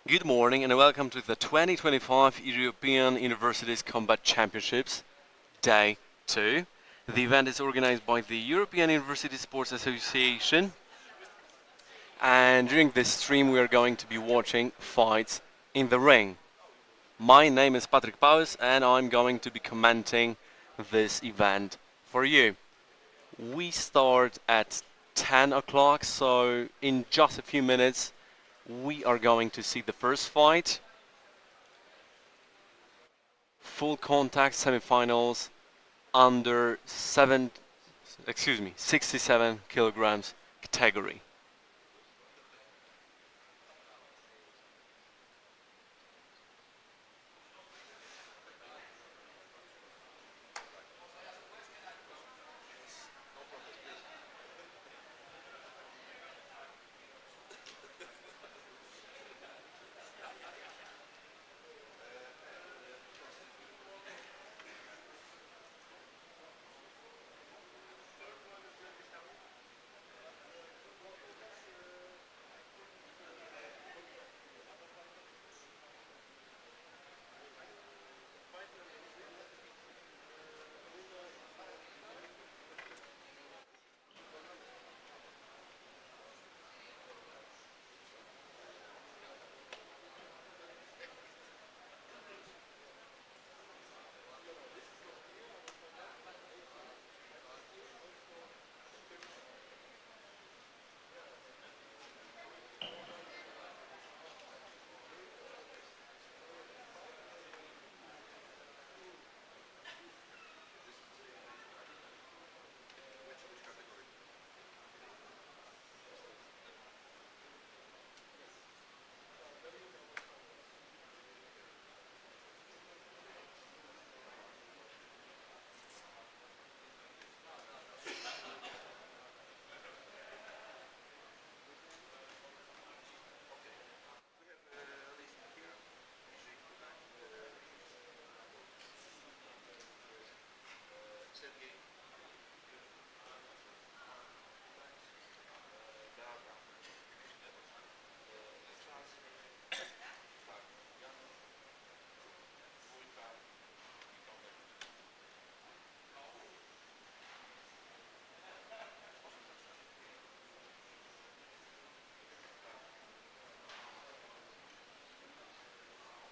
Good morning and welcome to the 2025 European Universities Combat Championships, Day 2. The event is organized by the European University Sports Association, and during this stream we are going to be watching fights in the ring. My name is Patrick Paus and I'm going to be commenting this event for you. We start at 10 o'clock, so in just a few minutes we are going to see the first fight. Full contact semifinals under 67 kilograms category.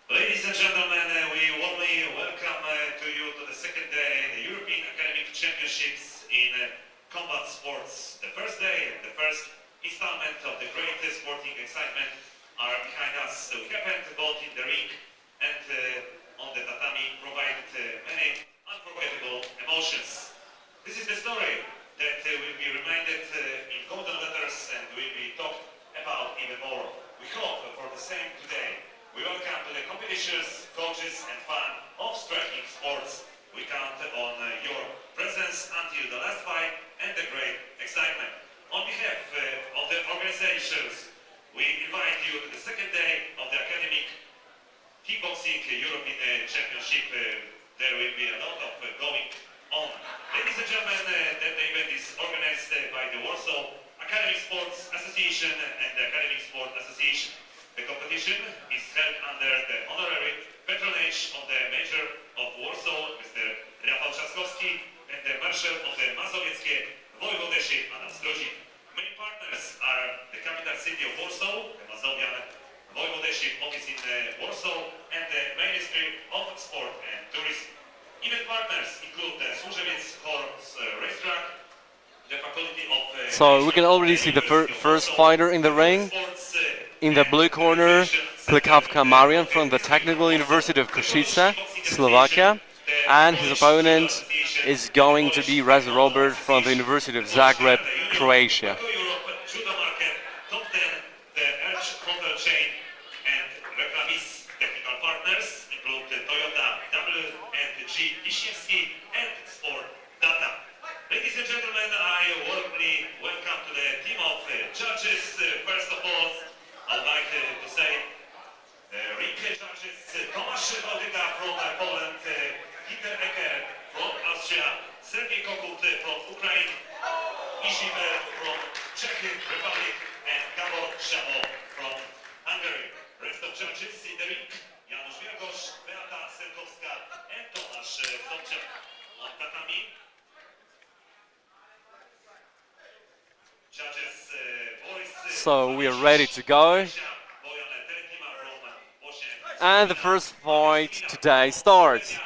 Ladies and gentlemen, we warmly welcome to you to the second day, the European Academic Championships in combat sports. The first day, the first installment of the great sporting excitement are behind us. We happened both in the ring and on the tatami, provided many unforgettable emotions. This is the story that will be reminded in golden letters and will be talked about even more. We hope for the same today. We welcome to the competitors, coaches and fans of striking sports. We count on your presence until the last fight and the great excitement. On behalf of the organizations, we invite you to the second day of the Academic Kickboxing European Championship. There will be a lot of going on. Ladies and gentlemen, that event is organized by the Warsaw Academic Sports Association and the Academic Sport Association. The competition is held under the honorary patronage of the Mayor of Warsaw, Mr. Rafał and the Marshal of the Mazowieckie Voivodeship, Main partners are the capital city of Warsaw, the Mazovian Voivodeship office in Warsaw, and the Ministry of Sport and Tourism. Event partners include the Służewiec horse racetrack, the faculty of... So we can already see the first fighter in the ring. In the blue corner, Klykvka Marian from the Technical University of Košice, Slovakia, and his opponent is going to be Rezo Robert from the University of Zagreb, Croatia. Reklaviz technical partners include Toyota, W and G Wiśniewski and Sport Data. Ladies and gentlemen, I warmly welcome to the team of judges. First of all, I'd like to say ring judges Tomasz from Poland, Kirimgoz from Austria, Sergej Kokut from Ukraine, Oliveira from Czech Republic, and Warszawa from Hungary. Rest of judges in the ring, Janusz Wielgosz, Beata Selkowska, and Tomasz Sobczak on tatami. Judges voice. So we are ready to go. And the first fight today starts.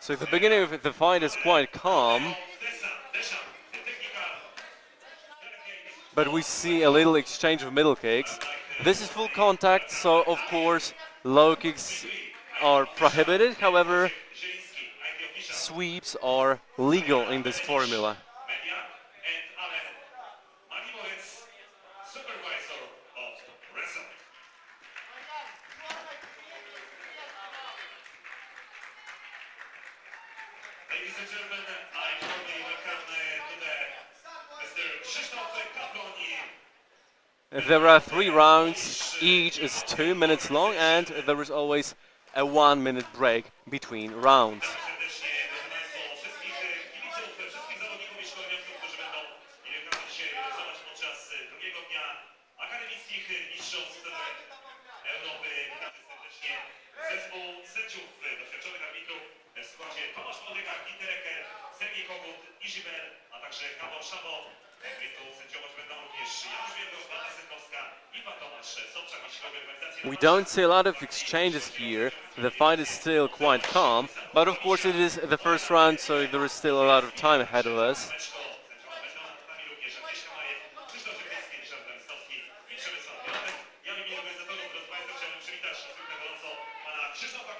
So the beginning of the fight is quite calm, but we see a little exchange of middle kicks. This is full contact, so of course low kicks are prohibited. However, sweeps are legal in this formula. Supervisor of Rezo. Ladies and gentlemen, I warmly welcome to the Mr. Krzysztof Kaploni. There are 3 rounds, each is 2 minutes long, and there is always a 1-minute break between rounds. We don't see a lot of exchanges here. The fight is still quite calm, but of course it is the first round, so there is still a lot of time ahead of us.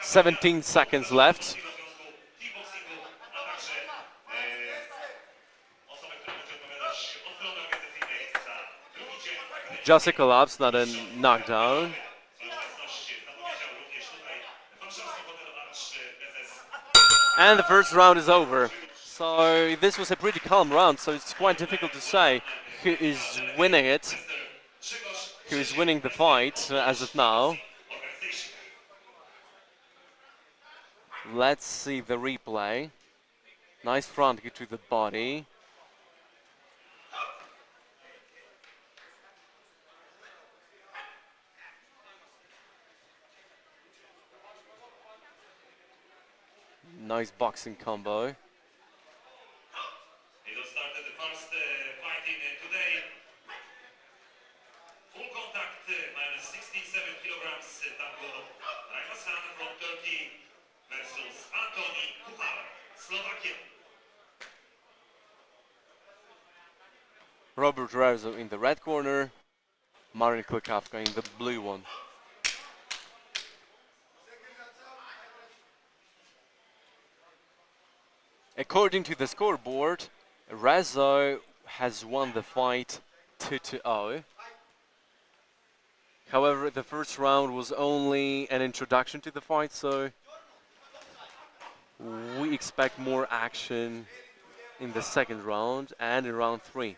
17 seconds left. Just a collapse, not a knockdown. And the first round is over. So this was a pretty calm round, so it's quite difficult to say who is winning it, who is winning the fight as of now. Let's see the replay. Nice front kick to the body. Nice boxing combo. He just started the first fighting today. Full contact, minus 67 kilograms, Tanguur, Arslan from Turkey versus Kuhal, Slovakia. Robert Rezo in the red corner, Klykvka in the blue one. According to the scoreboard, Rezo has won the fight 2-0. However, the first round was only an introduction to the fight, so we expect more action in the second round and in round 3.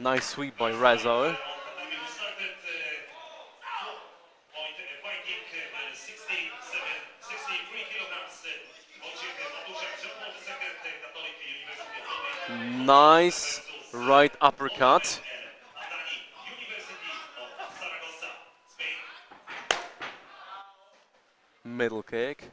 Nice sweep by Rezo. Nice right uppercut. Middle kick.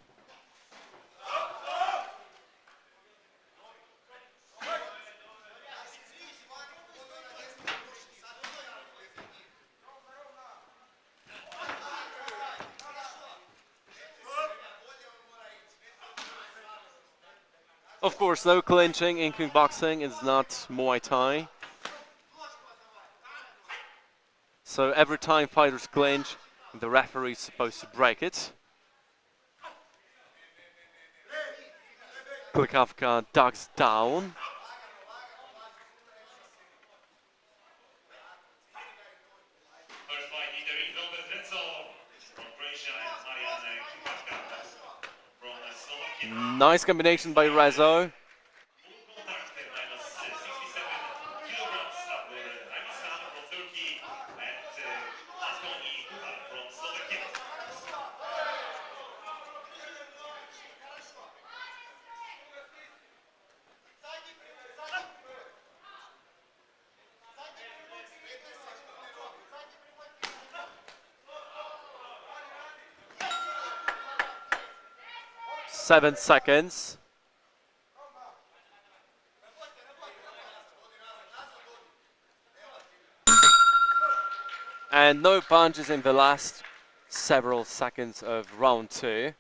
Of course, no clinching in kickboxing is not Muay Thai. So every time fighters clinch, the referee is supposed to break it. Klykvka ducks down. First fight in the ring, Rezo from Croatia and from Slovakia. Nice combination by Rezo. 7 seconds. And no punches in the last several seconds of round 2. First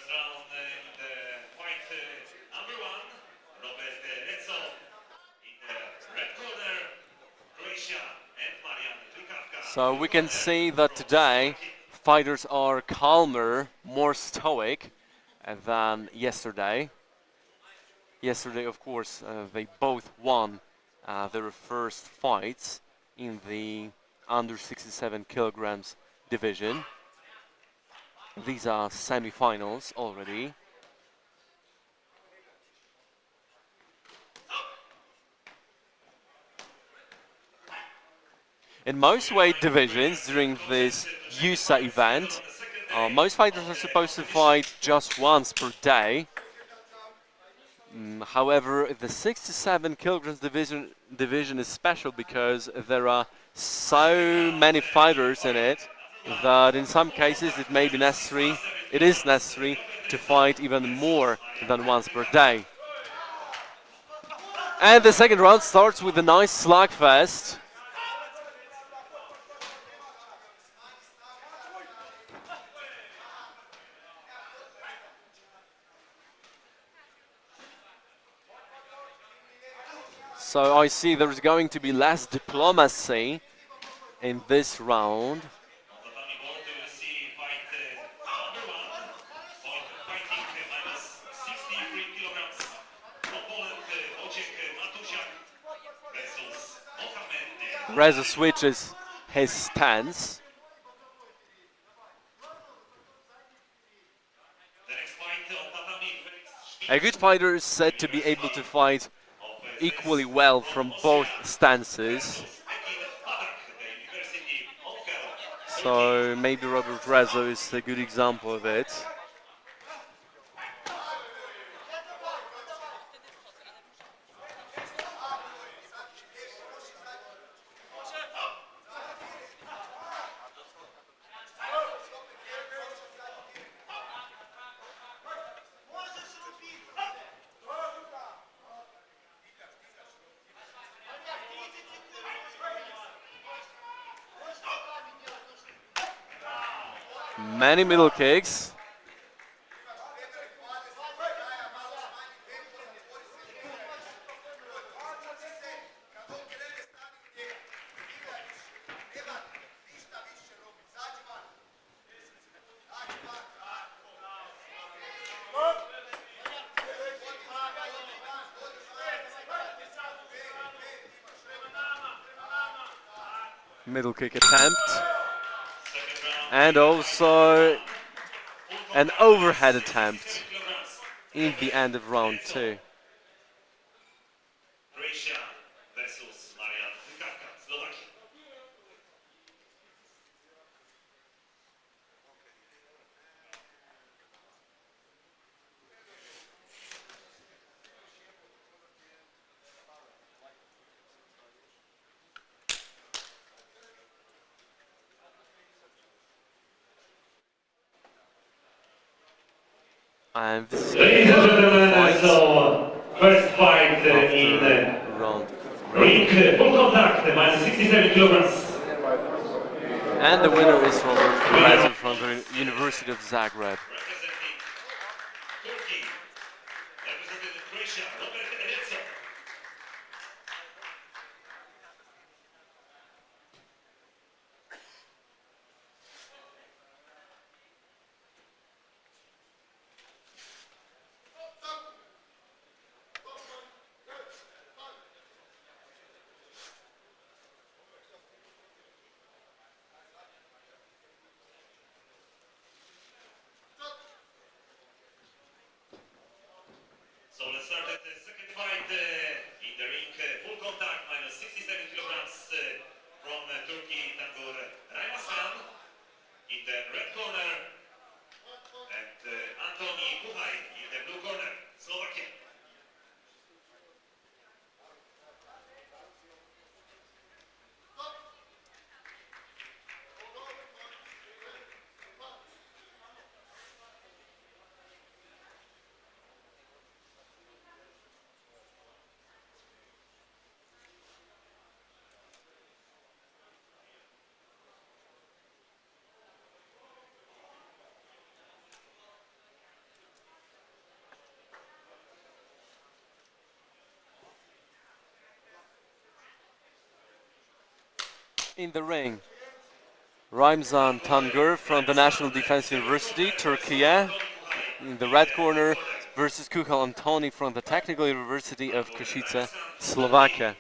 round in the fight number 1, Rezo in the red corner, Croatia and Klykvka. So we can see that today fighters are calmer, more stoic than yesterday. Yesterday, of course, they both won their first fights in the under 67 kilograms division. These are semi-finals already. In most weight divisions during this EUSA event, most fighters are supposed to fight just once per day. However, the 67 kilograms division is special because there are so many fighters in it that in some cases it may be necessary, it is necessary to fight even more than once per day. And the second round starts with a nice slugfest. So I see there's going to be less diplomacy in this round. Rezo switches his stance. A good fighter is said to be able to fight equally well from both stances. So maybe Robert Rezo is a good example of it. Many middle kicks. Middle kick attempt. And also an overhead attempt in the end of round 2. And this is ladies and gentlemen, so first fight in round ring, full contact, minus 67 kilograms. And the winner is Robert Rezo from the University of Zagreb. Representing Turkey, representing Croatia, Robert Rezo. So let's start at the second fight in the ring, full contact, minus 67 kilograms from Turkey, Tanguur, Arslan in the red corner, and Kuhal in the blue corner, Slovakia. In the ring, Ramzan Tanguur from the National Defense University, Turkey. In the red corner versus Kuhal Antoni from the Technical University of Košice, Slovakia.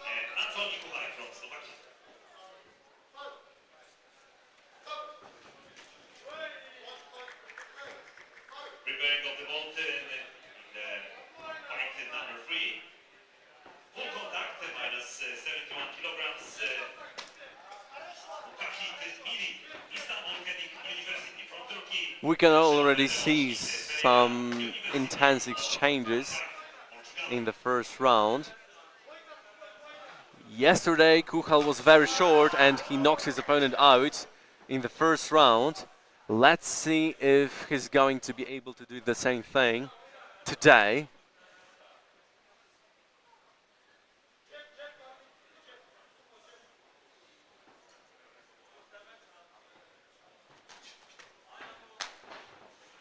Preparing of the bolt in the fight number 3. Full contact, minus 71 kilograms. We can already see some intense exchanges in the first round. Yesterday, Kuhal was very short and he knocked his opponent out in the first round. Let's see if he's going to be able to do the same thing today.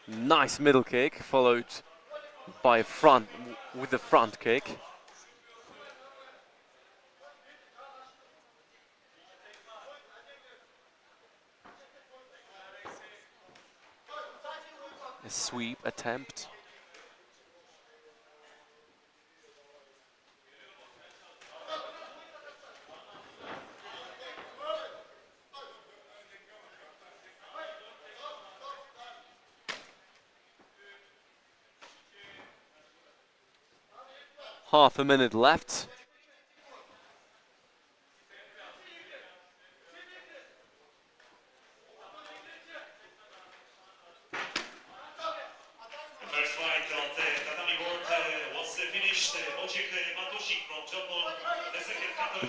Nice middle kick, followed by with the front kick. A sweep attempt. Half a minute left.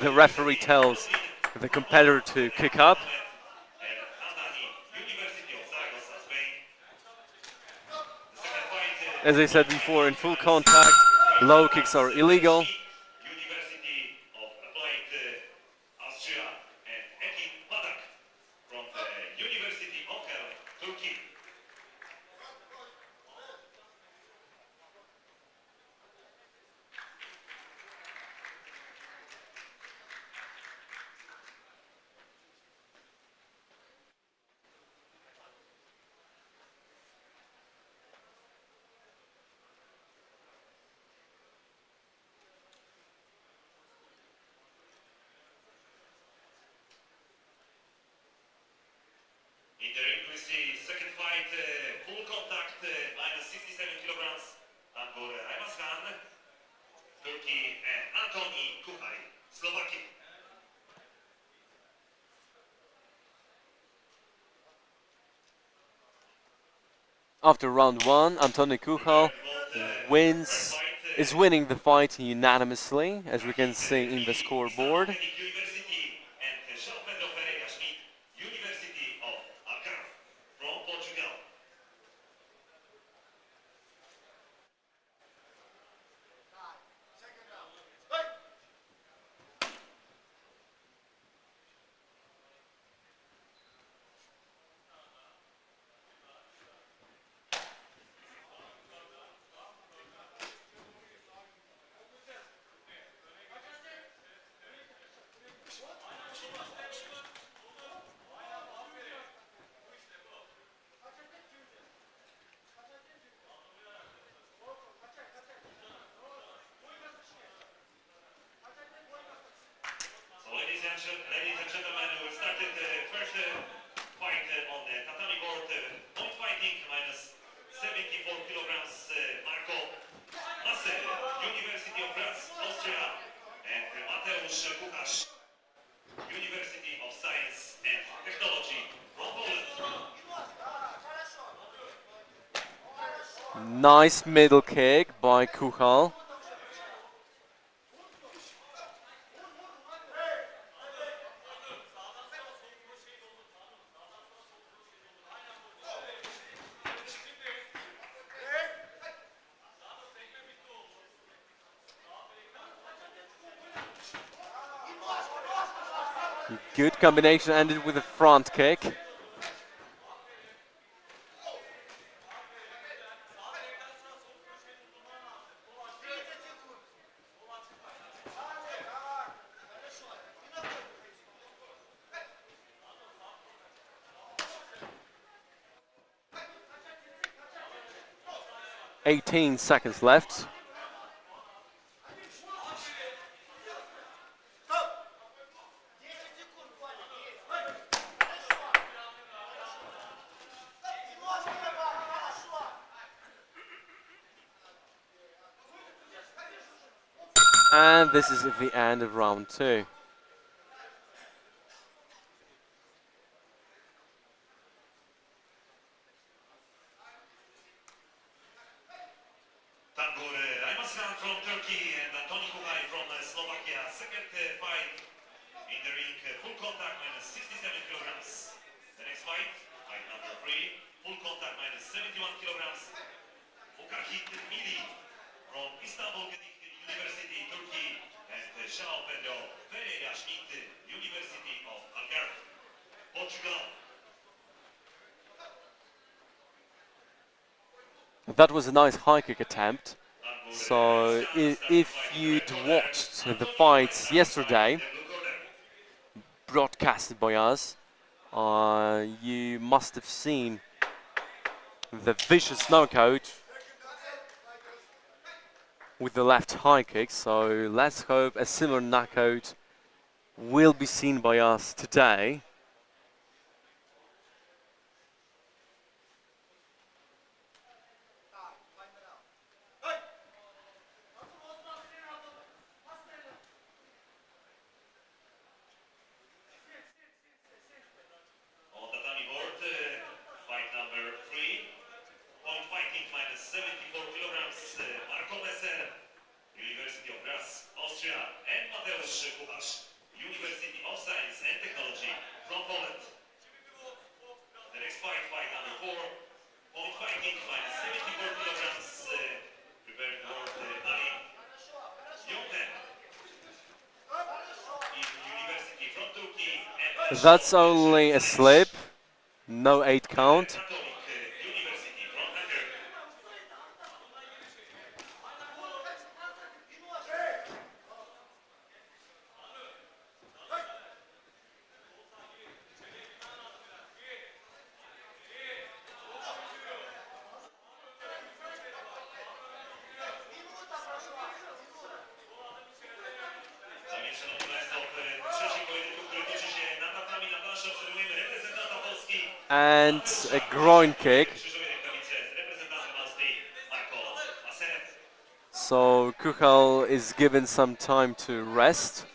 The referee tells the competitor to kick up. As I said before, in full contact, low kicks are illegal. In the ring, we see second fight, full contact, minus 67 kilograms. Tanguur Arslan, Turkey, and Antoni Kuhal, Slovakia. After round 1, Antoni Kuhal is winning the fight unanimously, as we can see in the scoreboard. Ladies and gentlemen, we started the first fight on the tatami board. Point fighting, minus 74 kilograms. Marco Masse, University of Graz, Austria, and Mateusz Kuchasz, University of Science and Technology from Poland. Nice middle kick by Kuhal. Good combination, ended with a front kick. 18 seconds left. And this is the end of round 2. Tanguur Arslan from Turkey and Kuhal from Slovakia. Second fight in the ring, full contact minus 67 kilograms. The next fight, fight number 3, full contact minus 71 kilograms. Mili from Istanbul University, Turkey, and João Pedro Ferreira Schmidt, University of Algarve, Portugal. That was a nice high kick attempt. So if you'd watched the fights yesterday, broadcasted by us, you must have seen the vicious knockout with the left high kick. So let's hope a similar knockout will be seen by us today. University of Science and Technology from Poland. The next fight, fight number 4, point fighting minus 74 kilograms, preparing for Ali Yonten in University from Turkey. And That's only a slip, no 8 count. University from Hungary. And a groin kick. So Kuhal is given some time to rest.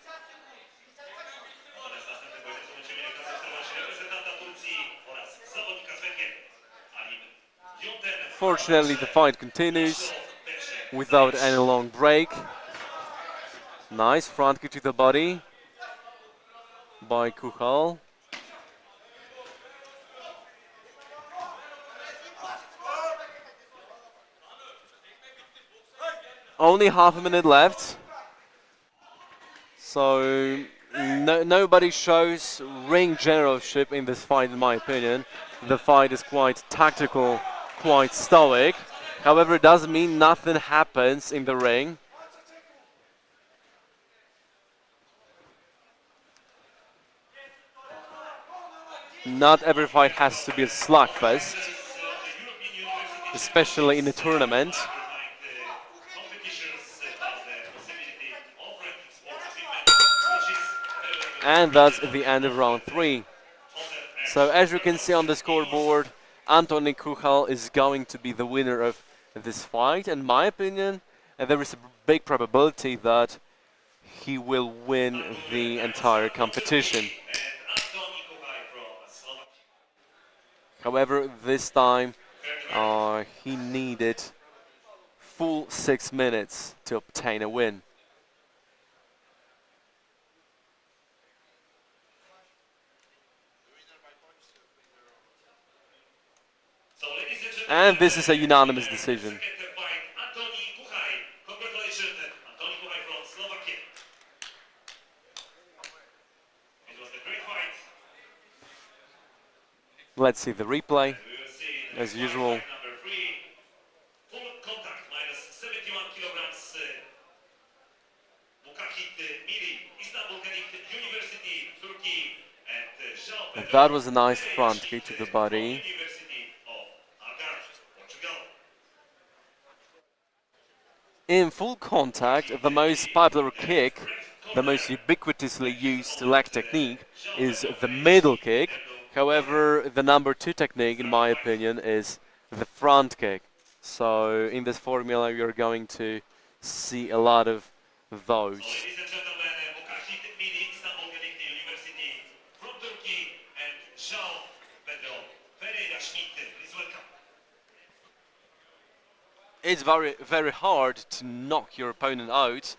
Fortunately, the fight continues without any long break. Nice front kick to the body by Kuhal. Only half a minute left, so nobody shows ring generalship in this fight, in my opinion. The fight is quite tactical, quite stoic. However, it doesn't mean nothing happens in the ring. Not every fight has to be a slugfest, especially in a tournament. And that's the end of round 3. So as you can see on the scoreboard, Antoni Kuhal is going to be the winner of this fight. In my opinion, there is a big probability that he will win the entire competition. However, this time he needed full 6 minutes to obtain a win. And this is a unanimous decision. Let's see the replay, as usual. That was a nice front kick to the body. In full contact, the most popular kick, the most ubiquitously used leg technique, is the middle kick. However, the number 2 technique, in my opinion, is the front kick. So in this formula, you're going to see a lot of those. Ladies and gentlemen, Bukashit Mini Istanbul Connecting University from Turkey and João Pedro Ferreira Schmidt. Please welcome. It's very hard to knock your opponent out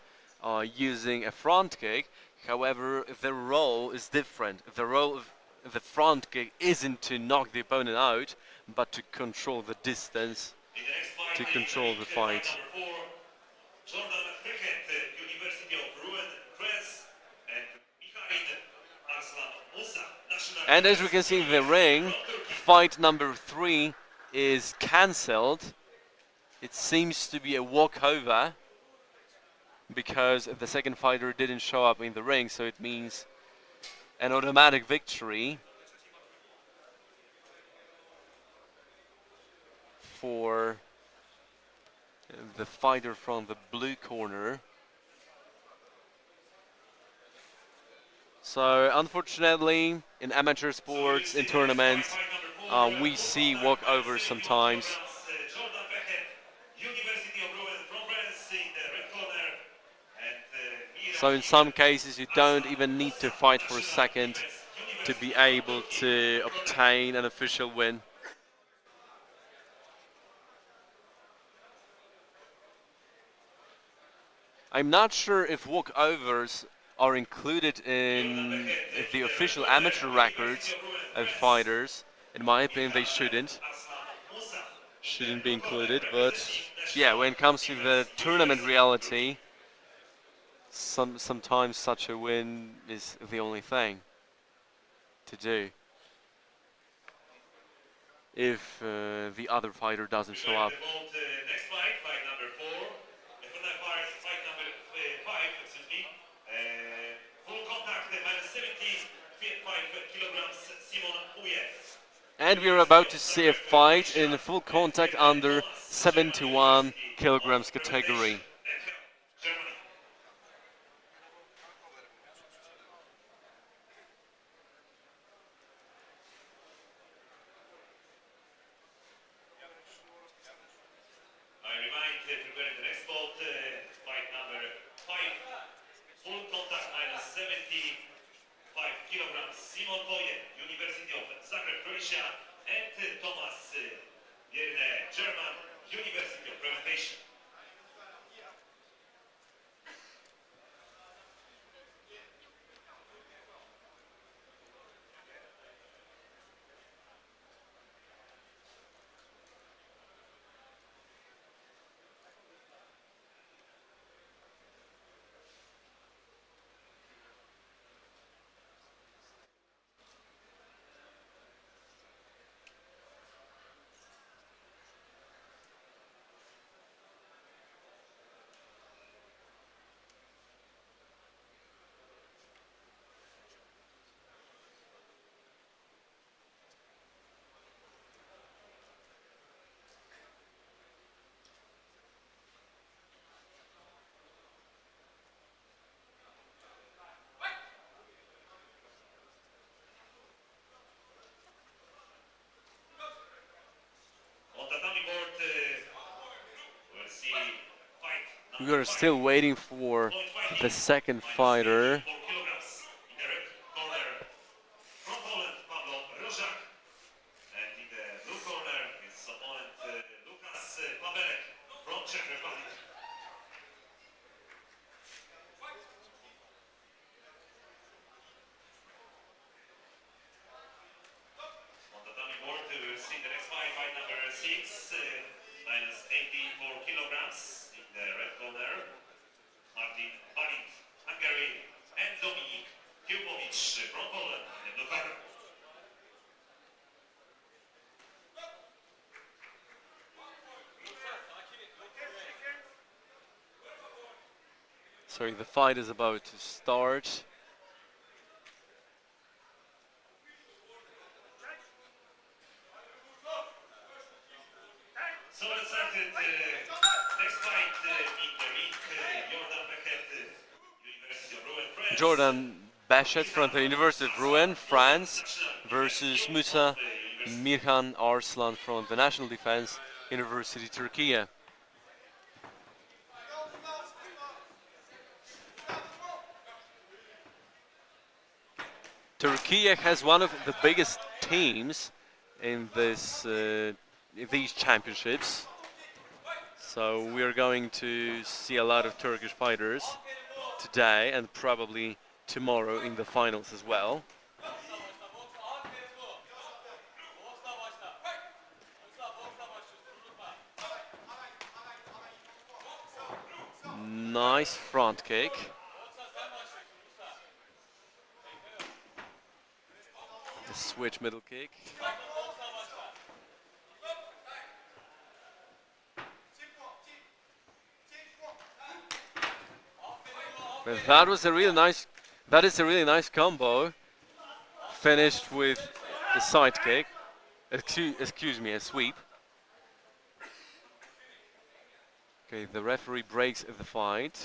using a front kick. However, the role is different. The role of the front kick isn't to knock the opponent out, but to control the distance, In the next fight, to control the fight. number 4, Jordan Bechet, University of Rouen, France, and Mikhail Arslan Musa, National. And as we can see in the ring, fight number 3 is cancelled. It seems to be a walkover because the second fighter didn't show up in the ring, so it means an automatic victory for the fighter from the blue corner. So unfortunately, in amateur sports, in tournaments, we see walkovers sometimes. Jordan Bechet, University of Rouen from France in the red corner. And So in some cases, you don't even need to fight for a second to be able to obtain an official win. I'm not sure if walkovers are included in the official amateur records of fighters. In my opinion, they shouldn't be included, but yeah, when it comes to the tournament reality, sometimes such a win is the only thing to do if the other fighter doesn't show up. Next fight, fight number 4. Fight number 5, excuse me. Full contact, minus 75 kilograms, Simon Poje. And we're about to see a fight in full contact under 71 kilograms category. Germany. I remind, preparing the next bout, fight number 5, full contact minus 75 kilograms, Simon Poje, University of Zagreb, Croatia, and Thoms, German, University of Prevention. We are still waiting for the second fighter. Sorry, the fight is about to start. So let's start next fight in the Jordan Bechet from the University of Rouen, France, versus Musa Mirhan Arslan from the National Defense University, Turkey. Turkey has one of the biggest teams in these championships, so we are going to see a lot of Turkish fighters today and probably tomorrow in the finals as well. Nice front kick. The switch middle kick. But that is a really nice combo. Finished with a side kick. Excuse me, a sweep. Okay, the referee breaks the fight.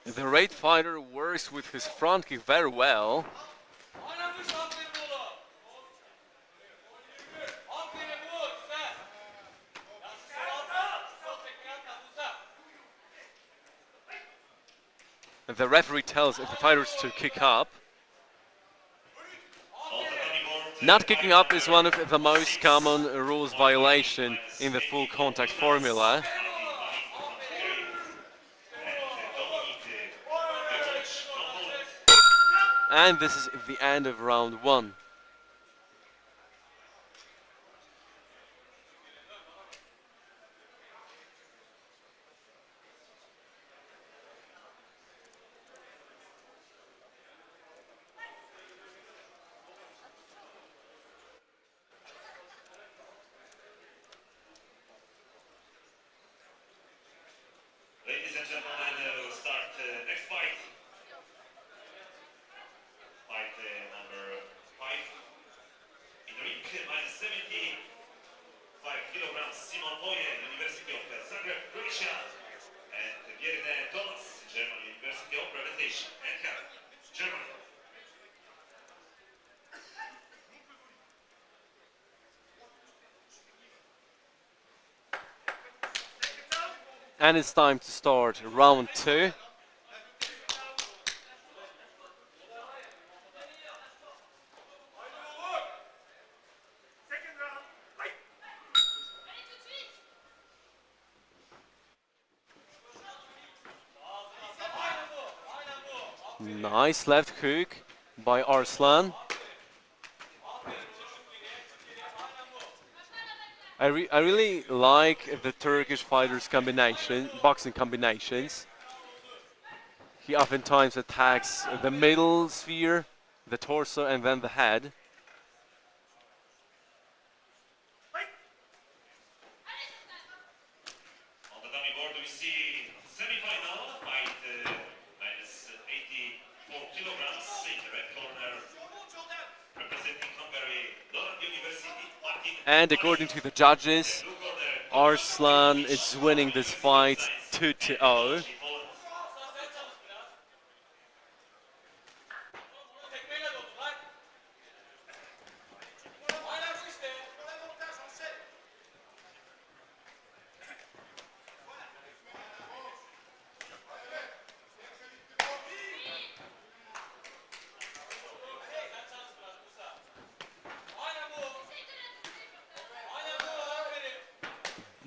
The Raid fighter works with his front kick very well. And the referee tells the fighters to kick up. Not kicking up is one of the most common rules violation in the full contact formula. And this is the end of round 1. Ladies and gentlemen, we'll start next fight. Fight number 5. In the ring, minus 75 kilograms, Simon Poje, University of Zagreb, Croatia, and Thoms, German University of Revelation, Ankara, Germany. And it's time to start round 2. Nice left hook by Arslan. I really like the Turkish fighters' boxing combinations. He oftentimes attacks the middle sphere, the torso, and then the head. On the dummy board, we see semi-final fight, minus 84 kilograms in the red corner, representing Hungary, University. And according to the judges, Arslan is winning this fight 2-0.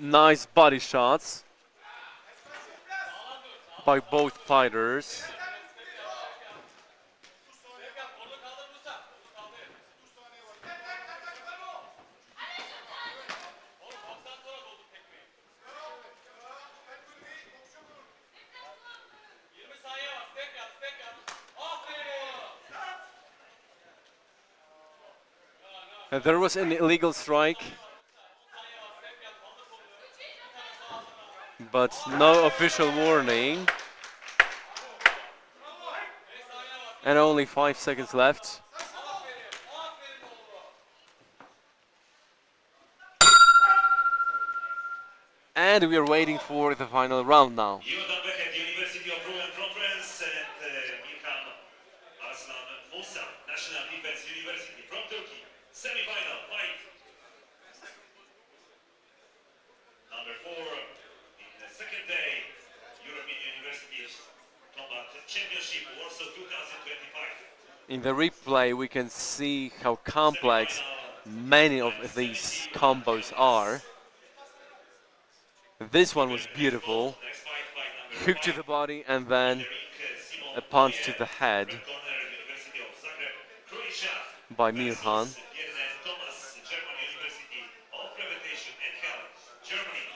Nice body shots by both fighters. There was an illegal strike, but no official warning. And only 5 seconds left. And we are waiting for the final round now. Bechet, University of Rouen from France, and Arslan Musa, National Defense University from Turkey. Semi-final fight. Number 4 in the second day, European Universities Combat Championship, Warsaw 2025. In the replay, we can see how complex many of these combos are. This one was beautiful. Next fight, fight number Hook to 5. the body and then Simon a punch Poje, to the head red corner, University of Zagreb, Croatia, by versus Mirhan. Thoms, German University of Prevention and Health, Germany.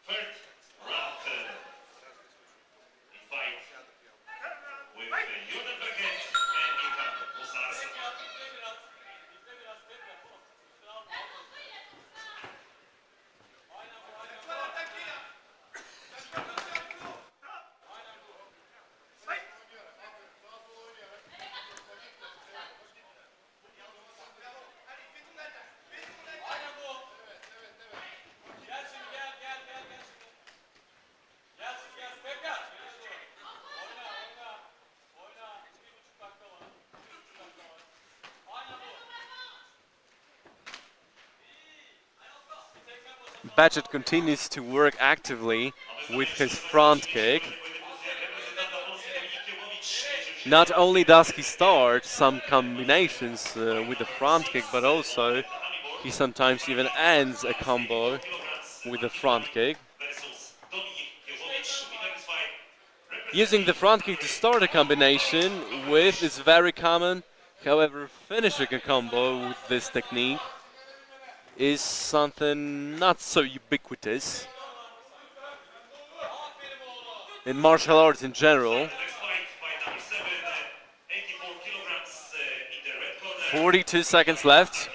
Third round in fight with Bechet and Mirhan Musa. Bechet continues to work actively with his front kick. Not only does he start some combinations with the front kick, but also he sometimes even ends a combo with the front kick. Using the front kick to start a combination with is very common. However, finishing a combo with this technique is something not so ubiquitous in martial arts in general. 42 seconds left.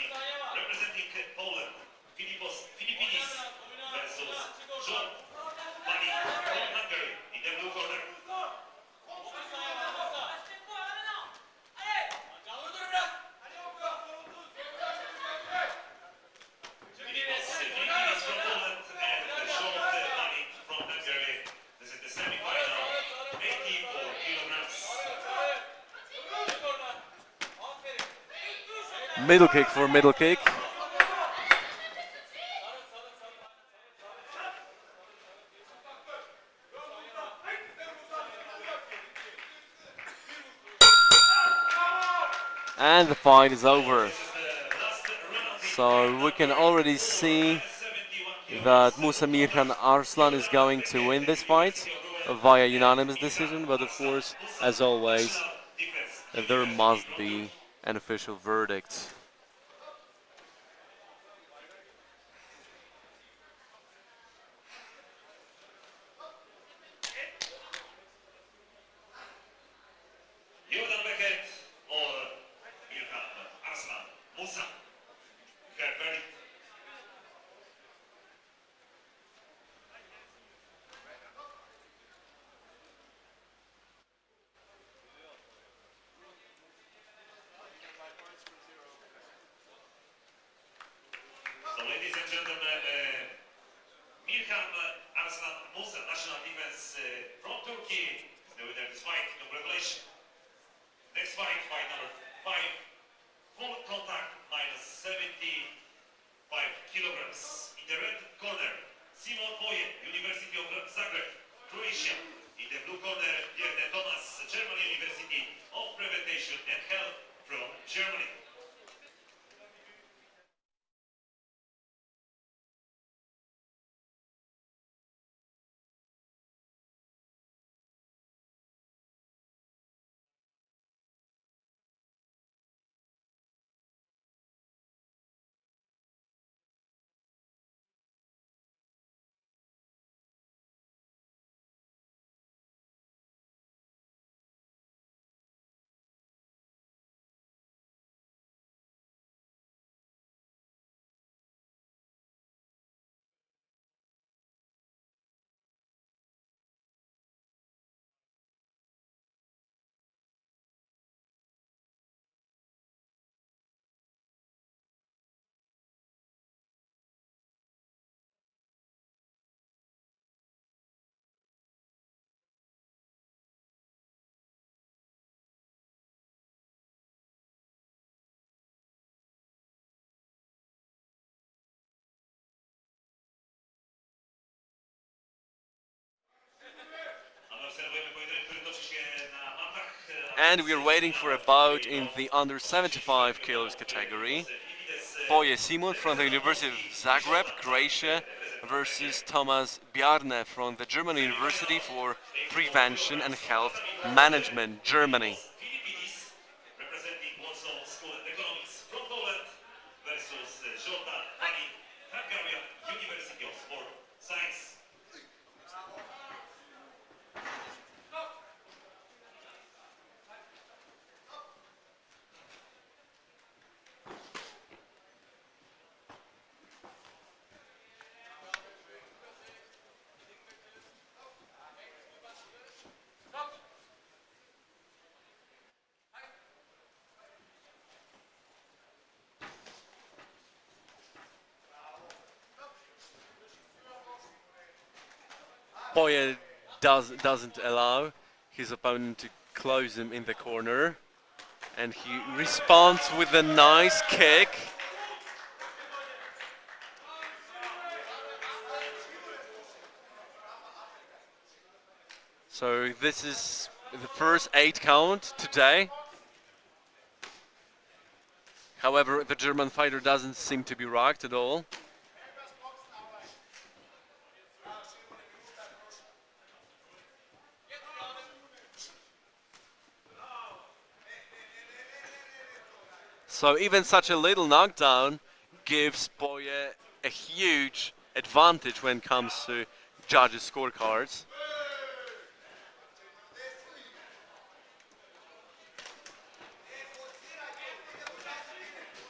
Middle kick for middle kick. And the fight is over. So we can already see that Musa Mirhan Arslan is going to win this fight via unanimous decision, but of course, as always, there must be an official verdict. Bechet or Mirhan Arslan Musa. Her verdict. So, ladies and gentlemen, Mirhan Arslan Musa, National Defense from Turkey, is the winner of this fight. Congratulations. Next fight, fight number 5, full contact minus 75 kilograms. In the red corner, Simon Poje, University of Zagreb, Croatia. In the blue corner, Thoms, German University of Prevention and Health from Germany. And we are waiting for a bout in the under 75 kilos category. Poje Simon from the University of Zagreb, Croatia, versus Thomas Bjarne from the German University for Prevention and Health Management, Germany. Representing Warsaw School of Economics from Poland versus Jordan Hani, Hungarian University of Sport Science. Poje doesn't allow his opponent to close him in the corner, and he responds with a nice kick. So this is the first 8 count today. However, the German fighter doesn't seem to be rocked at all. So even such a little knockdown gives Poje a huge advantage when it comes to judges' scorecards.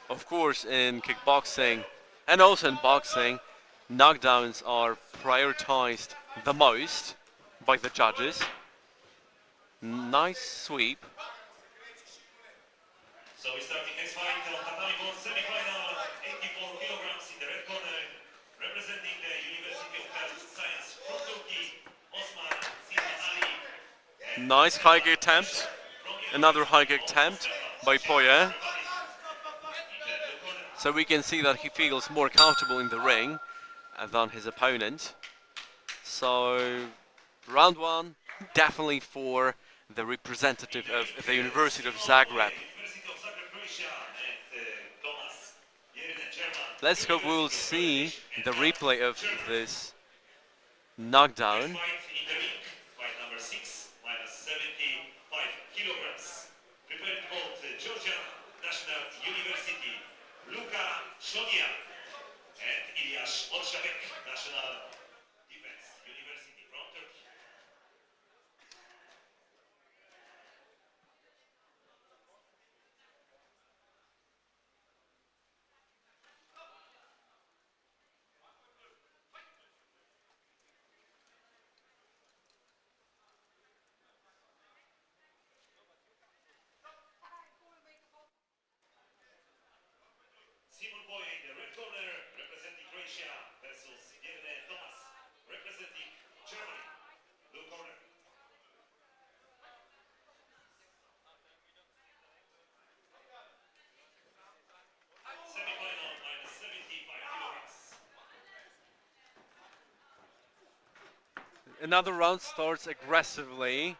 Of course, in kickboxing and also in boxing, knockdowns are prioritized the most by the judges. Nice sweep. So we start the next fight on tatami board semi-final, 84 kilograms in the red corner, representing the University of Health Science from Turkey, Osman Ali. Nice high kick attempt. Another high kick attempt by Poje. So we can see that he feels more comfortable in the ring than his opponent. So round 1, definitely for the representative of the University of Zagreb. Let's hope we'll see the replay of this knockdown. Fight number 6, minus 75 kilograms. Prepared both Georgia National University, Shoniya, and Orshabek National Defense University from Turkey. Simon Poje in the red corner, representing Croatia, versus Thoms, representing Germany, blue corner. Semi-final, minus 75 kilograms. Another round starts aggressively.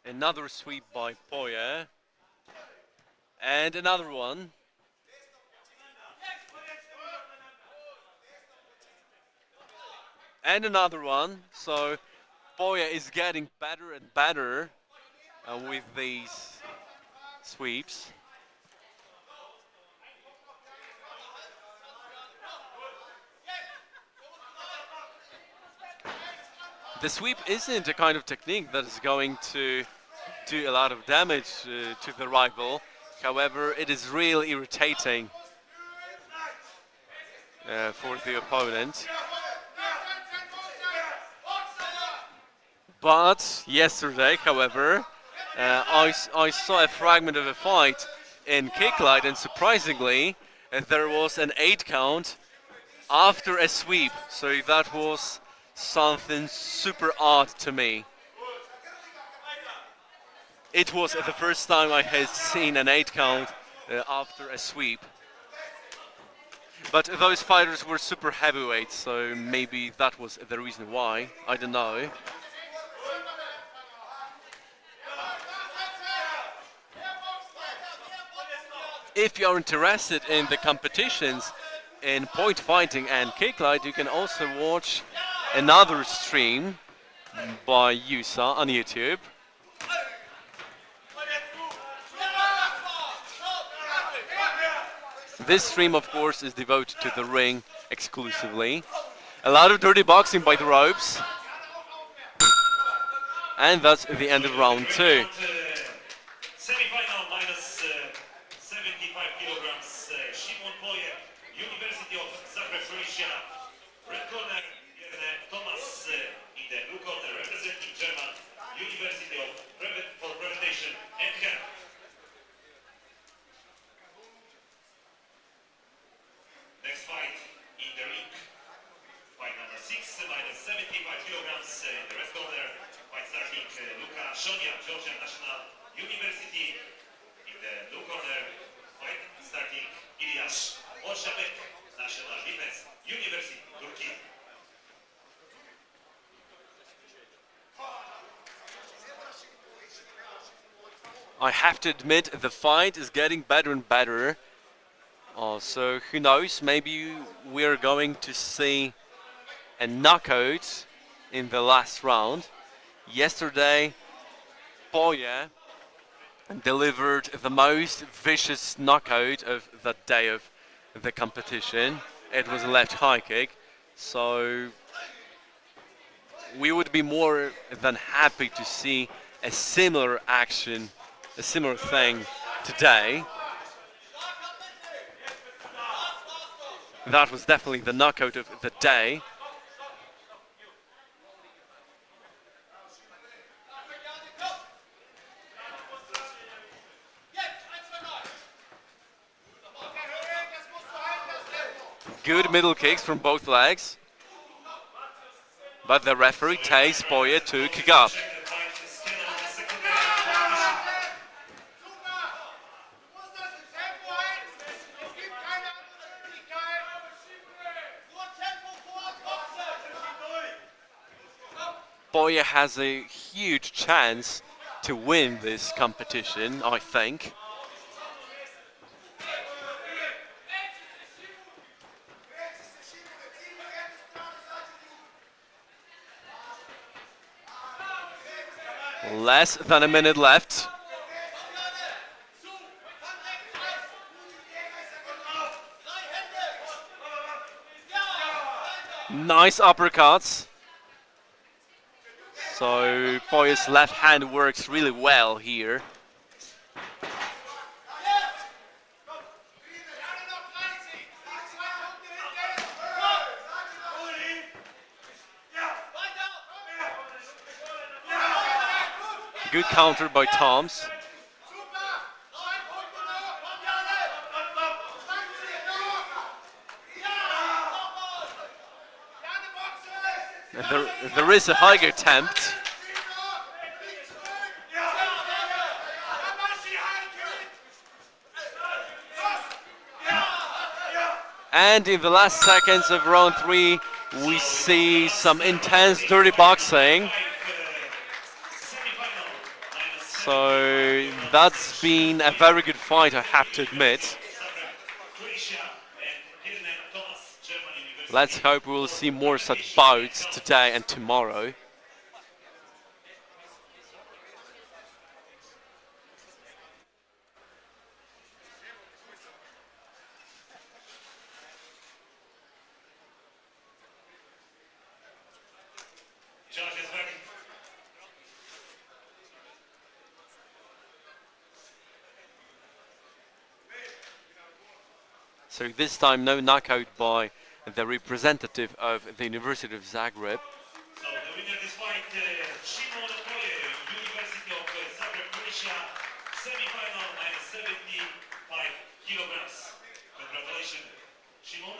Another sweep by Poje. And another one. And another one. So Poje is getting better and better with these sweeps. The sweep isn't a kind of technique that is going to do a lot of damage to the rival. However, it is really irritating for the opponent. But yesterday, however, I saw a fragment of a fight in Kicklight, and surprisingly, there was an 8 count after a sweep. So that was something super odd to me. It was the first time I had seen an 8 count after a sweep. But those fighters were super heavyweights, so maybe that was the reason why. I don't know. If you are interested in the competitions in point fighting and kicklight, you can also watch another stream by EUSA on YouTube. This stream, of course, is devoted to the ring exclusively. A lot of dirty boxing by the ropes. And that's the end of round 2. Semi-final minus 75 kilograms. Poje, University of Zagreb, Croatia. Red corner, Thoms in the blue corner, representing German University of for Prevention and Health. Next fight in the ring. Fight number 6, minus 75 kilograms in the red corner. Fight starting Shoniya, Georgia National University. In the blue corner, fight starting Orshabek, National Defense University, Turkey. I have to admit, the fight is getting better and better. So who knows, maybe we're going to see a knockout in the last round. Yesterday, Poje delivered the most vicious knockout of that day of the competition. It was a left high kick, so we would be more than happy to see a similar action, a similar thing today. That was definitely the knockout of the day. Good middle kicks from both legs. But the referee takes Poje to kick up. Poje has a huge chance to win this competition, I think. Less than a minute left. Nice uppercuts. So Poje's left hand works really well here. Good counter by Thoms. There is a high attempt. And in the last seconds of round 3, we see some intense dirty boxing. So that's been a very good fight, I have to admit. Let's hope we will see more such bouts today and tomorrow. So this time no knockout by the representative of the University of Zagreb. So the winner of this fight, Poje, University of Zagreb, Croatia, semi-final, minus 75 kilograms. Congratulations, Shimon.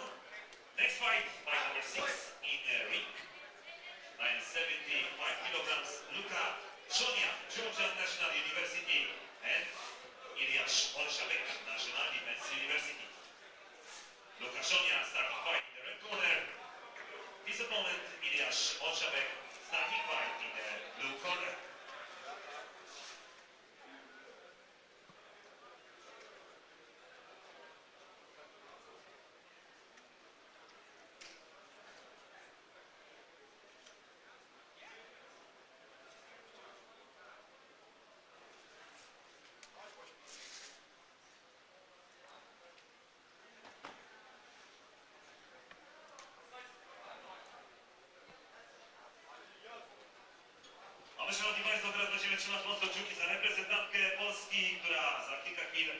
Next fight, fight number 6 in ring, minus 75 kilograms, Luka Shoniya, Georgia National University, and Orshabek, National Defense University. Shoniya starting fight in the red corner. His opponent, Orshabek, starting fight in the blue corner. A my, szanowni państwo, teraz będziemy trzymać mocno kciuki za reprezentantkę Polski, która za kilka chwil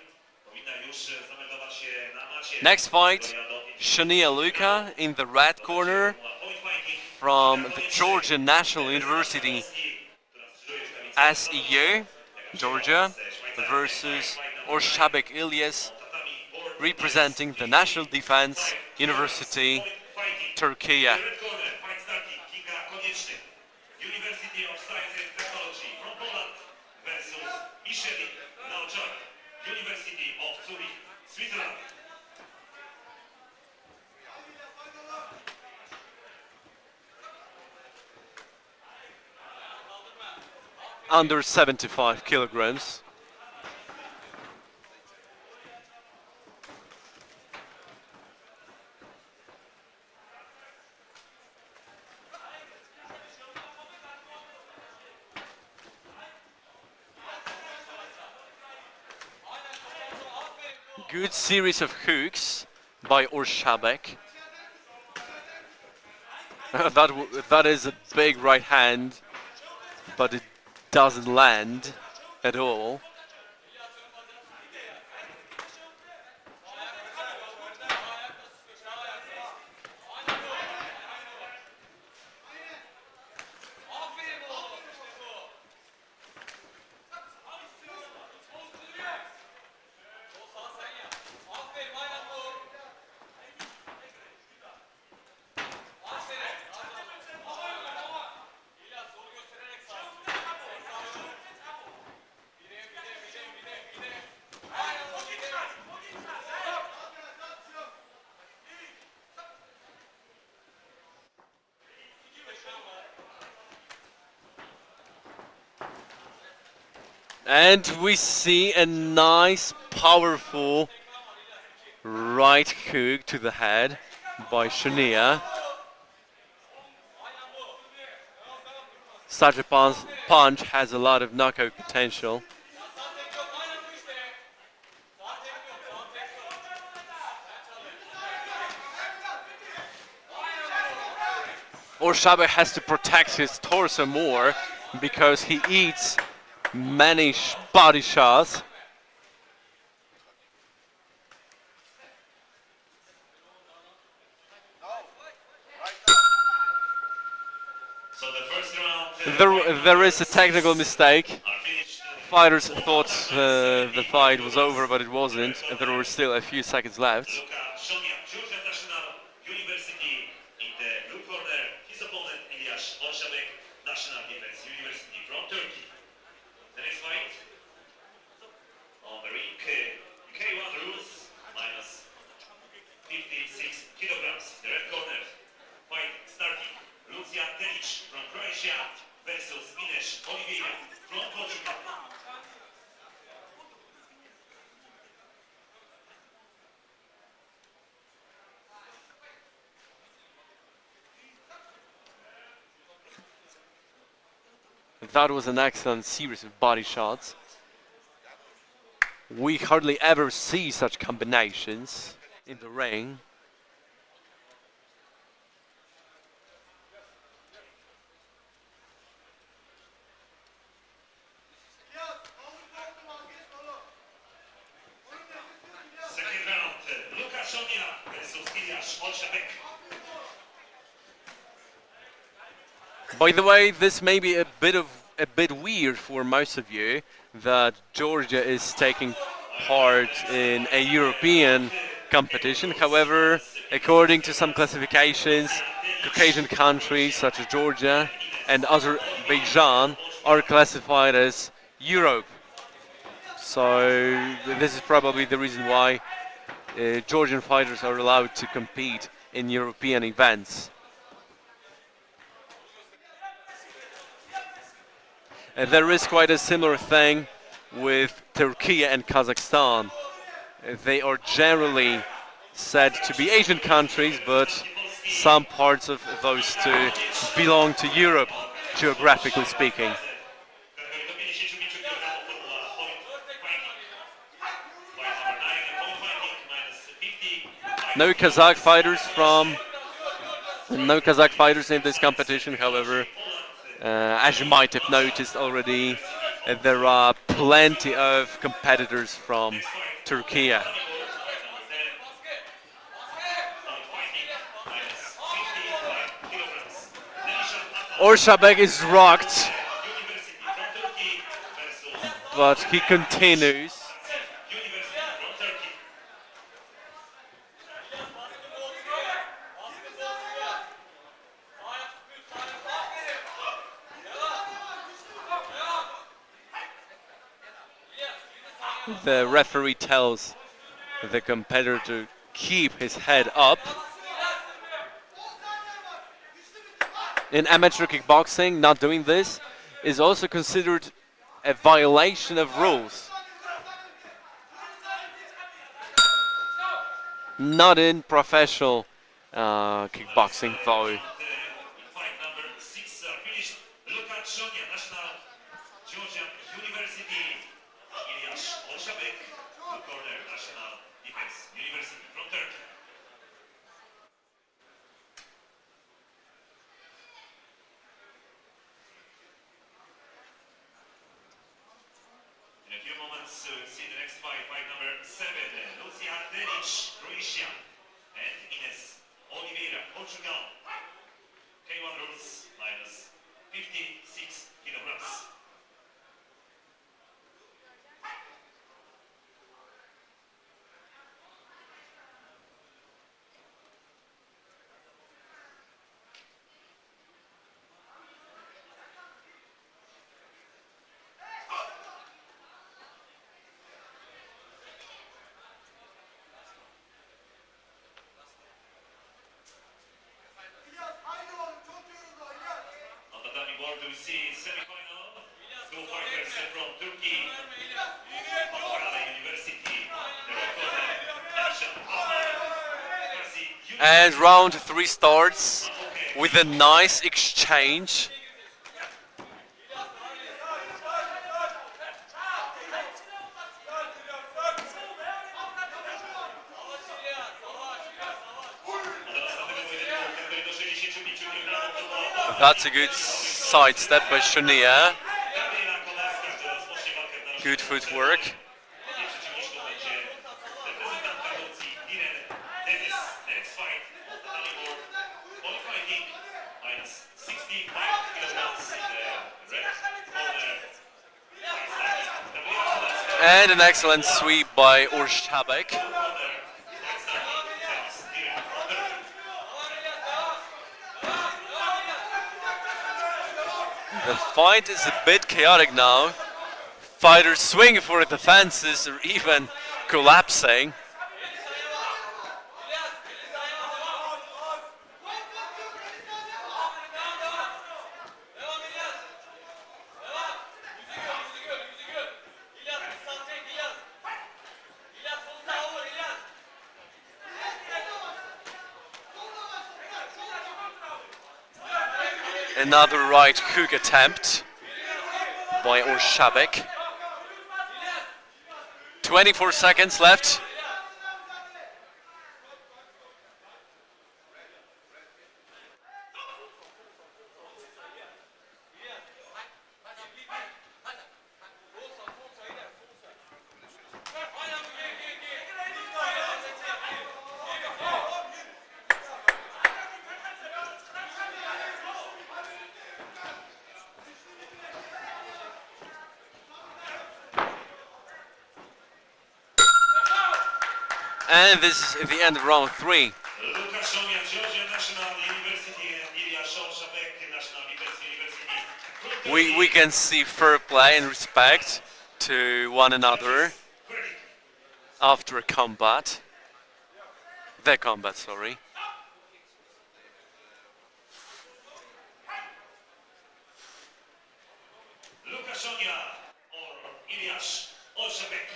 powinna już zameldować się na macie. Next fight, Shoniya Luka in the red corner from the Georgian National University SEU, Georgia, versus Orshabek Ilyas, representing the National Defense University, Turkey. University of Science and Technology from Poland versus University of Zurich, Switzerland. Under 75 kilograms. Good series of hooks by Orshabek. That is a big right hand, but it doesn't land at all. And we see a nice, powerful right hook to the head by Shoniya. Such a punch has a lot of knockout potential. Orshabek has to protect his torso more because he eats many body shots. So the first round, there is a technical mistake. Fighters thought the fight was over, but it wasn't, and there were still a few seconds left. Shoniya, Georgia National University in the blue corner. His opponent, Orshabek, National Defense University from Turkey. The next fight on the ring, K1 rules, minus 56 kilograms. The red corner, fight starting. Delic from Croatia versus Oliveira from Portugal. That was an excellent series of body shots. We hardly ever see such combinations in the ring. Second round, Shoniya versus Orshabek. By the way, this may be a bit weird for most of you that Georgia is taking part in a European competition. However, according to some classifications, Caucasian countries such as Georgia and Azerbaijan are classified as Europe. So this is probably the reason why Georgian fighters are allowed to compete in European events. There is quite a similar thing with Turkey and Kazakhstan. They are generally said to be Asian countries, but some parts of those two belong to Europe, geographically speaking. No Kazakh fighters in this competition, however. As you might have noticed already, there are plenty of competitors from Turkey. Orshabek is rocked, but he continues. The referee tells the competitor to keep his head up. In amateur kickboxing, not doing this is also considered a violation of rules. Not in professional kickboxing, though. Fight number 6 finished. Look at Shoniya, National Georgian University. Orshabek, blue corner, National Defense University from Turkey. In a few moments, we'll see the next fight. Fight number 7, Delic, Croatia, and Ines, Oliveira, Portugal. K1 rules, minus 56 kilograms. We see semi-final, two fighters from Turkey, University, And round 3 starts with a nice exchange. That's a good sidestep by Shoniya. Good footwork. And an excellent sweep by Orshabek. The fight is a bit chaotic now. Fighters swinging for the fences or even collapsing. Another right hook attempt by Orshabek. 24 seconds left. And this is the end of round 3. Shoniya, Georgia National University, and Orshabek, National Defense University we can see fair play and respect to one another after a combat. The combat, sorry. Shoniya or Orshabek.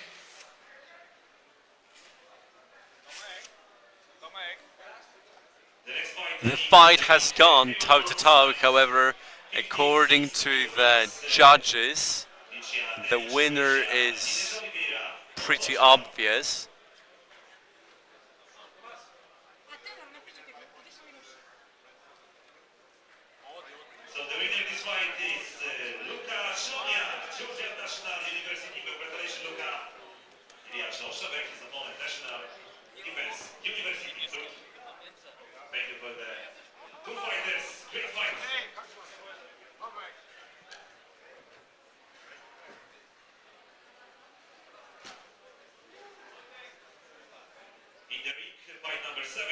The fight has gone toe to toe, however, according to the judges, the winner is pretty obvious. So the winner of this fight is Shoniya, Georgia National University. Congratulations, Orshabek, his opponent, National Defense University. Thank you for the two fighters. Great fight. In the ring, fight number 7,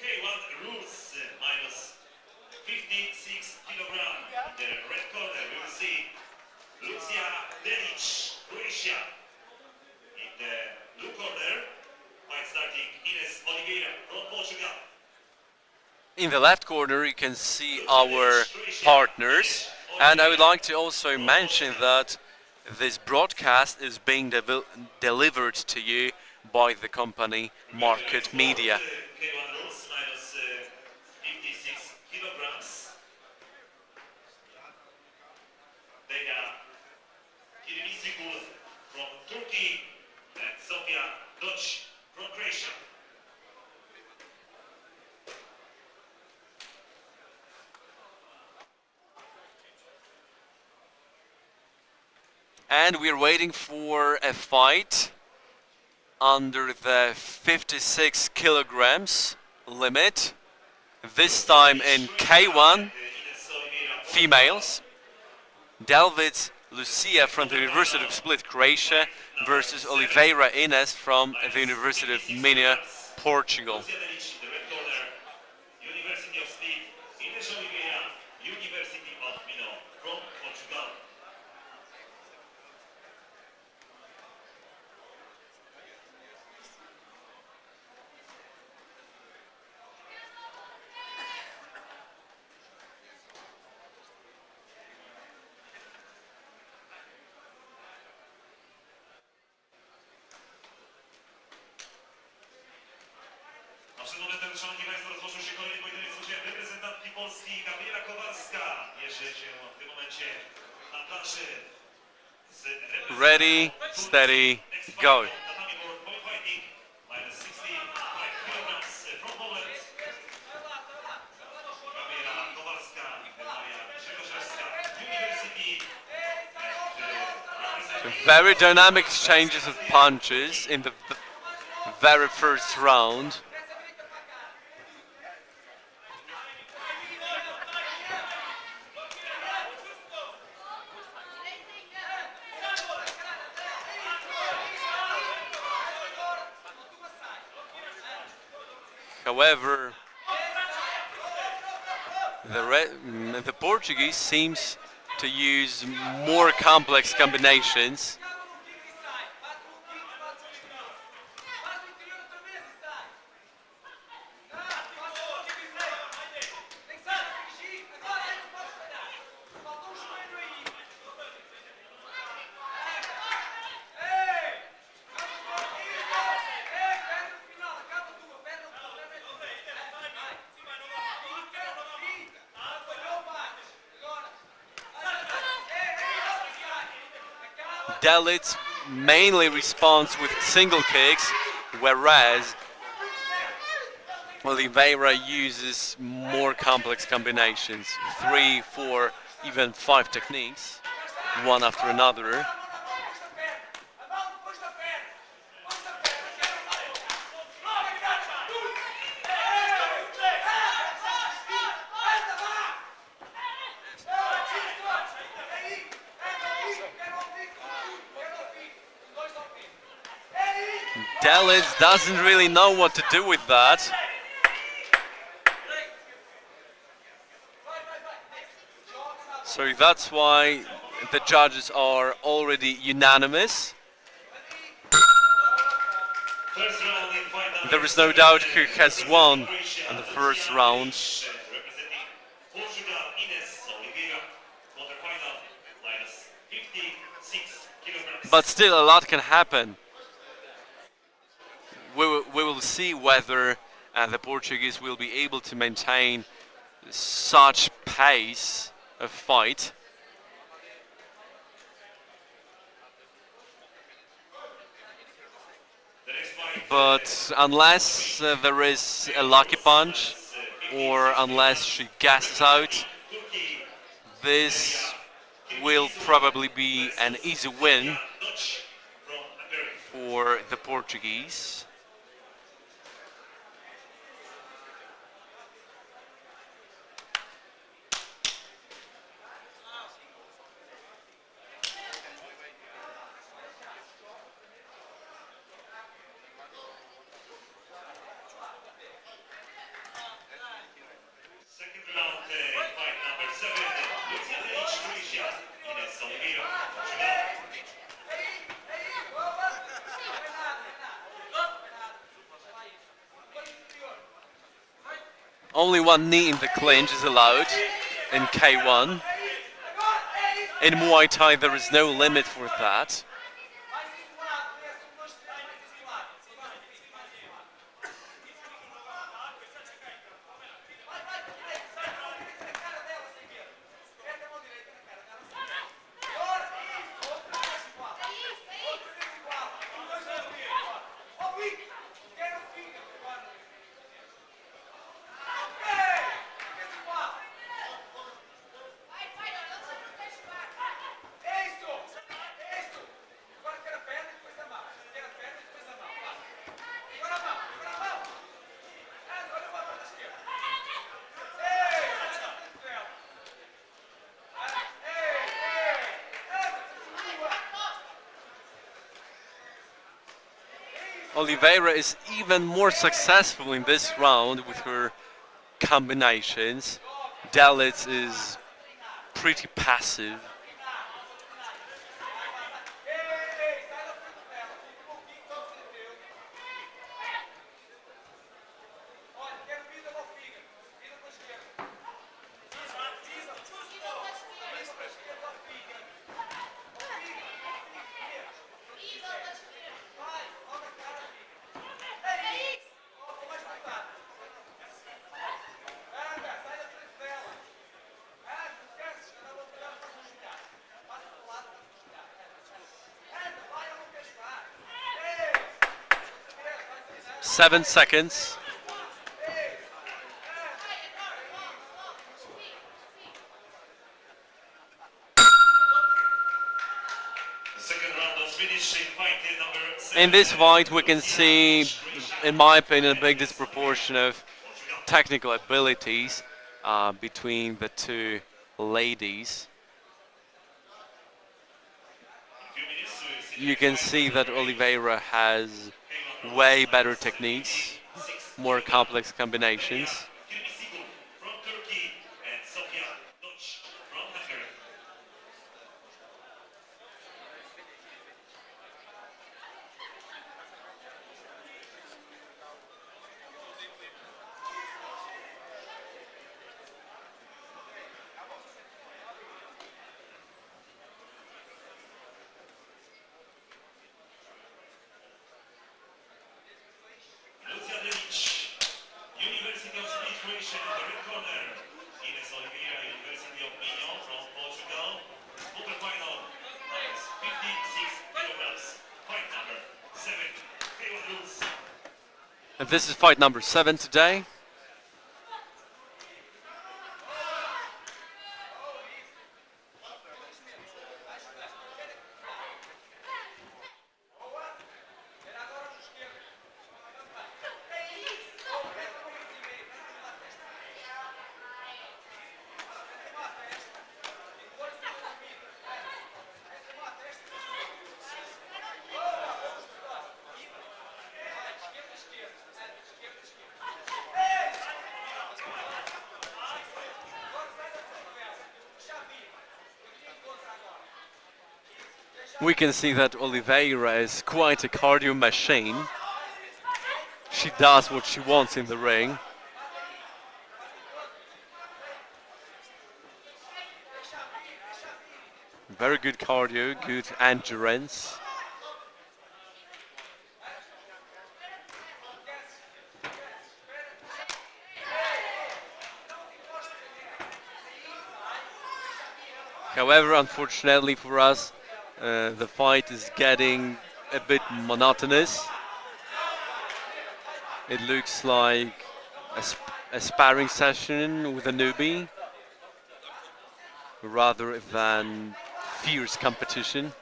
K1 rules minus 56 kilogram. In the red corner, we will see Delic, Croatia. In the blue corner, fight starting Oliveira from Portugal. In the left corner you can see our partners, and I would like to also mention that this broadcast is being delivered to you by the company Market Media. K1 rules minus 56 kilograms. They are Kirimgoz from Turkey and Sofia Dodge from Croatia. And we're waiting for a fight under the 56 kilograms limit, this time in K1 females. Delvit Lucia from the University of Split, Croatia versus Oliveira Ines from the University of Minho, Portugal. University of Split, Oliveira, University of Minho from Portugal. Przed momentem, szanowni państwo, rozpoczął się kolejny pojedynek z reprezentantki Polski Gabriela Kowalska. Mierzy się w tym momencie na planszy z Ready, steady, go. Very dynamic exchanges of punches in the very first round. However, the Portuguese seems to use more complex combinations. Delic mainly responds with single kicks, whereas Oliveira uses more complex combinations, 3, 4, even 5 techniques, one after another. Delic doesn't really know what to do with that. So that's why the judges are already unanimous. First round in fight number There is no doubt who has representing won Croatia, in the first round. representing Portugal, Oliveira, quarterfinal, minus 56 kilograms. But still, a lot can happen. We will see whether the Portuguese will be able to maintain such pace of fight. The next fight, But unless there is a lucky punch or unless she gasses out, this will probably be an easy win for the Portuguese. second round, fight number 7, Delic, Croatia, Oliveira, Portugal. Only one knee in the clinch is allowed in K1. In Muay Thai there is no limit for that. Oliveira is even more successful in this round with her combinations. Delic is pretty passive. Seven seconds. In this fight we can see, in my opinion, a big disproportion of technical abilities between the two ladies. You can see that Oliveira has way better techniques, more complex combinations. From Turkey and Sofia Dutch from Hungary. University of Croatia, the red corner. Oliveira, University of Minho from Portugal. Quarterfinal, minus 56 kilograms. Fight number 7. K1 rules. And this is fight number 7 today. We can see that Oliveira is quite a cardio machine. She does what she wants in the ring. Very good cardio, good endurance. However, unfortunately for us, the fight is getting a bit monotonous. It looks like a sparring session with a newbie rather than fierce competition.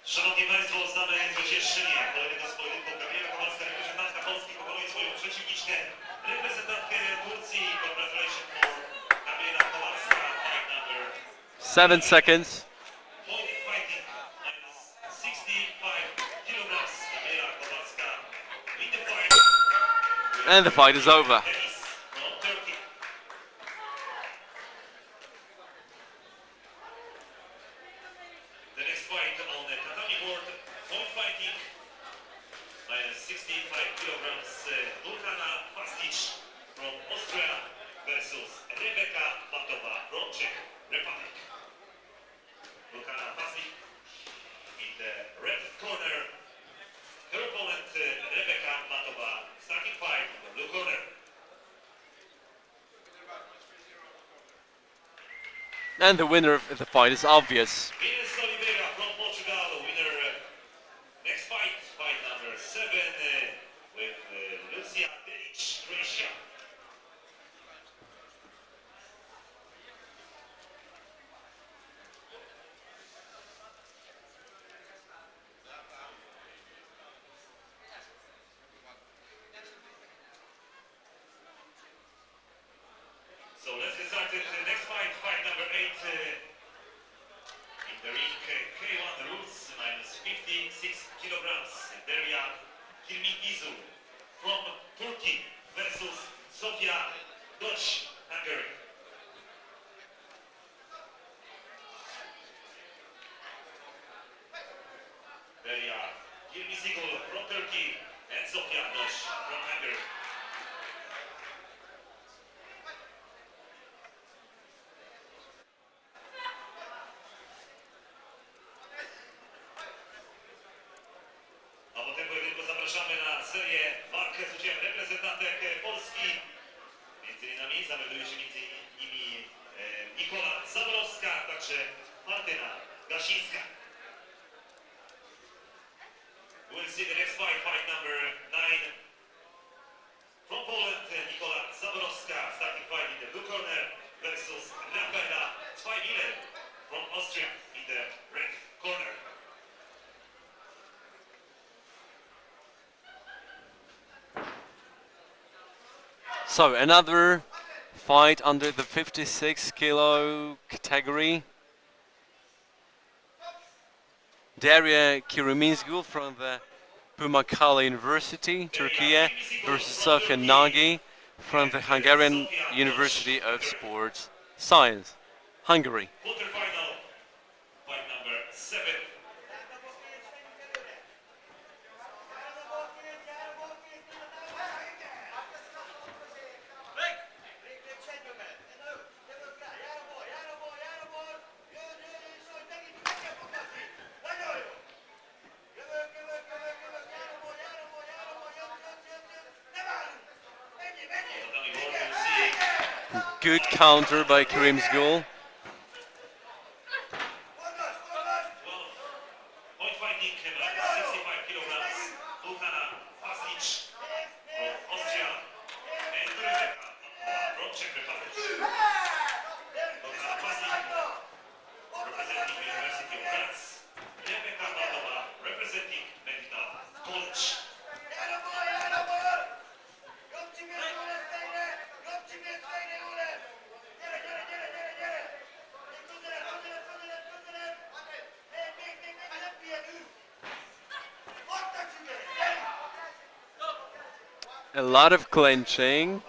Szanowni Państwo, znamy zwyciężczynię kolejnego z pojedynku. Gabriela Kowalska, reprezentantka Polski, pokonuje swoją przeciwniczkę, reprezentantkę Turcji. Congratulations for Gabriela Kowalska, fight number 7 seconds. point fighting, minus 65 kilograms. Gabriela Kowalska win the fight. And the fight is over. Delis from Turkey. The next fight on the tatami board, point fighting, minus 65 kilograms, Dulhana Fastic from Austria versus Rebeka Batowa from Czech Republic. Dulhana Fastic in the red corner, her opponent Rebeka Batowa starting fight in the blue corner. And the winner of the fight is obvious. Ines Oliveira from Portugal, winner. Next fight, fight number 7 with Lucia Delic, Croatia. So let's get started. The next fight, fight number 8. In the ring, K1 rules, minus 56 kilograms. Derya Kirimgoz from Turkey versus Sofia Dutch, Hungary. Derya Kirimgoz from Turkey and Sofia Dutch from Hungary. A po tym pojedynku zapraszamy na serię walk z udziałem reprezentantek Polski. Między innymi zamelduje się między innymi Nikola Zaborowska, a także Martyna Gasińska. We'll see the next fight, fight number 9. From Poland, Nikola Zaborowska, starting fight in the blue corner versus Rafaela Zweimiller from Austria in the red corner. So another fight under the 56 kilo category. Derya Kirimgoz from the Pamukkale University, Turkey, versus Sofia Nagy from the Hungarian University of Sports Science, Hungary. Quarterfinal, fight number 7. Good counter by Kirimgoz. Point fighting, 65 kilograms, Dulhana Fastic from Austria and Rebeka from Czech Republic. Dulhana Fastic representing University of Graz, Rebeka Batowa representing Medical College. A lot of clinching,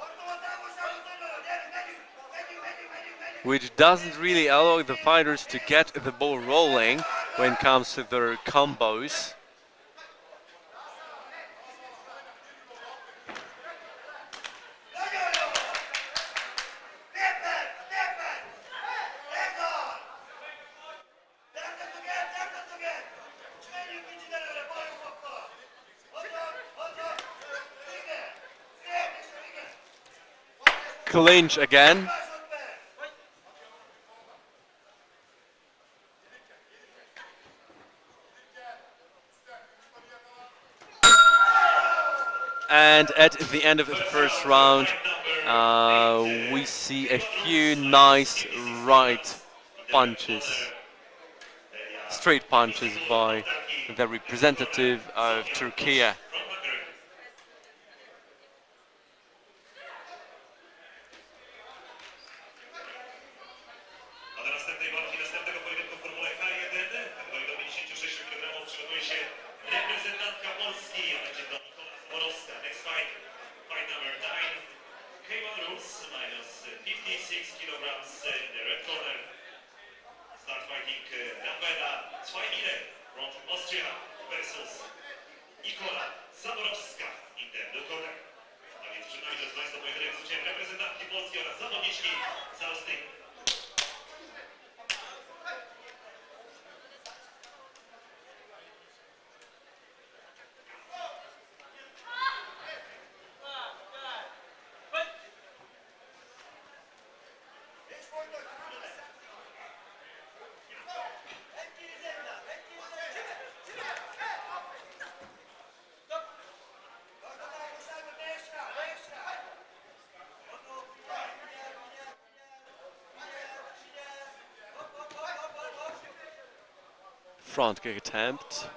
which doesn't really allow the fighters to get the ball rolling when it comes to their combos. Clinch again. And at the end of the first round, we see a few nice right punches, straight punches by the representative of Turkey. Front kick attempt.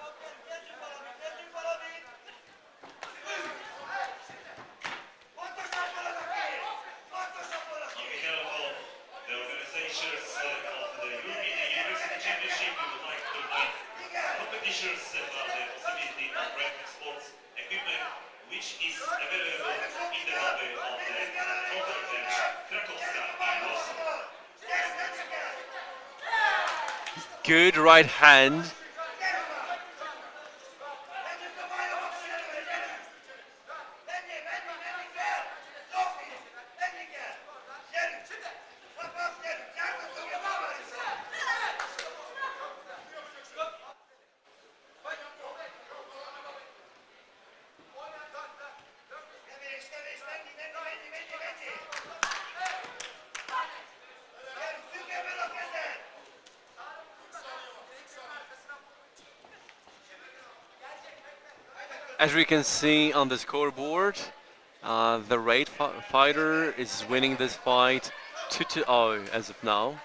Good right hand. As we can see on the scoreboard, the Raid fighter is winning this fight 2-0 as of now.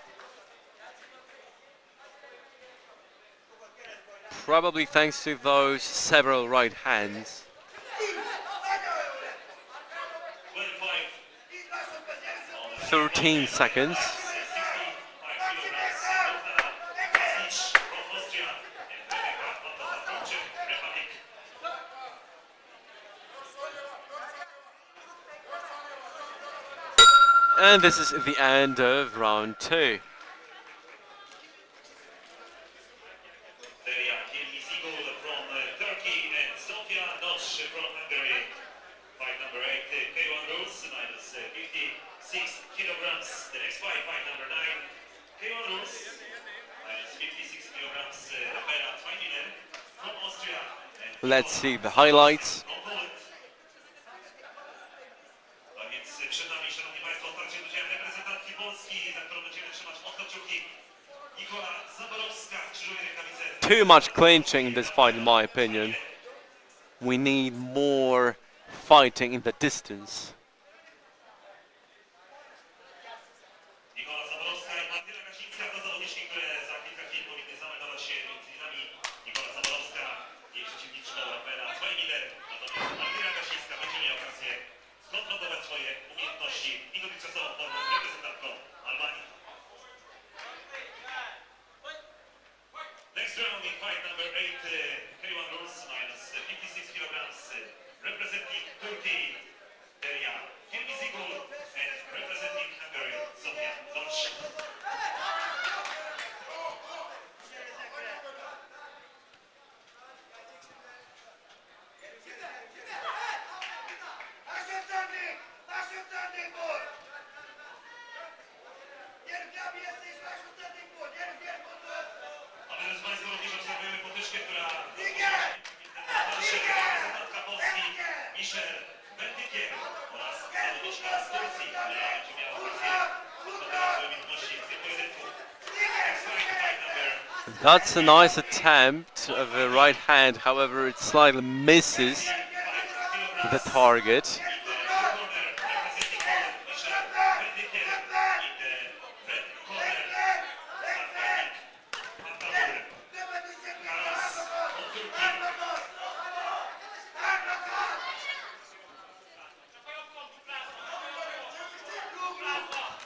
Probably thanks to those several right hands. 13 seconds. And this is the end of round 2. From Turkey and Sofia Notch from Hungary. Fight number 8, K1 rules, minus 56 kilograms. The next fight, fight number 9, K1 rules, minus 56 kilograms. Oliveira from Austria. Let's see the highlights. Przed nami, szanowni państwo, starcie z udziałem reprezentantki Polski, za którą będziemy trzymać mocno kciuki. Too much clinching in this fight, in my opinion. We need more fighting in the distance. Next round in fight number 8, K1 rules, minus 56 kilograms, representing Turkey, A my, drodzy Państwo, również obserwujemy potyczkę, która reprezentantka Polski Michel oraz zawodniczka z Turcji, która będzie miała okazję pokazać swoje umiejętności w tym pojedynku. That's a nice attempt of a right hand, however it slightly misses the target.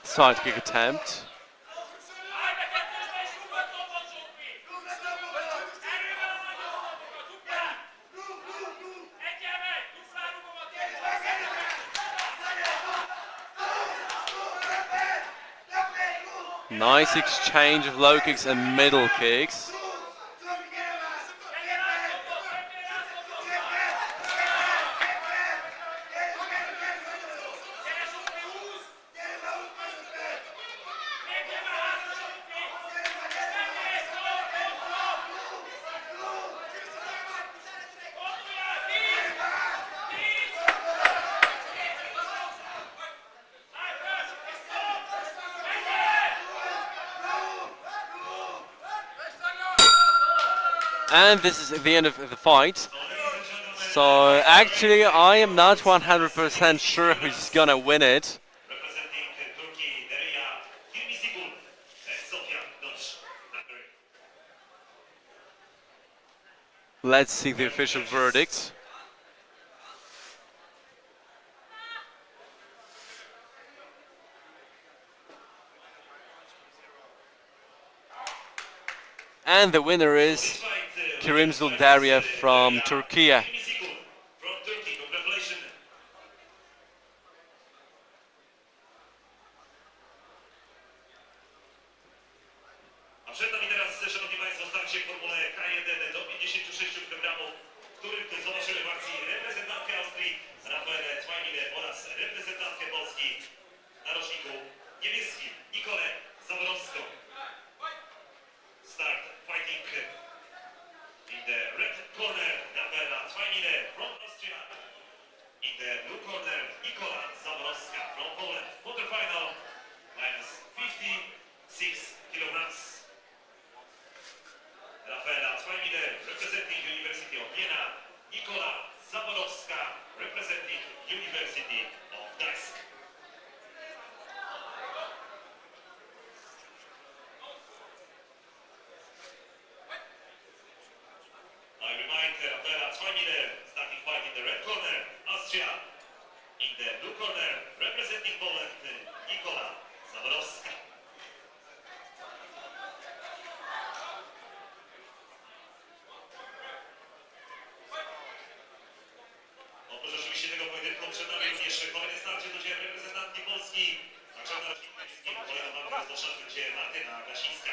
Side kick attempt. Nice exchange of low kicks and middle kicks. And this is the end of the fight. So actually I am not 100% sure who's gonna win it. Representing Turkey, Kirimgoz and Sofia Dosh. Let's see the official verdict. And the winner is Kirimgoz from Turkey. From Turkey, congratulations. A przed nami teraz, szanowni Państwo, starcie w formule K1 do 56 kg, w którym zobaczymy w akcji reprezentantkę Austrii Rafaelę Twajminę oraz reprezentantkę Polski na roczniku niebieskim Nikolę Zaborowską. Start fighting in the red corner, Rafaela Twajminę from Austria. In the blue corner, Nikola Zaborowska from Poland. Quarterfinal, minus 56 kilograms. Rafaela Twajminę representing University of Vienna. Nikola Zaborowska representing University of Gdańsk. I remind Rafaela Twajminę starting fight in the red corner, Austria. In the blue corner, representing Poland, Nikola Zaborowska. Oprócz oczywiście tego pojedynku przed nami również kolejne starcie z udziałem reprezentantki Polski. Na czele rocznikiem kolejną walkę rozpoczyna będzie Martyna Gasińska.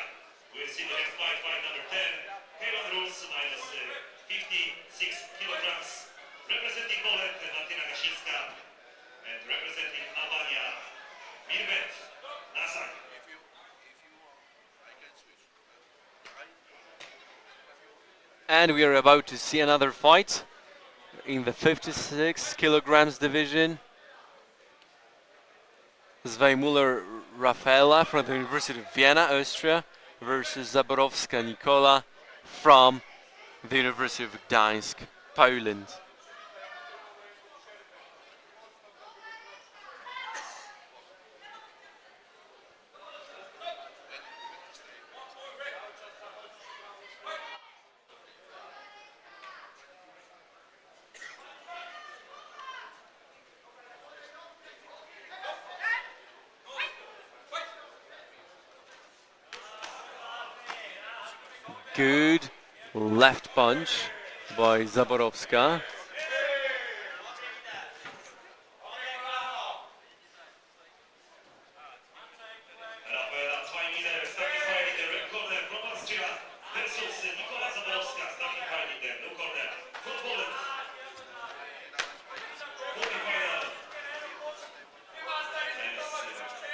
We'll see the next fight, fight number 10. K1 rules minus 56 kilograms. Representing Poland, Martyna Gasińska. And representing Albania, Mirvet Nasak. And we are about to see another fight in the 56 kilograms division. Zweimuller Rafaela from the University of Vienna, Austria, versus Zaborowska Nikola from the University of Gdańsk, Poland. Good left punch by Zaborowska. Rafaela Twajminę starting fight in the red corner from Austria versus Nikola Zaborowska starting fight in the blue corner from Poland. Quarterfinal. Minus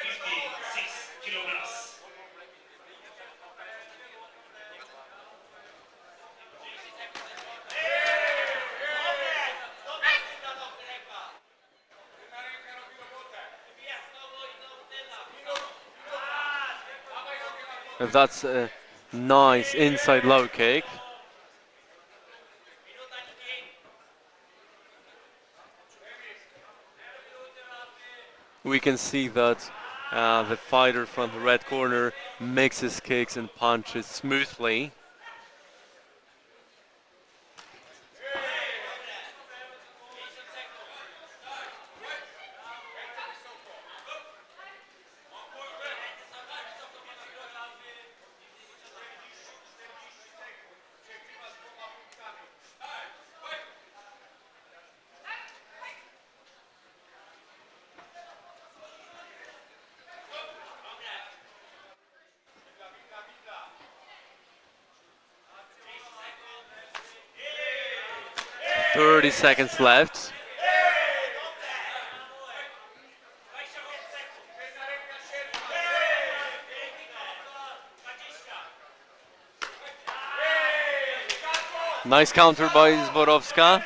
56 kilograms. That's a nice inside low kick. We can see that the fighter from the red corner mixes kicks and punches smoothly. "30 seconds left. Nice counter by Zborowska.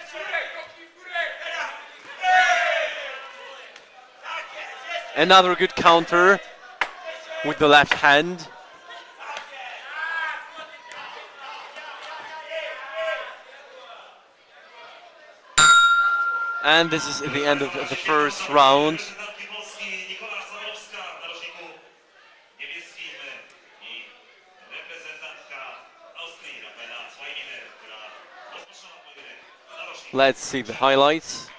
Another good counter with the left hand. And this is the end of the first round. Let's see the highlights.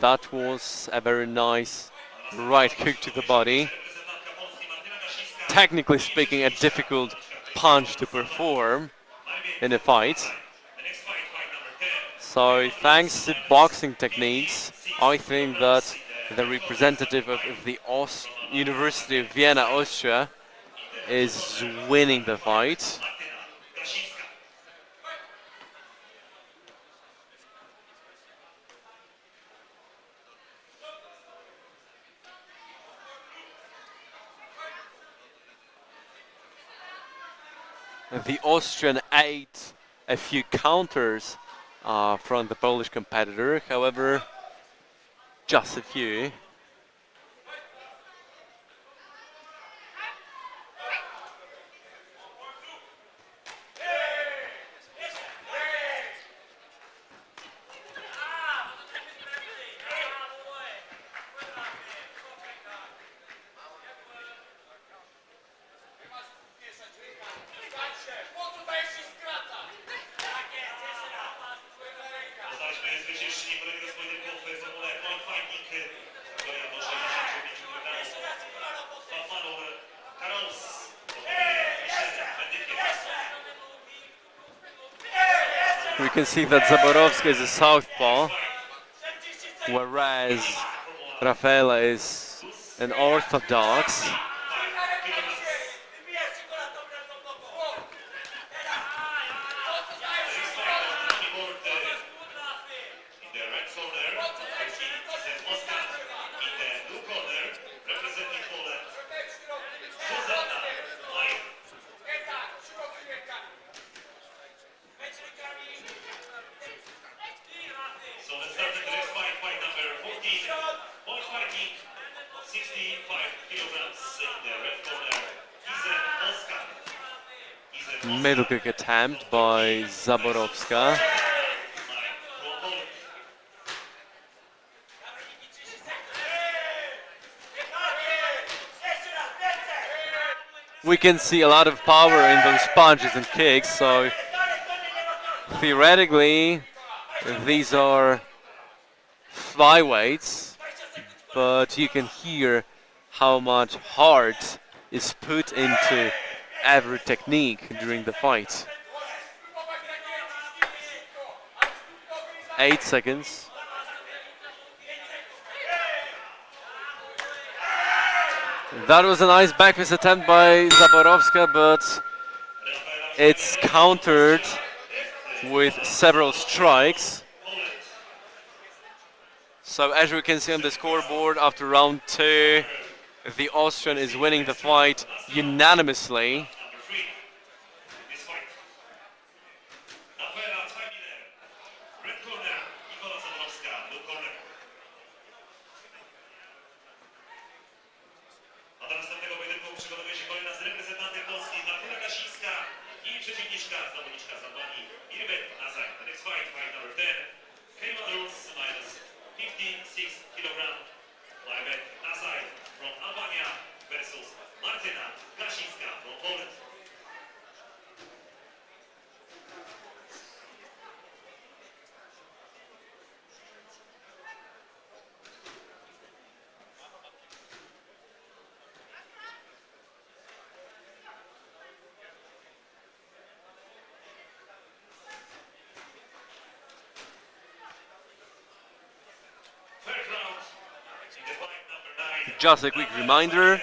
That was a very nice right kick to the body. Technically speaking, a difficult punch to perform in a fight. So thanks to boxing techniques, I think that the representative of the University of Vienna, Austria, is winning the fight. The Austrian ate a few counters from the Polish competitor, however, just a few. We can see that Zaborowska is a southpaw, whereas Rafaela is an orthodox. Middle kick attempt by Zaborowska. We can see a lot of power in those punches and kicks, so theoretically these are flyweights, but you can hear how much heart is put into every technique during the fight. 8 seconds. That was a nice backfist attempt by Zaborowska, but it's countered with several strikes. So as we can see on the scoreboard, after round 2, the Austrian is winning the fight unanimously. Just a quick reminder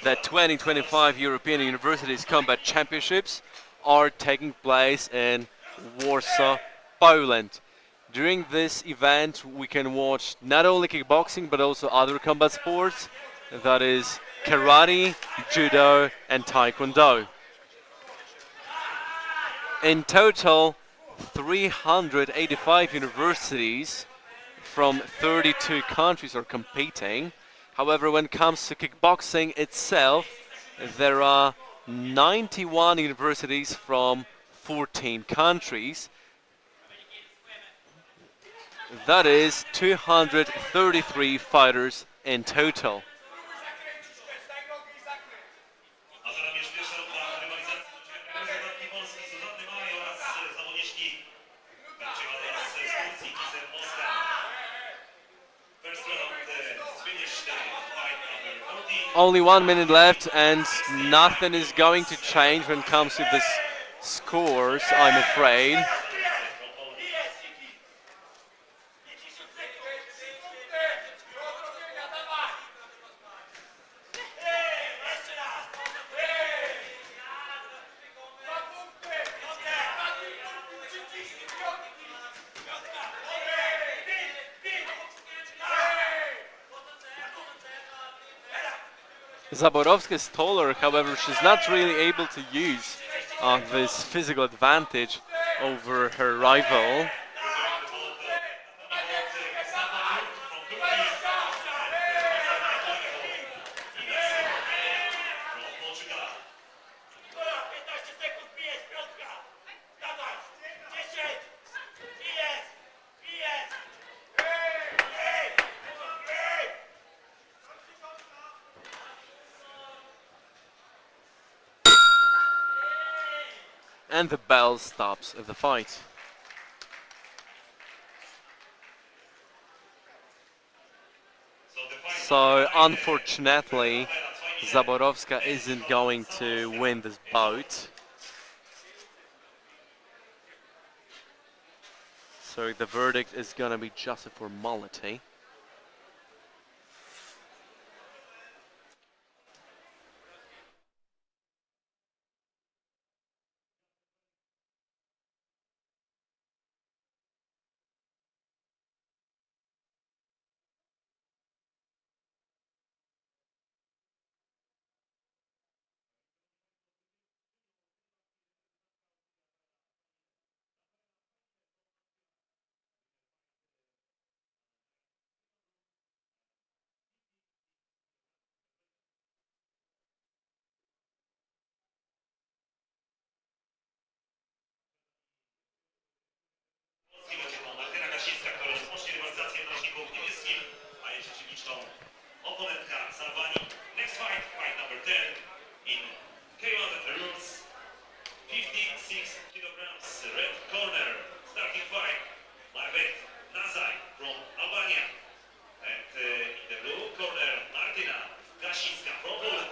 that 2025 European Universities Combat Championships are taking place in Warsaw, Poland. During this event, we can watch not only kickboxing but also other combat sports, that is karate, judo, and taekwondo. In total, 385 universities from 32 countries are competing. However, when it comes to kickboxing itself, there are 91 universities from 14 countries. That is 233 fighters in total. A za nami już pierwsza runda rywalizacji reprezentantki Polski Zuzanny Maj oraz zawodniczki przyjechane z Turcji Kizem Moskwa. First round is finished, fight number 14. Only 1 minute left and nothing is going to change when it comes to the scores, I'm afraid. Zaborowska is taller, however, she's not really able to use this physical advantage over her rival. And the bell stops the fight. So unfortunately, Zaborowska isn't going to win this bout. So the verdict is gonna be just a formality. Będzie to Martyna Gasińska, która rozpocznie rywalizację w narożniku niebieskim, a jej przeciwniczką oponentka z Albanii. Next fight, fight number 10 in K1 rules, 56 kilograms, red corner, starting fight, Marvet Nazaj from Albania. And in the blue corner, Martyna Gasińska from Poland.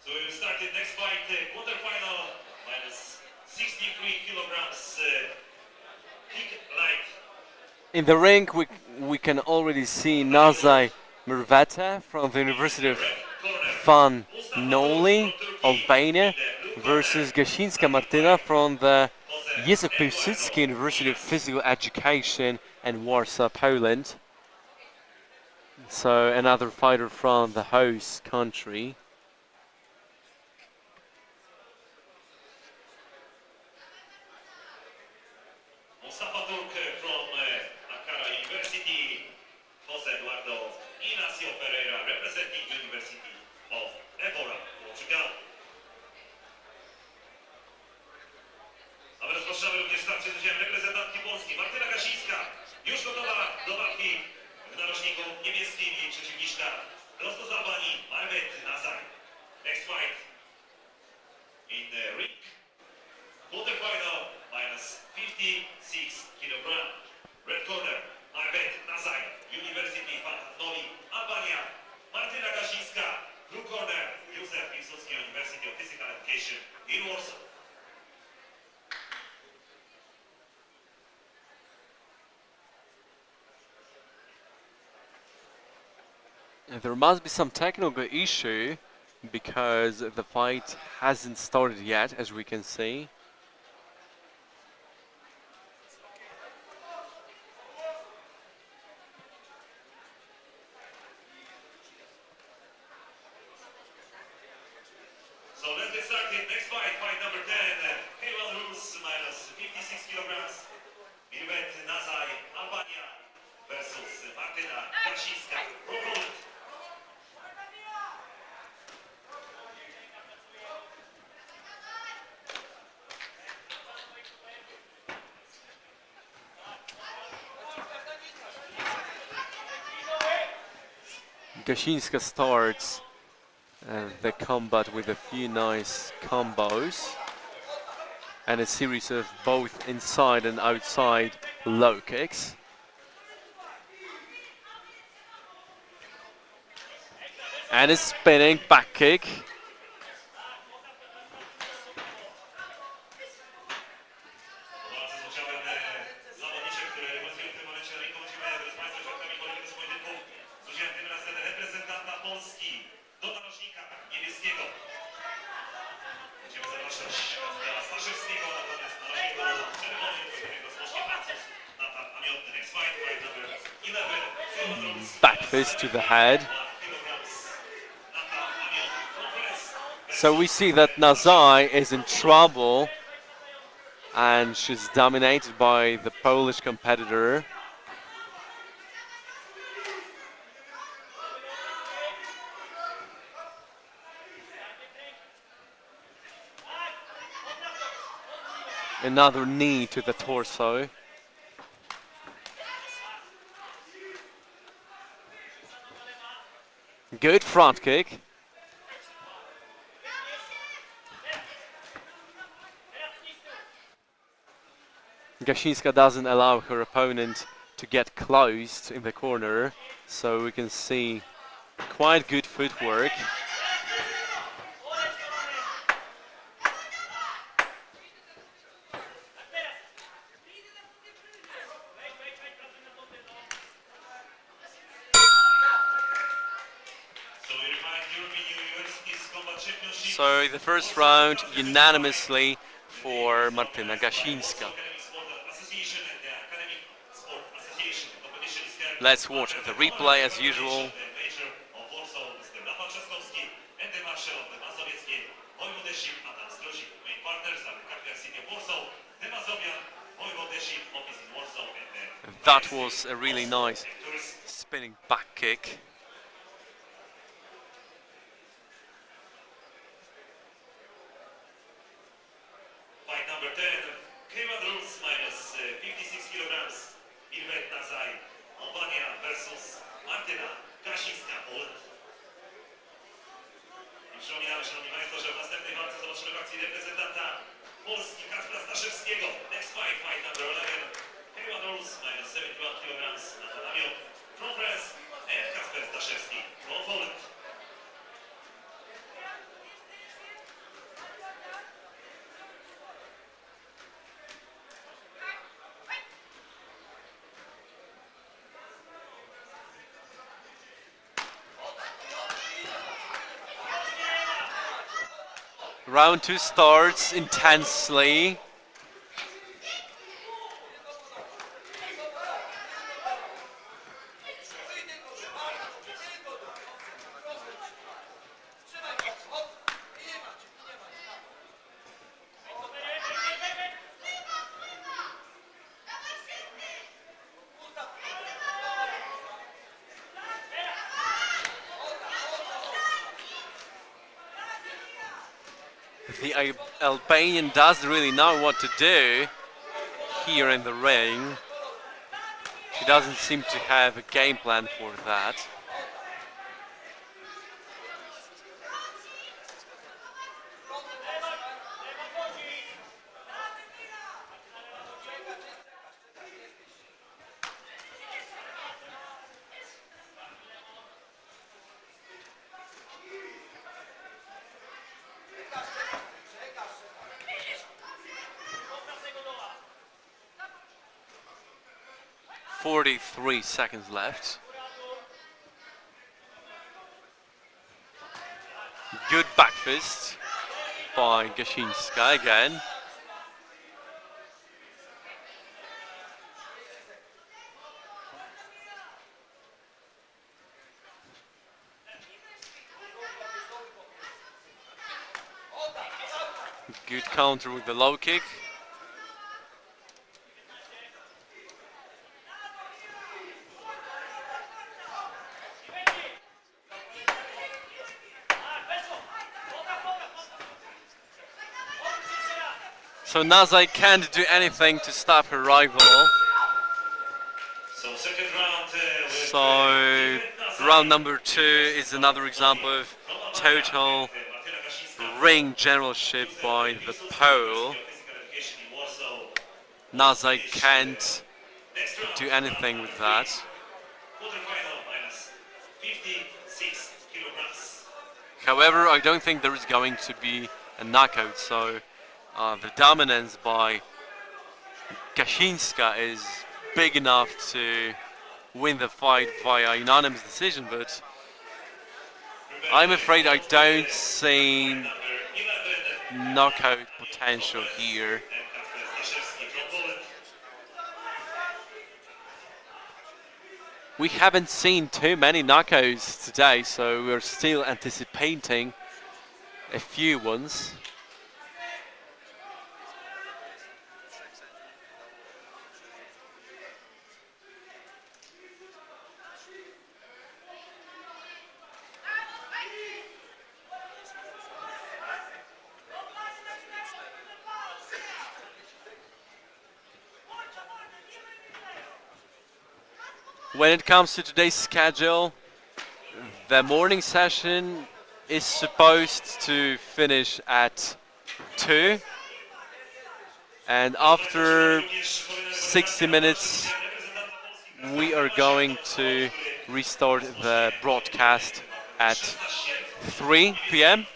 So we will start the next fight, quarterfinal, minus 63 kilograms, kick light. In the ring, we can already see Nazaj Mrveta from the University of Van Noli, Albania, versus Gasińska Martyna from the Jędrzej Piłsudski University of Physical Education in Warsaw, Poland. So another fighter from the host country. From Ankara University, Jose Eduardo Inacio Ferreira, representing the University of Évora, Portugal. A my rozpoczynamy również starcie z udziałem reprezentantki Polski, Martyna Gasińska, już gotowa do walki w narożniku niebieskim. Jej przeciwniczka prosto z Albanii, Marvet Nazaj. Next fight in the ring. Quarterfinal, minus 56 kilogram. Red corner, Bechet, University, Albania. Martyna Gasińska, blue corner, EUSA University of Physical Education in Warsaw. There must be some technical issue because the fight hasn't started yet, as we can see. So let's get started. Next fight, fight number 10. K1 rules, minus 56 kilograms. Mirvet Nazaj, Albania versus Martyna Gasińska, pro Poland. Gasińska starts the combat with a few nice combos and a series of both inside and outside low kicks. And a spinning back kick. Back fist to the head. So we see that Nazaj is in trouble and she's dominated by the Polish competitor. Another knee to the torso. Good front kick. Gasińska doesn't allow her opponent to get close in the corner, so we can see quite good footwork. So the first round unanimously for Martyna Gasińska. Let's watch the replay as usual. That was a really nice spinning back kick. Fight number 10, K1 rules, minus 56 kilograms. Mirvet Nazaj, Albania versus Martyna Gasińska, Poland. I przypominamy, szanowni państwo, że w następnej walce zobaczymy w akcji reprezentanta Polski Kacpra Staszewskiego. Next fight, fight number 11, K1 rules, minus 71 kilograms. Namiot, front press, and Kacper Staszewski, pro Poland. Round 2 starts intensely. The Albanian doesn't really know what to do here in the ring. She doesn't seem to have a game plan for that. 43 seconds left. Good back fist by Gashinska again. Good counter with the low kick. So Nazai can't do anything to stop her rival. So second round with So round number 2 is another example of total ring generalship by the Pole. Nazai can't do anything with that. Quarterfinal minus 56 kilograms. However, I don't think there is going to be a knockout, so the dominance by Gashinska is big enough to win the fight via unanimous decision, but I'm afraid I don't see knockout potential here. We haven't seen too many knockouts today, so we're still anticipating a few ones. When it comes to today's schedule, the morning session is supposed to finish at 2, and after 60 minutes we are going to restart the broadcast at 3 p.m.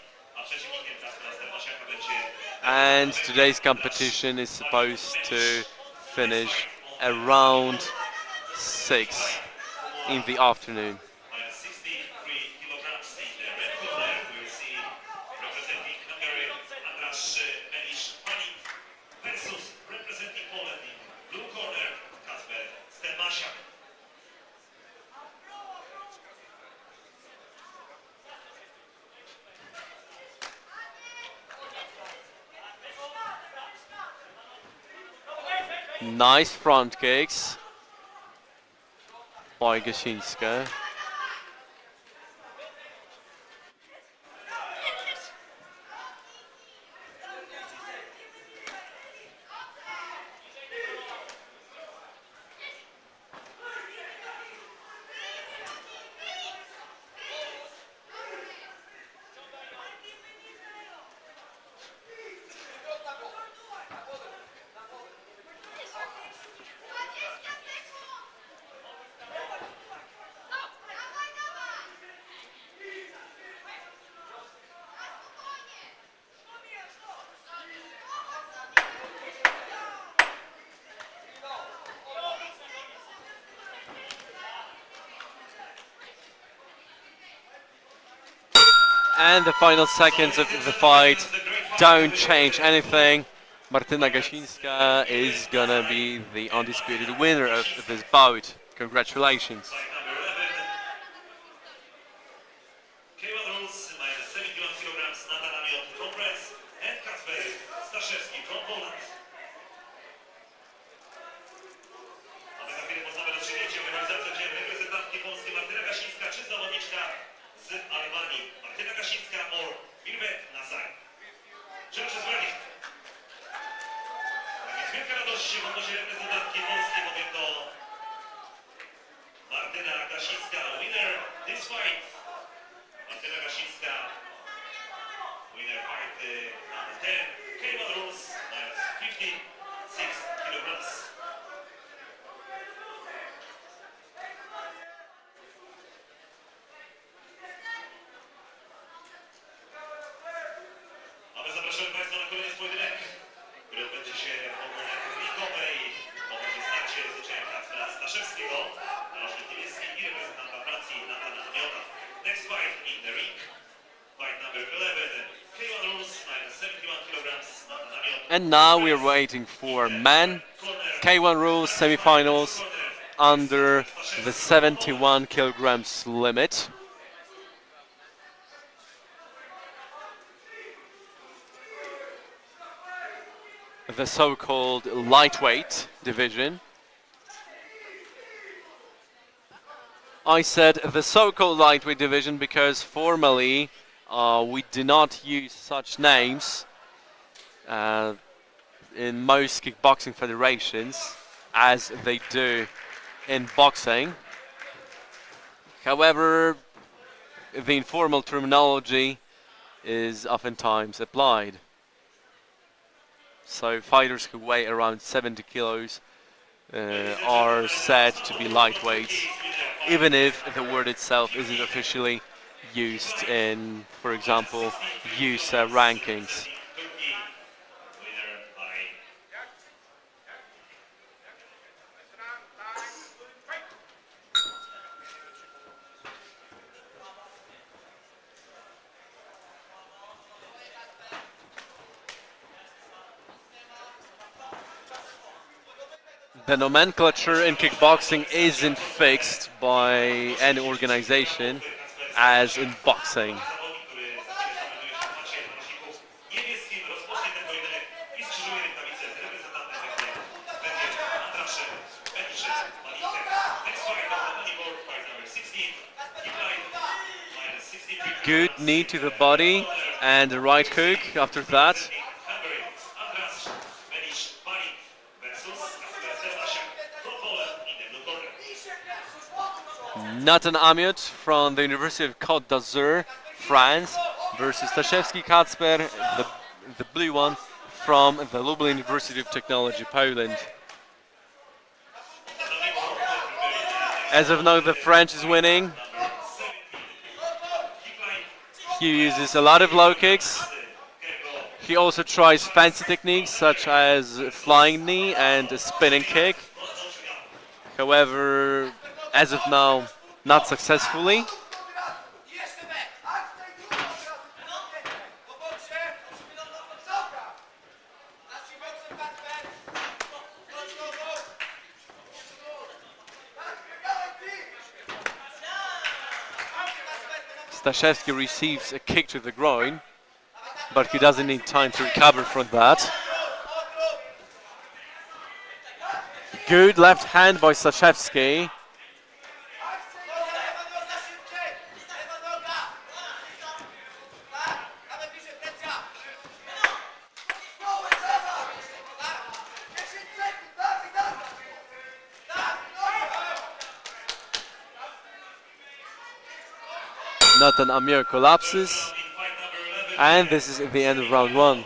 and today's competition is supposed to finish around 6 in the afternoon. Minus 63 kilograms in the red corner. We will see representing Hungary versus representing Poland in blue corner Stefania. Nice front kicks by Gashinska. And the final seconds of the fight don't change anything. Martyna Gashinska is gonna be the undisputed winner of this bout. Congratulations. Zapraszamy Państwa na kolejny pojedynek, który odbędzie się w obroniach Klykvkowej. Po starcie zwycięstwa Staszewskiego, narożnik niebieski i reprezentanta Francji Natana Amiota. Next fight in the ring, fight number 11, K1 rules, minus 71 kilograms, Natan Amiot. And now we're waiting for men K1 rules semifinals under the 71 kilograms limit. The so-called lightweight division. I said the so-called lightweight division because formally we do not use such names in most kickboxing federations as they do in boxing. However, the informal terminology is oftentimes applied. So fighters who weigh around 70 kilos are said to be lightweights, even if the word itself isn't officially used in, for example, EUSA rankings. The nomenclature in kickboxing isn't fixed by any organization as in boxing. Good knee to the body and a right hook after that. Natan Amiot from the University of Côte d'Azur, France, versus Staszewski Kacper, the blue one, from the Lublin University of Technology, Poland. As of now, the French is winning. He uses a lot of low kicks. He also tries fancy techniques such as flying knee and a spinning kick. However, as of now, not successfully. Staszewski receives a kick to the groin, but he doesn't need time to recover from that. Good left hand by Staszewski. Natan Amiot collapses, and this is the end of round one.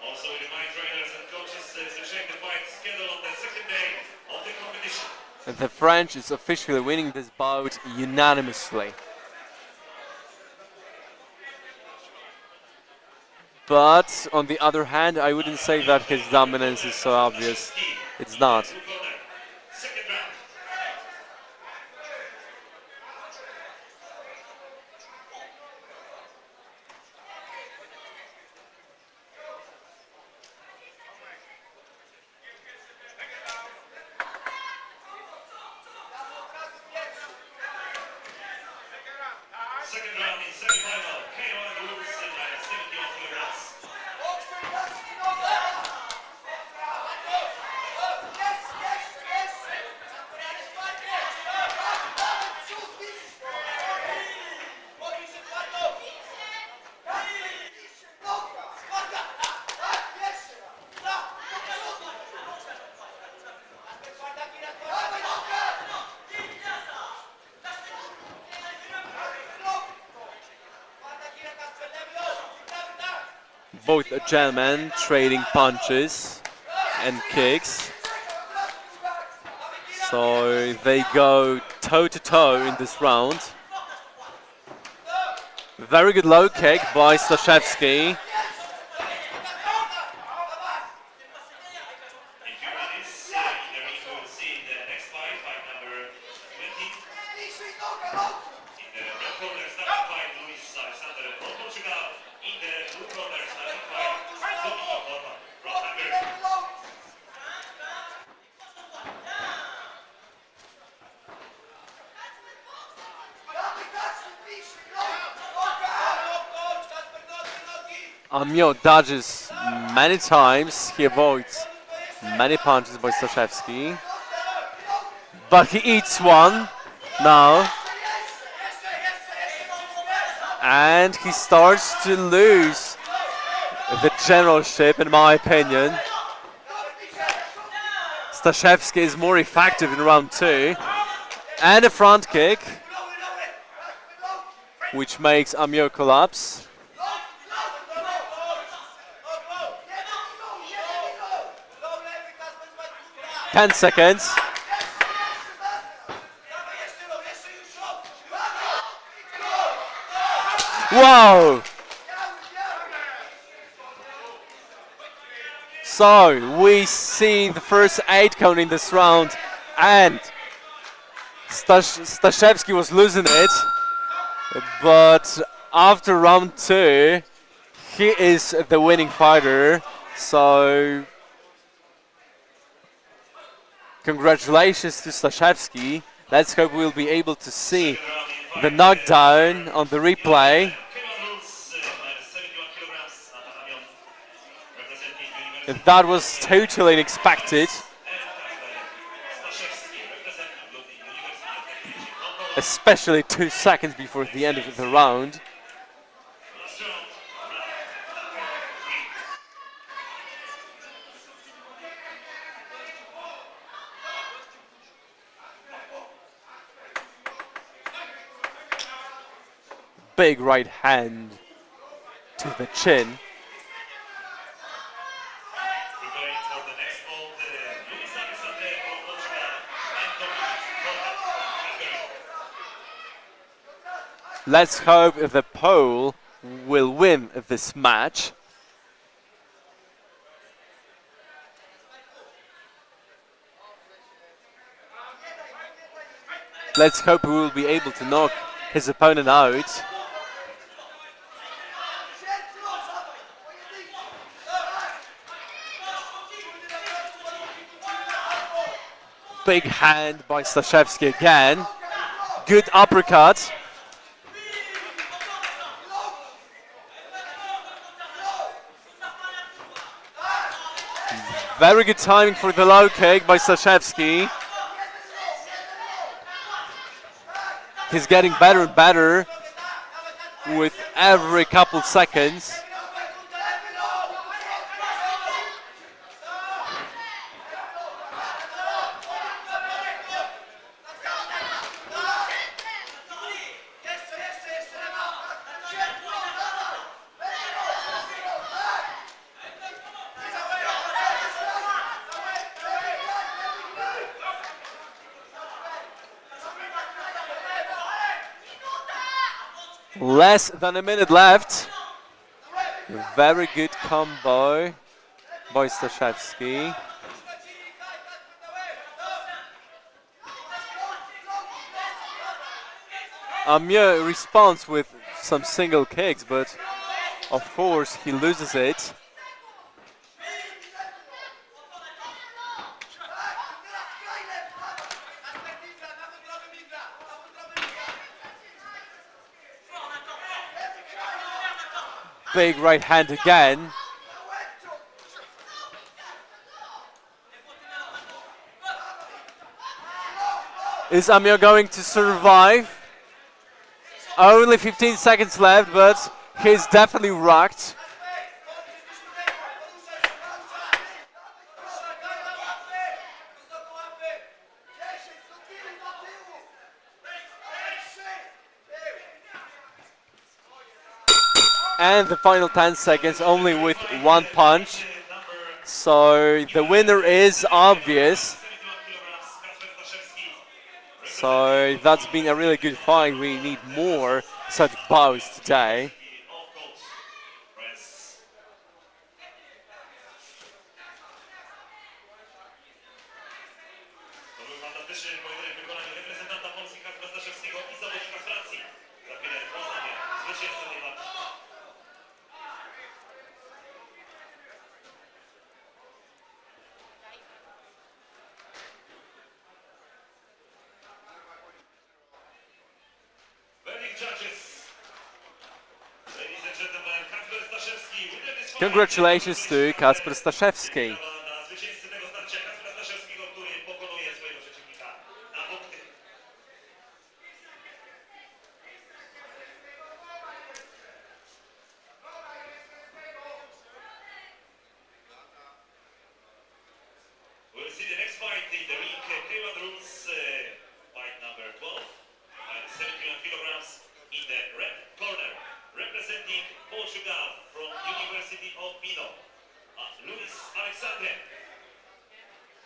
Also, we remind trainers and coaches to check the fight schedule on the second day of the competition. And the French is officially winning this bout unanimously. But on the other hand, I wouldn't say that his dominance is so obvious. It's not. Second round. Second round in semi-final. K1 rules in 71 kilograms. Both gentlemen trading punches and kicks. So they go toe to toe in this round. Very good low kick by Służewiec. Amio dodges many times, he avoids many punches by Służewiec. But he eats one now. And he starts to lose the generalship, in my opinion. Służewiec is more effective in round 2. And a front kick, which makes Amio collapse. 10 seconds. Wow! So we see the first 8 count in this round, and Służewiec was losing it, but after round 2 he is the winning fighter. So congratulations to Służewiec. Let's hope we'll be able to see the knockdown on the replay. That was totally unexpected. Especially 2 seconds before the end of the round. Big right hand to the chin. Let's hope the Pole will win this match. Let's hope he will be able to knock his opponent out. Big hand by Służewiec again. Good uppercut. Very good timing for the low kick by Służewiec. He's getting better and better with every couple seconds. Less than a minute left. Very good combo by Służewiec. Amir responds with some single kicks, but of course he loses it. Big right hand again. Is Amir going to survive? Only 15 seconds left, but he's definitely rocked. And the final 10 seconds only with one punch. So the winner is obvious. So that's been a really good fight. We need more such bouts today. Congratulations to Kacper Staszewski. We'll see the next fight in the ring. K1 rules, fight number 12, 71 kilograms in the red corner, representing Portugal from University of Mino, Luis Alexandre.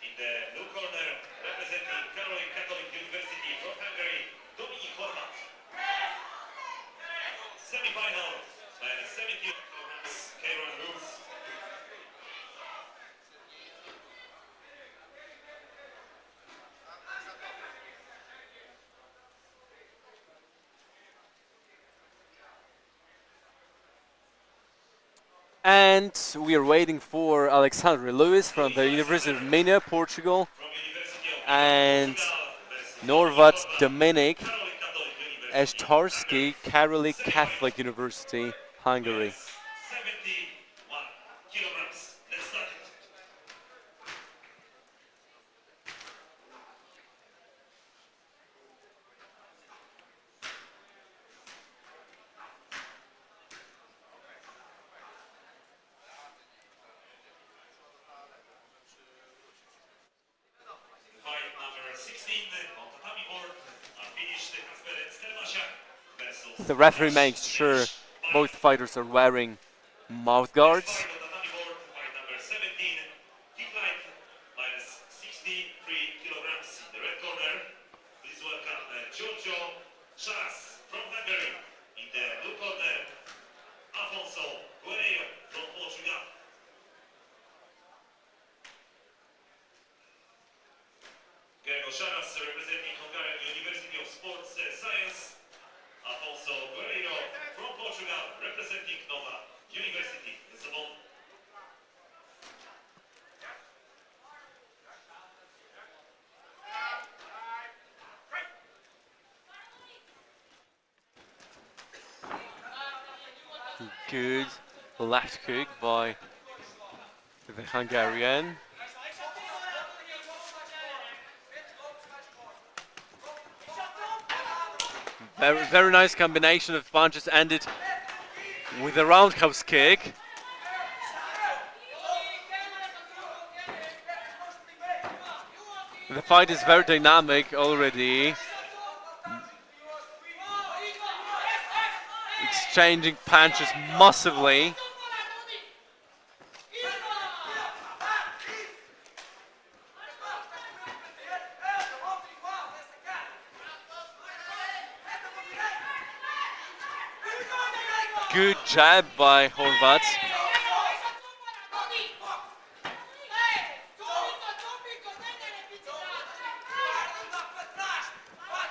In the blue corner, representing Catholic University from Hungary, Dominik Horvat. Semi-final, 70 kilograms, K1 rules. And we are waiting for Alexandre Lewis from the University of Minho, Portugal, and Norvat Dominik Esztarski, Catholic Catholic University, Hungary. 71 kilograms. Let's start it. Fight number 16 on tatami board. Finished versus The referee makes sure both fighters are wearing mouth guards. fight number 17. Kick light minus 63 kilograms in the red corner. Please welcome Giorgio Charas from Hungary. In the blue corner, Afonso Guerreiro from Portugal. Gregor Charas representing Hungarian University of Sports Science. Afonso Guerreiro from Portugal representing Nova University. Lisbon. Good left kick by the Hungarian. Very nice combination of punches, ended with a roundhouse kick. The fight is very dynamic already. Exchanging punches massively. Good jab by Horvat.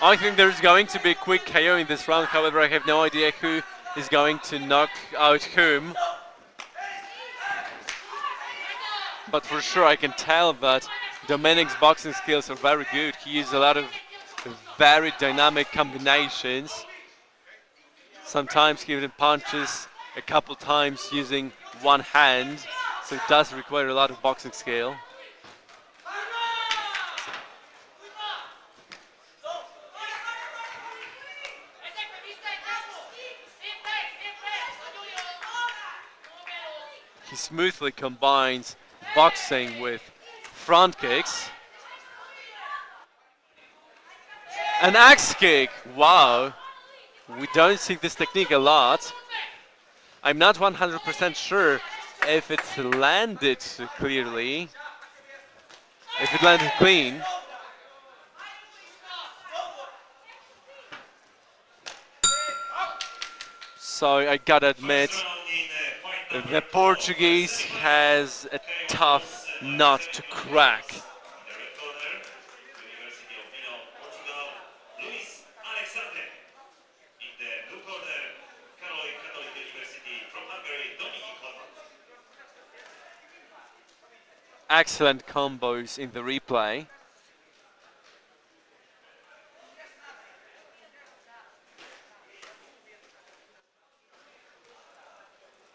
I think there's going to be a quick KO in this round, however I have no idea who is going to knock out whom. But for sure I can tell that Dominik's boxing skills are very good. He uses a lot of very dynamic combinations. Sometimes giving punches a couple times using one hand, so it does require a lot of boxing skill. He smoothly combines boxing with front kicks. An axe kick, wow. We don't see this technique a lot. I'm not 100% sure if it landed clearly, if it landed clean. So I gotta admit, First round in fight number the 12, Portuguese semi-final. has a tough nut to crack. In the red corner, University of Minho, Portugal, Luis Alexandre. In the blue corner, Catholic University from Hungary, Dominik Horvat. Excellent combos in the replay.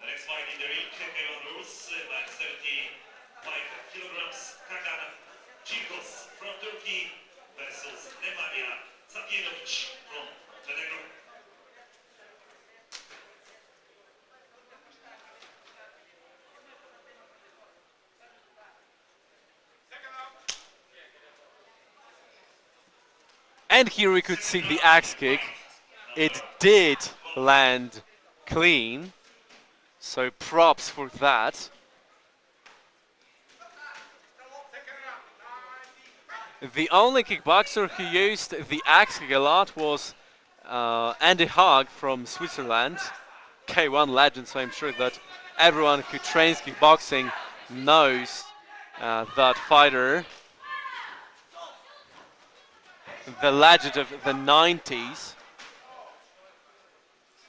The next fight in the ring, K1 rules, at 75 kilograms, Kakan Kirimgoz from Turkey versus Nemanja Zadierovic from Montenegro. And here we could see the axe kick. It did land clean, so props for that. The only kickboxer who used the axe kick a lot was Andy Hogg from Switzerland, K1 legend, so I'm sure that everyone who trains kickboxing knows that fighter. The legend of the 90s.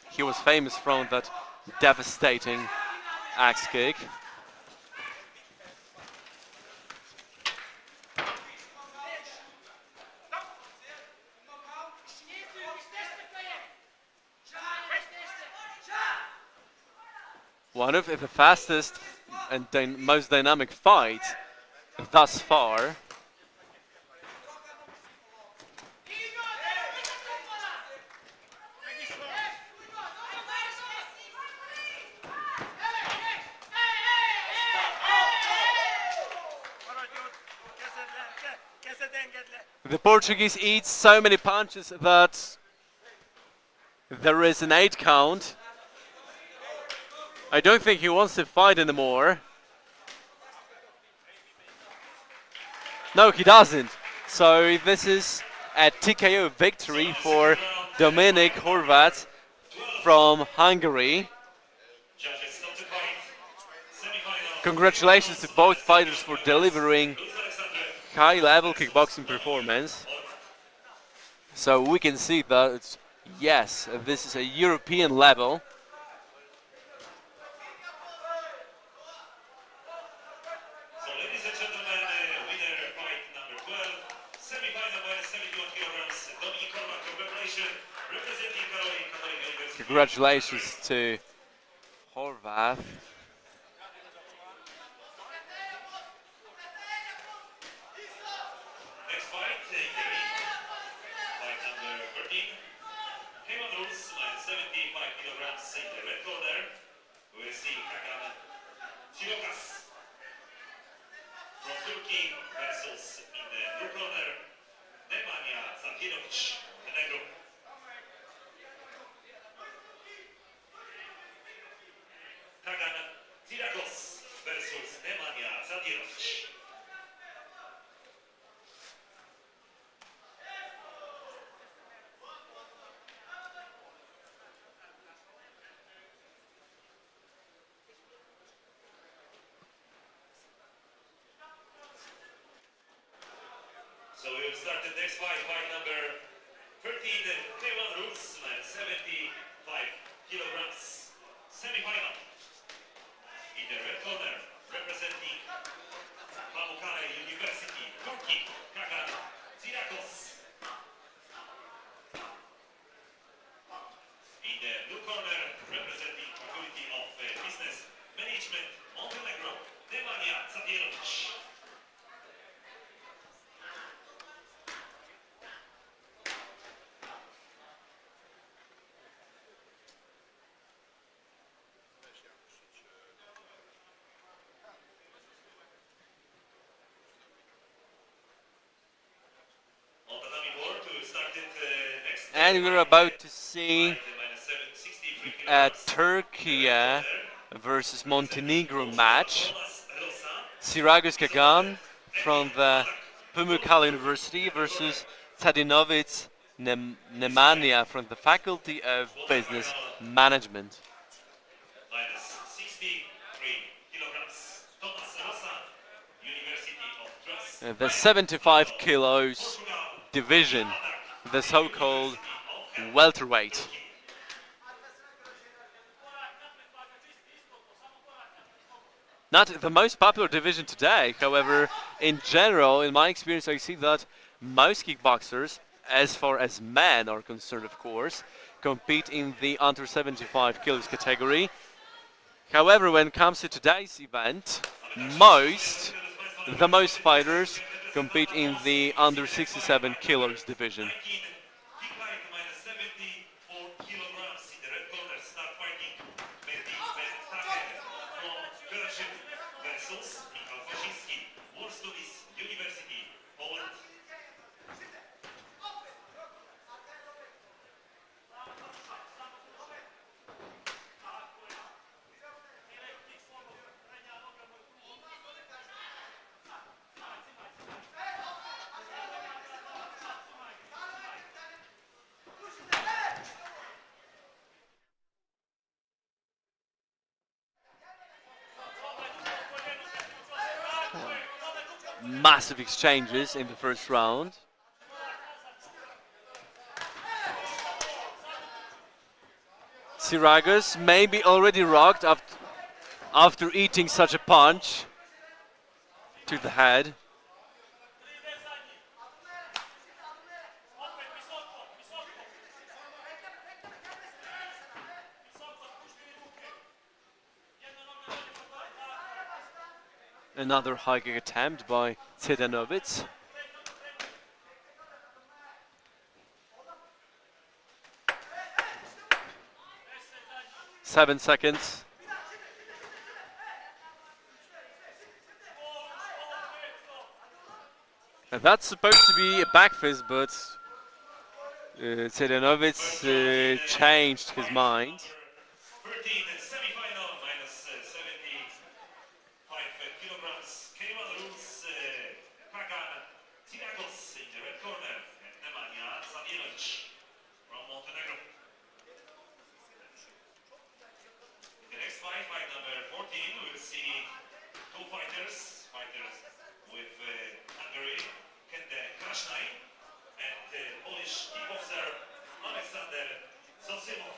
He was famous from that devastating axe kick. One of the fastest and most dynamic fights thus far. The Portuguese eats so many punches that there is an 8 count. I don't think he wants to fight anymore. No, he doesn't. So this is a TKO victory for Dominik Horvat from Hungary. Judges stop the fight. Semi-final. Congratulations to both fighters for delivering high-level kickboxing performance. So we can see that it's, yes, this is a European level. So ladies and gentlemen, winner fight number 12, semi-final minus 71 kilograms, Dominik Horvat, congratulations, representing Catholic University. Congratulations to Horvat. Next fight in the ring, fight number 13, K1 rules, minus 75 kilograms in the red corner, we will see Kakan Kirimgoz from Turkey versus in the blue corner, Nemanja Zadierovic, Montenegro. Kakan Kirimgoz versus Nemanja Zadierovic. So we will start the next fight, fight number 13, K1 rules, 75 kilograms, semi-final. In the red corner, representing Pamukkale University, Turkey, Kakan Kirimgoz. In the blue corner, representing Faculty of Business Management, Montenegro, Nemanja Zadierovic. And we're about to see a Turkey versus Montenegro match. Siragus Kagan from the Pamukkale University versus Tadinovic Nemanja from the Faculty of Business Management. Minus 63 kilograms. Thomas Rosa, University of Trust. The 75 kilos division, the so-called welterweight. Not the most popular division today, however, in general, in my experience, I see that most kickboxers, as far as men are concerned, of course, compete in the under 75 kilos category. However, when it comes to today's event, the most fighters compete in the under 67 kilos division. Minus 74 kilograms in the red corner. Start fighting. Versus Warsaw University. Poland. Massive exchanges in the first round. Siragus may be already rocked after eating such a punch to the head. Another high kick attempt by Tadinovic. Seven seconds. And that's supposed to be a back fist, but Tadinovic changed his mind. 13 semi-final, minus 75 kilograms. K1 rules, Kagan, Kirimgoz in the red corner, and Nemanja Zavienovic from Montenegro. In the next fight, fight number 14, we will see two fighters with Hungary, Kende Krasnaj, and Polish kickboxer Alexander Zosimov.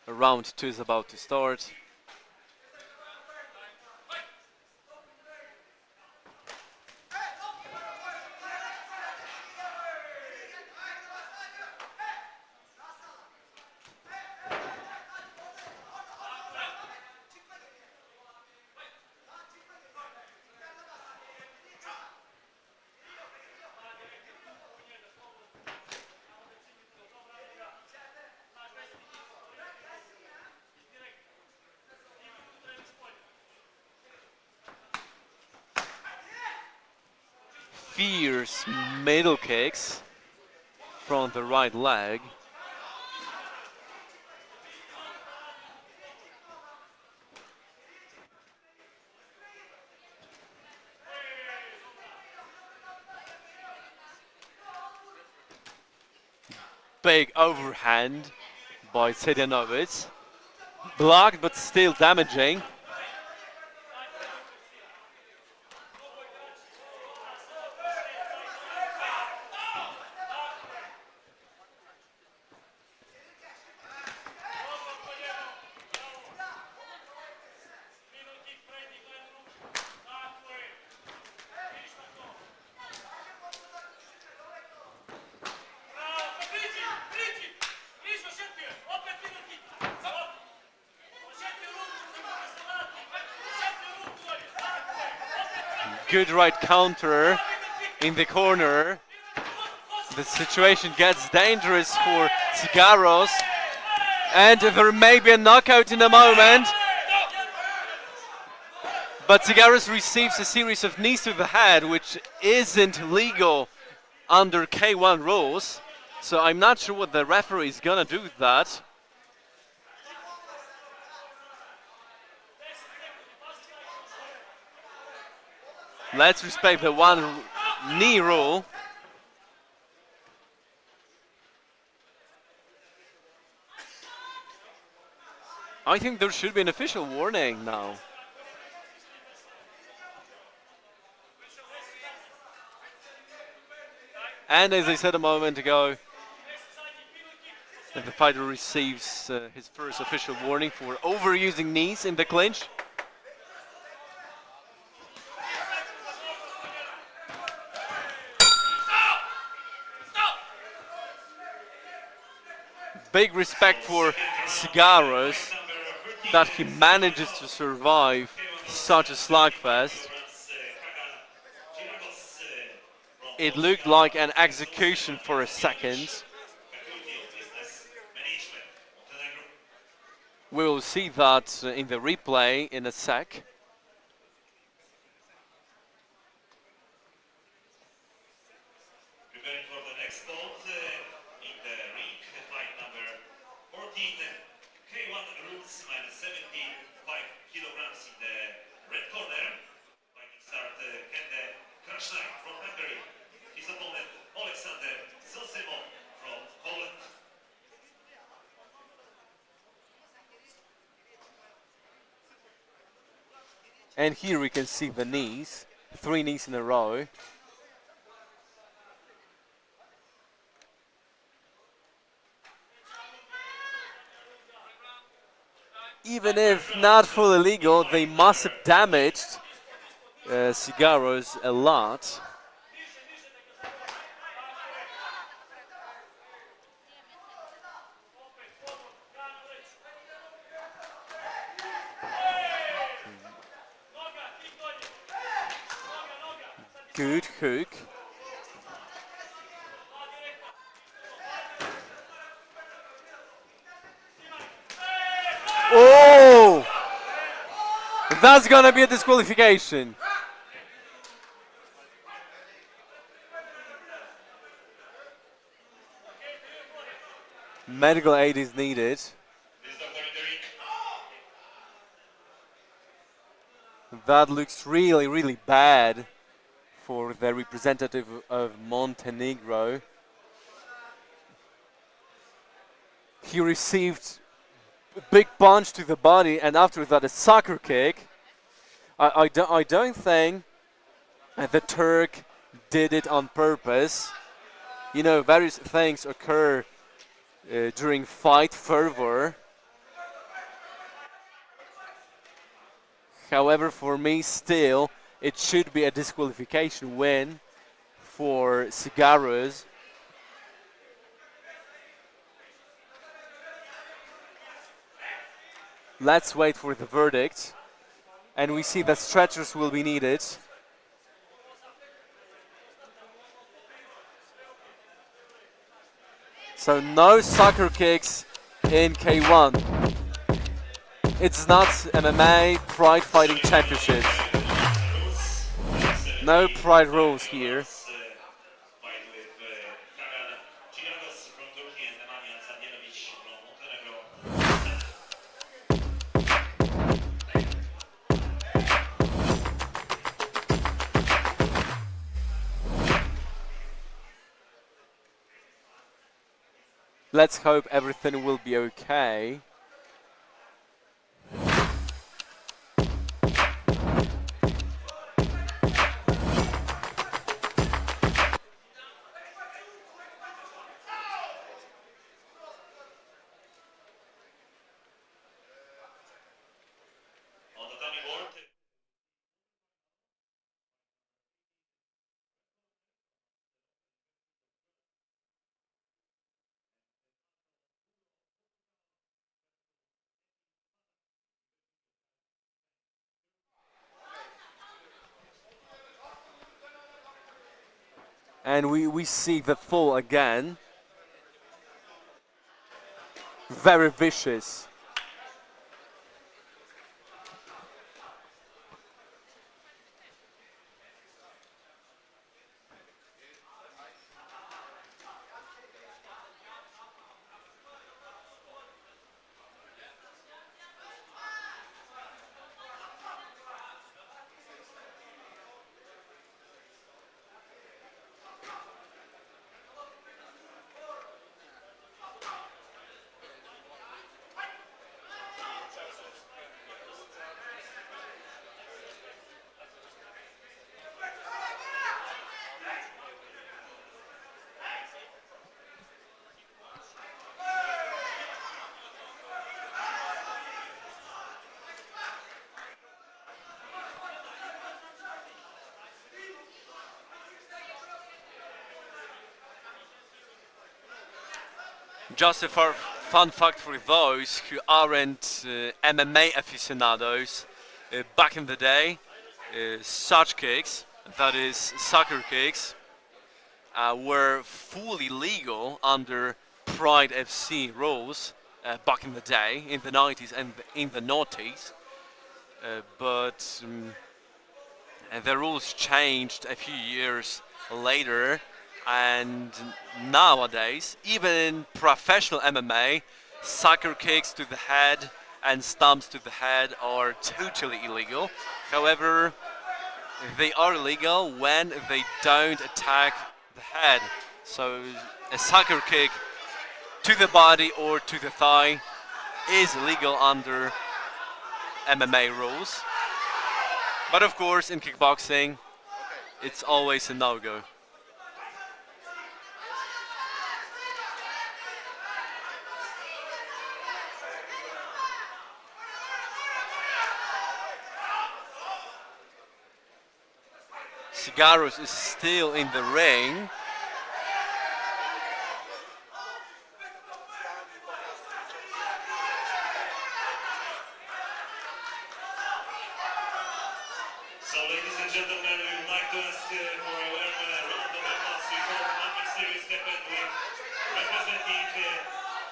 Round 2 is about to start. Fierce middle kicks from the right leg. Big overhand by Tadinovic. Blocked but still damaging. good right counter in the corner. The situation gets dangerous for Cigarros, and there may be a knockout in a moment. But Cigarros receives a series of knees to the head, which isn't legal under K1 rules. So I'm not sure what the referee is gonna do with that. Let's respect the one knee rule. I think there should be an official warning now. And as I said a moment ago, the fighter receives his first official warning for overusing knees in the clinch. Big respect for Cigarros that he manages to survive such a slugfest. It looked like an execution for a second. We will see that in the replay in a sec. Preparing for the next bout in the ring, fight number 14, K1 rules minus 75 kilograms in the red corner. Fighting start Kende Krasznaj from Hungary. His opponent Alexander Zosimov from Poland. And here we can see the knees, 3 knees in a row. Even if not fully legal, they must have damaged Cigarros a lot. Good hook. Oh! That's gonna be a disqualification. Medical aid is needed. That looks really, really bad for the representative of Montenegro. He received a big punch to the body, and after that a soccer kick. I don't think the Turk did it on purpose. You know, various things occur during fight fervor. However, for me still, it should be a disqualification win for Cigarros. Let's wait for the verdict. And we see that stretchers will be needed. So no soccer kicks in K1. It's not MMA Pride Fighting Championships. No Pride rules here. Let's hope everything will be okay. And we see the fall again. Very vicious. Just a fun fact for those who aren't MMA aficionados, back in the day, such kicks, that is soccer kicks, were fully legal under Pride FC rules back in the day, in the 90s and in the noughties. But the rules changed a few years later, and nowadays, even in professional MMA, soccer kicks to the head and stumps to the head are totally illegal. However, they are legal when they don't attack the head. So a soccer kick to the body or to the thigh is legal under MMA rules. But of course, in kickboxing, it's always a no-go. Cigarros is still in the ring. So, ladies and gentlemen, we would like to ask for a warm round of applause before nothing serious happened with representing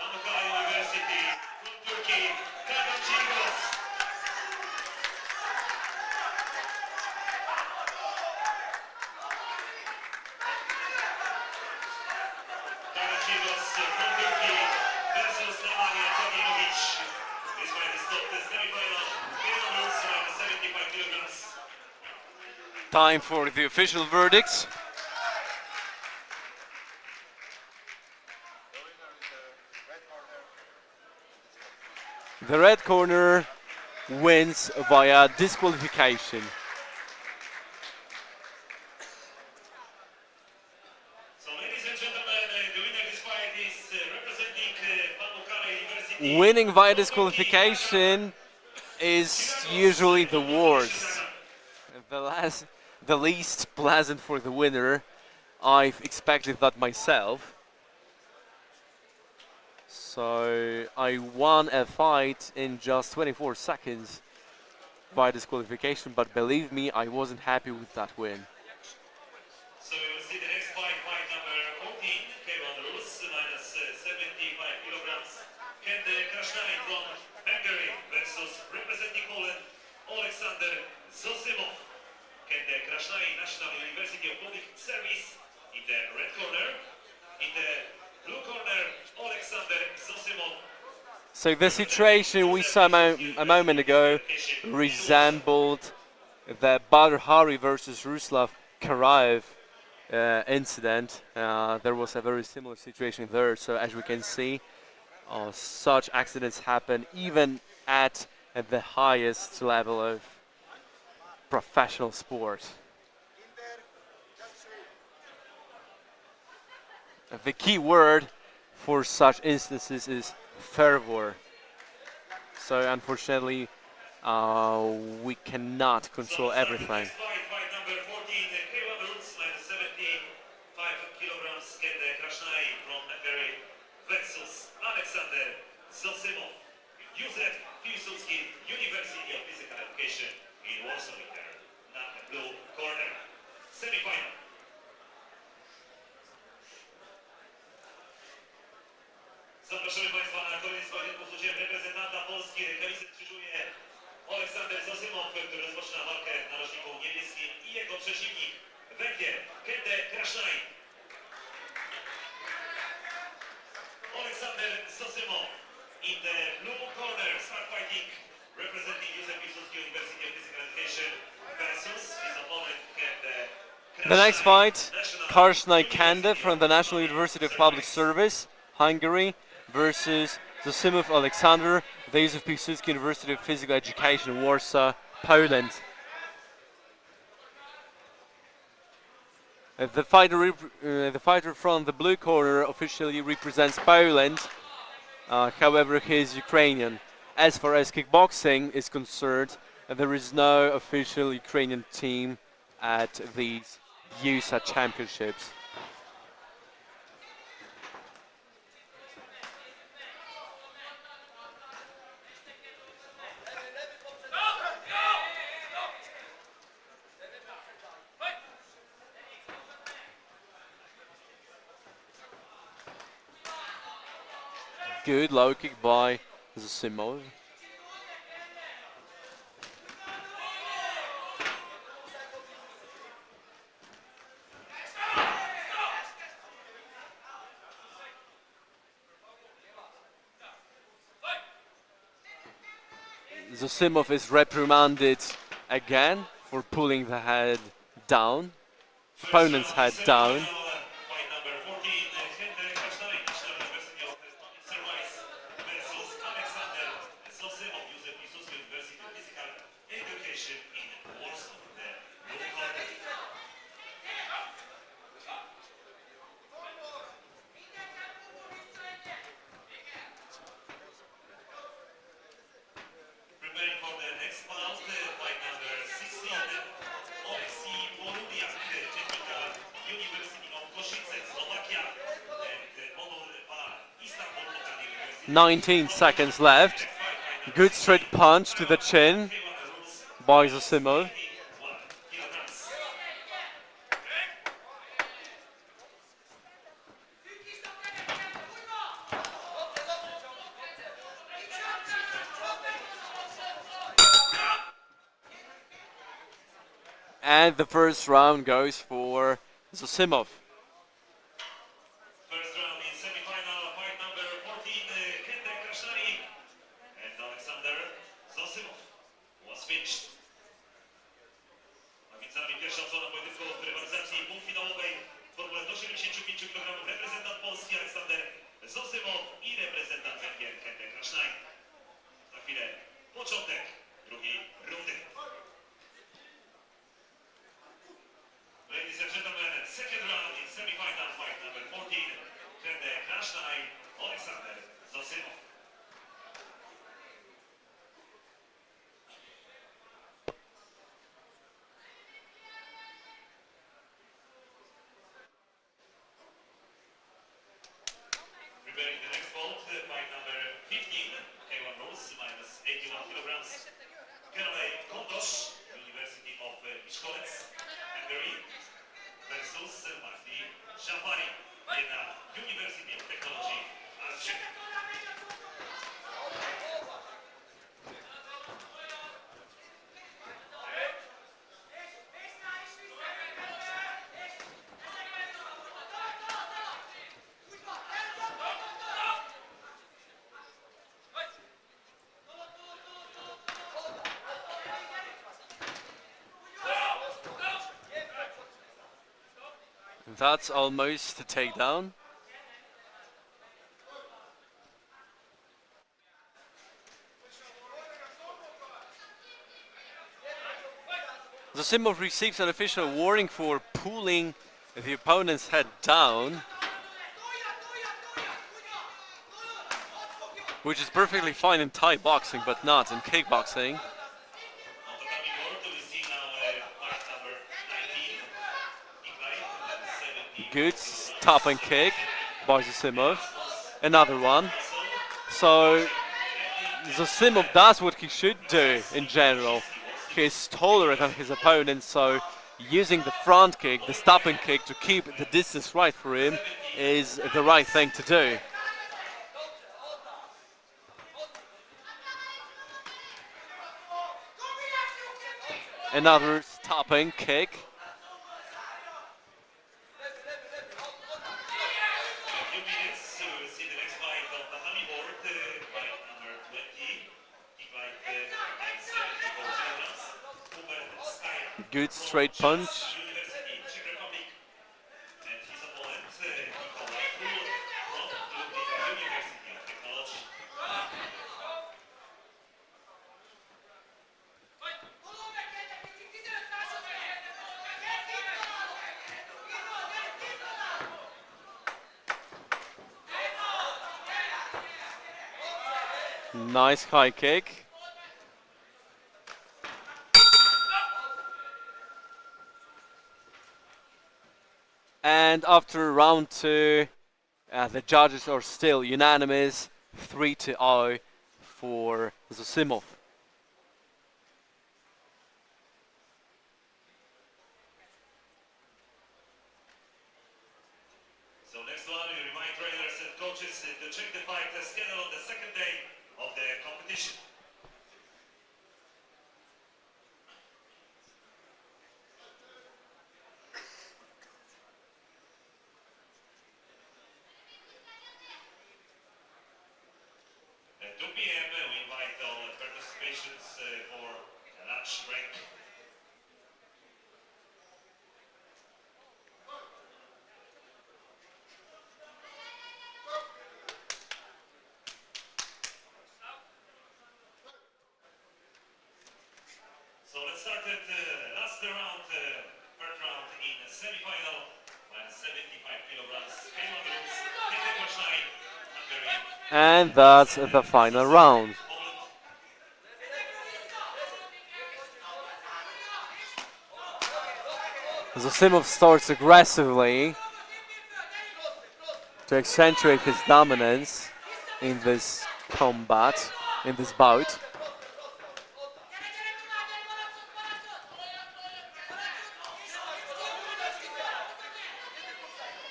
Pamukkale University from Turkey, Kirimgoz. Kirimgoz from Turkey versus This fight is stopped the semi-final. Kirimgoz around 75 kilograms. Time for the official verdicts. The red corner wins via disqualification. So, ladies and gentlemen, the winner of this fight is representing Pamukkale University. Winning via disqualification is usually the worst. The least pleasant for the winner. I've expected that myself. So I won a fight in just 24 seconds by disqualification, but believe me, I wasn't happy with that win. So we will see the next fight, fight number 14, K1 rules, minus 75 kilograms. Klikvka from Hungary versus representing Poland, Alexander Zosimov. Klikvka, National University of Public Service in the red corner. In the blue corner, Alexander Zosimov. So the situation we saw a moment ago resembled the Badr Hari versus Ruslav Karaev incident. There was a very similar situation there. So as we can see, such accidents happen even at the highest level of professional sport. The key word for such instances is fervor. So unfortunately, we cannot control everything. Fight number 14, K1 rules, minus 75 kilograms. Klikvka from Hungary versus Alexander Zosimov. Józef Piłsudski, University of Physical Education in Warsaw, in the blue corner. Semi-final. Zapraszamy Państwa na koniec pojedynku z udziałem reprezentanta Polski. Reklawizy krzyżuje Aleksander Zosymow, który rozpoczyna walkę w narożniku niebieskim i jego przeciwnik Węgier Kende Krasznaj. Aleksander Zosymow in the blue corner, start fighting, representing EUSA University of Physical Education versus his opponent Kende Krasznaj. The next fight, Krasznaj Kende from the National University of Public Service, Hungary, versus Zosimov Alexander, the Józef Piłsudski University of Physical Education in Warsaw, Poland. The fighter from the blue corner officially represents Poland, however he is Ukrainian. As far as kickboxing is concerned, there is no official Ukrainian team at these EUSA championships. Good low kick by Zosimov. Zosimov is reprimanded again for pulling the head down, opponent's head down. "19 seconds left. Good straight punch to the chin by Zosimov. And the first round goes for Zosimov. First round in semi-final, fight number 14, Kende Krasznaj and Aleksander Zosimov was finished. A więc za nami pierwsza odsłona pojedynku w rywalizacji półfinałowej w formule do 75 kg. Reprezentant Polski Aleksander Zosimov i reprezentant Węgier Kende Krasznaj. Za chwilę początek drugiej rundy. Ladies and gentlemen, second round in semi-final fight number 14, Kende Krasznaj, Aleksander Zosimov. Preparing the next bout, fight number 15, K1 rules, minus 81 kilograms. Keralej Kondosz, University of Wiśniewski, Hungary. Versus Marti Jafari, Jena University of Technology, Arslan. That's almost a takedown. Zosimov receives an official warning for pulling the opponent's head down, which is perfectly fine in Thai boxing, but not in kickboxing. Good stop and kick by Zosimov. Another one. So Zosimov does what he should do in general. He's taller than his opponent, so using the front kick, the stop and kick to keep the distance right for him is the right thing to do. Another stopping kick. In a few minutes, we will see the next fight on the honey board, fight number 20, kicklight against 74 kilograms. Good straight punch. University, Czech Republic, and his opponent, Kuhal from Grupa University of Technology. Nice high kick. And after round 2, the judges are still unanimous, 3-0 for Zosimov. So next one, we remind trainers and coaches to check the fight schedule on the second day of the competition. At 2 p.m. we invite all participations for a lunch break. So let's start at last round, third round in semi-final, minus 75 kilograms, K1 groups, Hungary. And that's the final round. Zosimov starts aggressively to accentuate his dominance in this combat, in this bout.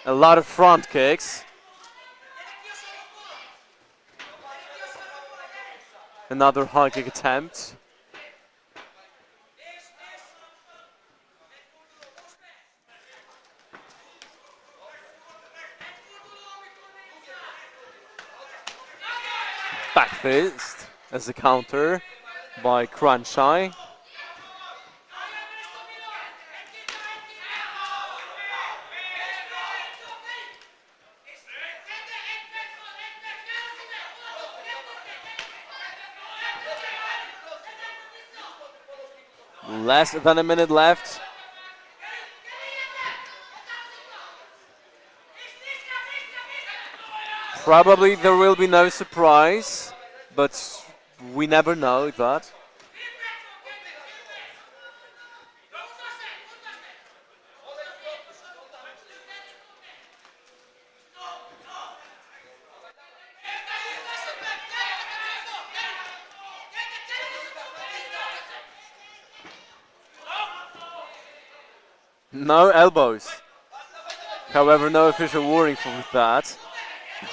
A lot of front kicks. Another high kick attempt. Back fist as a counter by Crunchai. Less than a minute left. Probably there will be no surprise, but we never know that. No elbows. However, no official warning for that.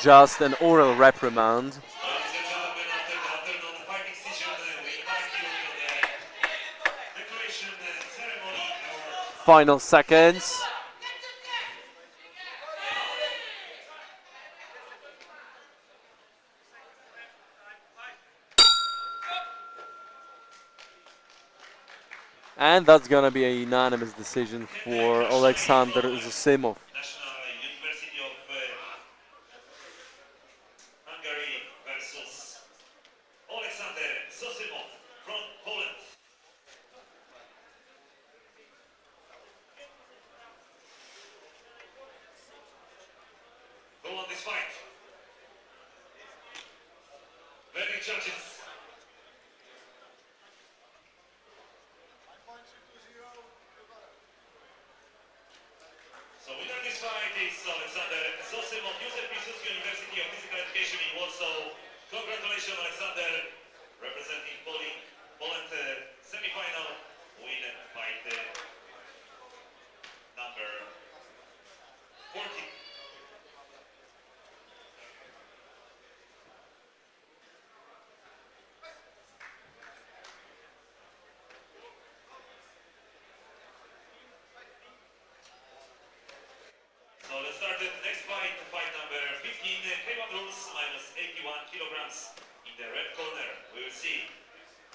Just an oral reprimand. Ladies and gentlemen, after the afternoon fighting session, we invite you to the declaration ceremony. Final seconds. And that's gonna be a unanimous decision for Alexander Zosimov. National University of Hungary versus Alexander Zosimov from Poland. Who won this fight? Verdict judges. So winner this fight is Alexander Zosimov, University of Physical Education in Warsaw. Congratulations, Alexander, representing Poland semi-final win fight number 40. start the next fight, fight number 15, K1 rules, minus 81 kilograms. In the red corner, we will see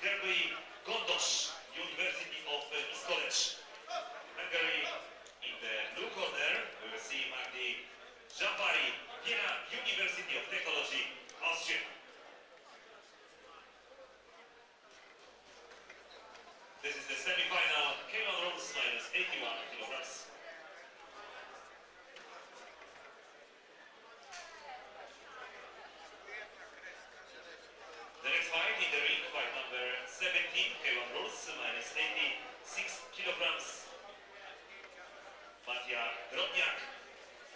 Kirimgoz, University of College, Hungary. In the blue corner, we will see Magdi Jafari, Vienna University of Technology, Austria. This is the semi-final, K1 rules, minus 81 kilograms. The next fight in the ring, fight number 17, K1 rules, minus 86 kilograms. Matija Grodniak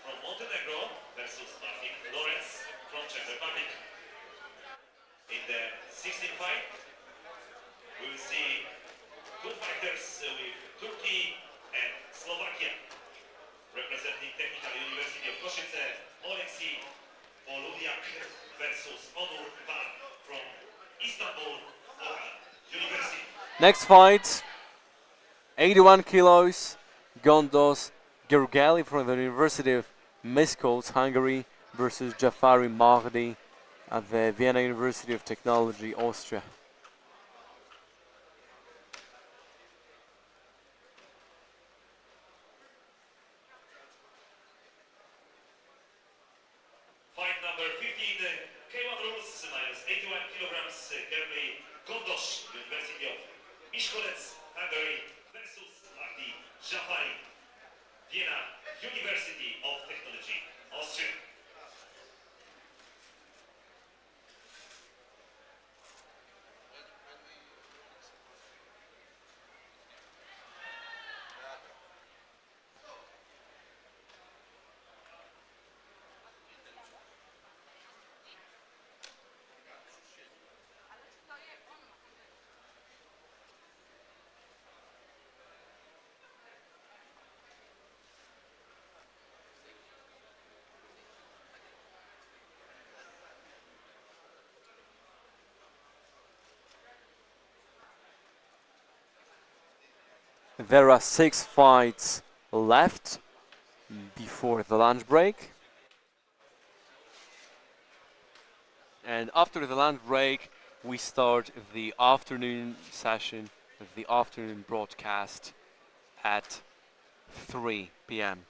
from Montenegro versus Martin Lawrence from Czech Republic. In the 16th fight, we will see two fighters with Turkey and Slovakia. Representing Technical University of Košice, Oleksiy Poludiak versus Onur from Istanbul, University. Next fight, 81 kilos, Gondos Gergali from the University of Miskolc, Hungary versus Jafari Mahdi at the Vienna University of Technology, Austria. Fight number 15, K1 rules, minus 81 kilograms, Kirimgoz, University of Miskolc, Hungary versus Magdi Jafari, Vienna University of Technology, Austria. There are 6 fights left before the lunch break. And after the lunch break, we start the afternoon session, the afternoon broadcast at 3 p.m.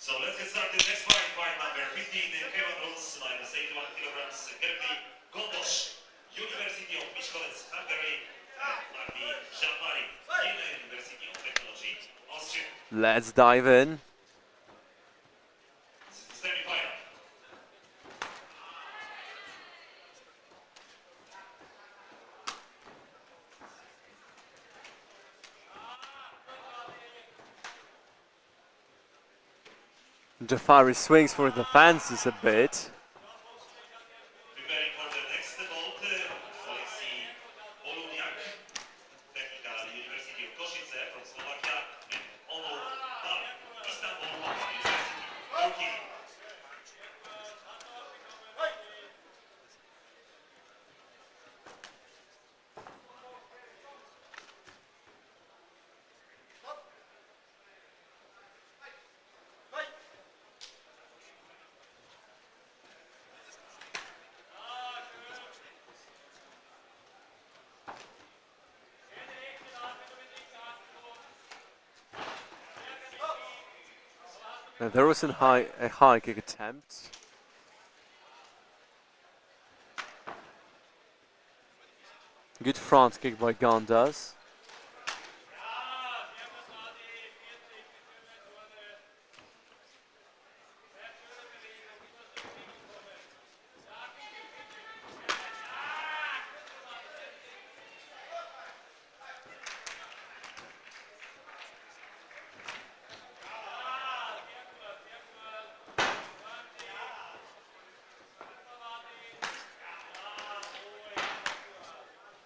So let's get started. Next fight, fight number 15, K1 rules, minus 81 kilograms, Kirimgoz, University of Miskolc, Hungary, and Magdi Jafari, Vienna University of Technology, Austria. Let's dive in. This is the semi-final. Jafari swings for the fences a bit. Preparing for the next bout, Oleksiy Poludiak, Technical University of Košice from Slovakia, and Onur Istanbul University, Turkey. Now there was a high kick attempt. Good front kick by Gondos.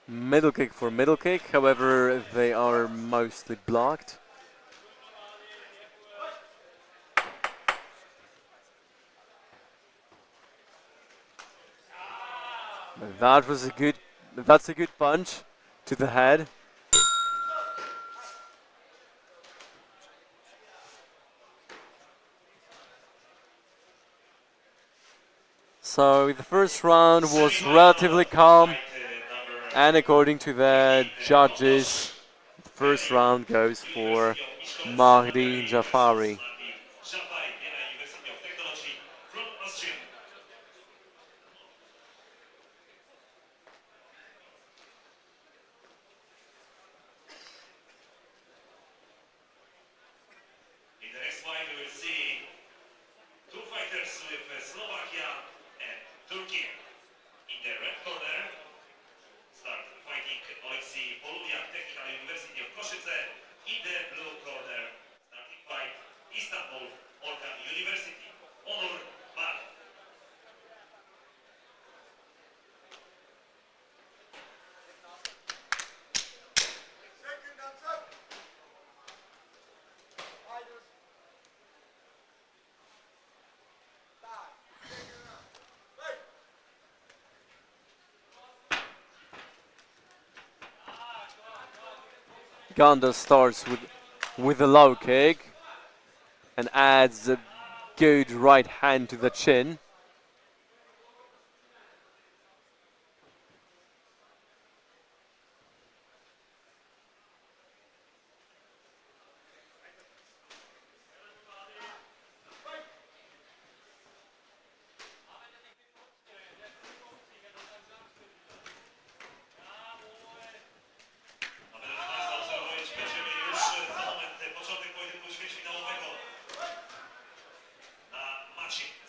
Middle kick for middle kick, however they are mostly blocked. That was a good. That's a good punch to the head. So the first round was relatively calm, and according to the judges, the first round goes for Mahdi Jafari. University of Technology from Austria. In the next fight, we will see two fighters with Slovakia and Turkey. In the red corner, start fighting Oleksiy Polubiak, Technical University of Košice. In the blue corner, starting fight Istanbul, Orkan University, Onur Mar. Ganda starts with a low kick and adds a good right hand to the chin.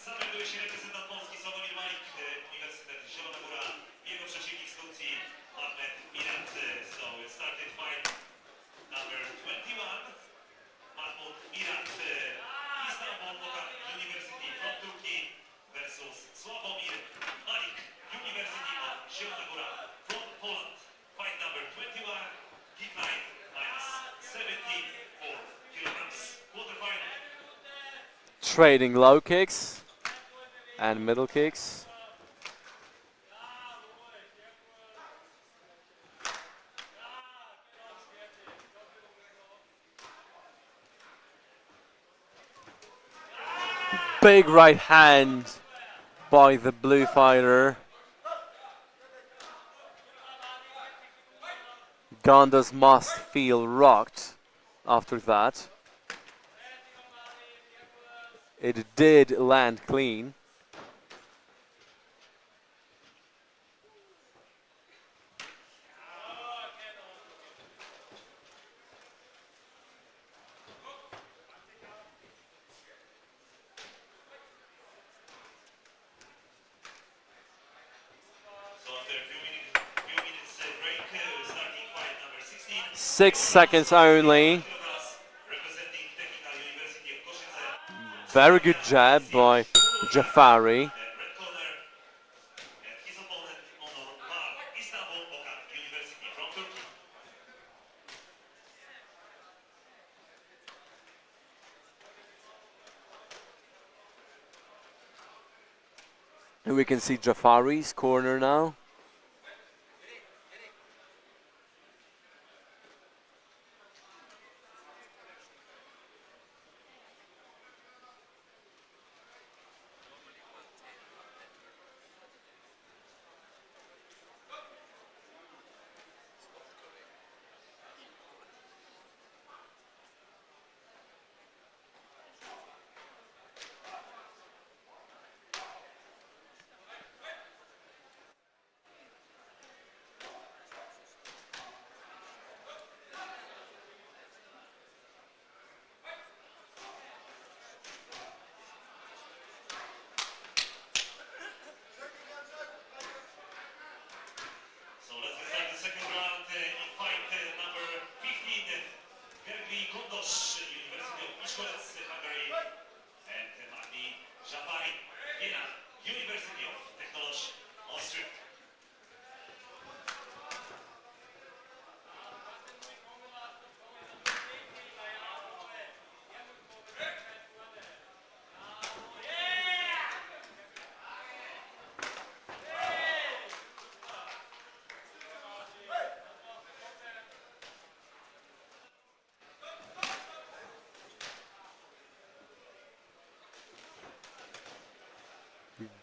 Zamelduje się reprezentant Polski Uniwersytet Zielona Góra. Jego przeciwnik z Turcji Ahmet Mirat. So we started fight number 21. Mahmut Mirat, Istanbul University from Turkey versus Sławomir Malik, University of Zielona Góra from Poland. Fight number 21, decline -74 kilograms. Quarterfinal. Trading low kicks and middle kicks. Big right hand by the blue fighter. Gandas must feel rocked after that. It did land clean. So after a few minutes break, starting fight number 16. 6 seconds only. Representing Technical University of Košice. Very good jab by Jafari. Red corner. And his opponent, Onur Mar, Istanbul University from Turkey. And we can see Jafari's corner now.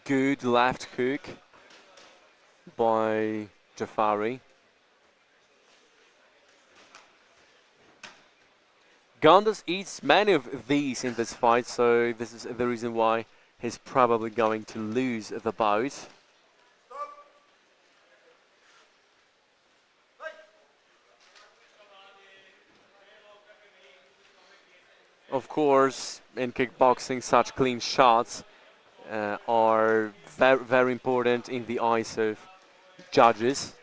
good left hook by Jafari. Gondas eats many of these in this fight, so this is the reason why he's probably going to lose the bout. Of course, in kickboxing, such clean shots are very important in the eyes of judges.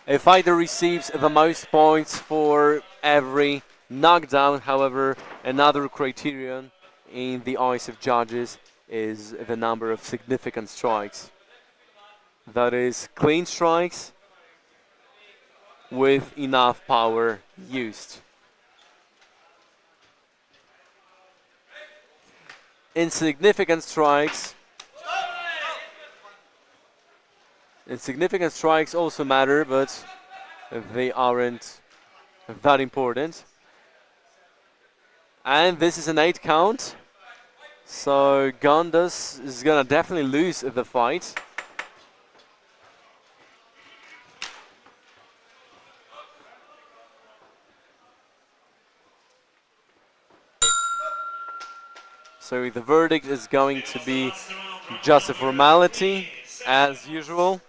A fighter receives the most points for every knockdown. However, another criterion in the eyes of judges is the number of significant strikes. That is, clean strikes with enough power used. Insignificant strikes also matter, but they aren't that important. And this is an 8 count, so Gondas is gonna definitely lose the fight. So the verdict is going to be just a formality, as usual.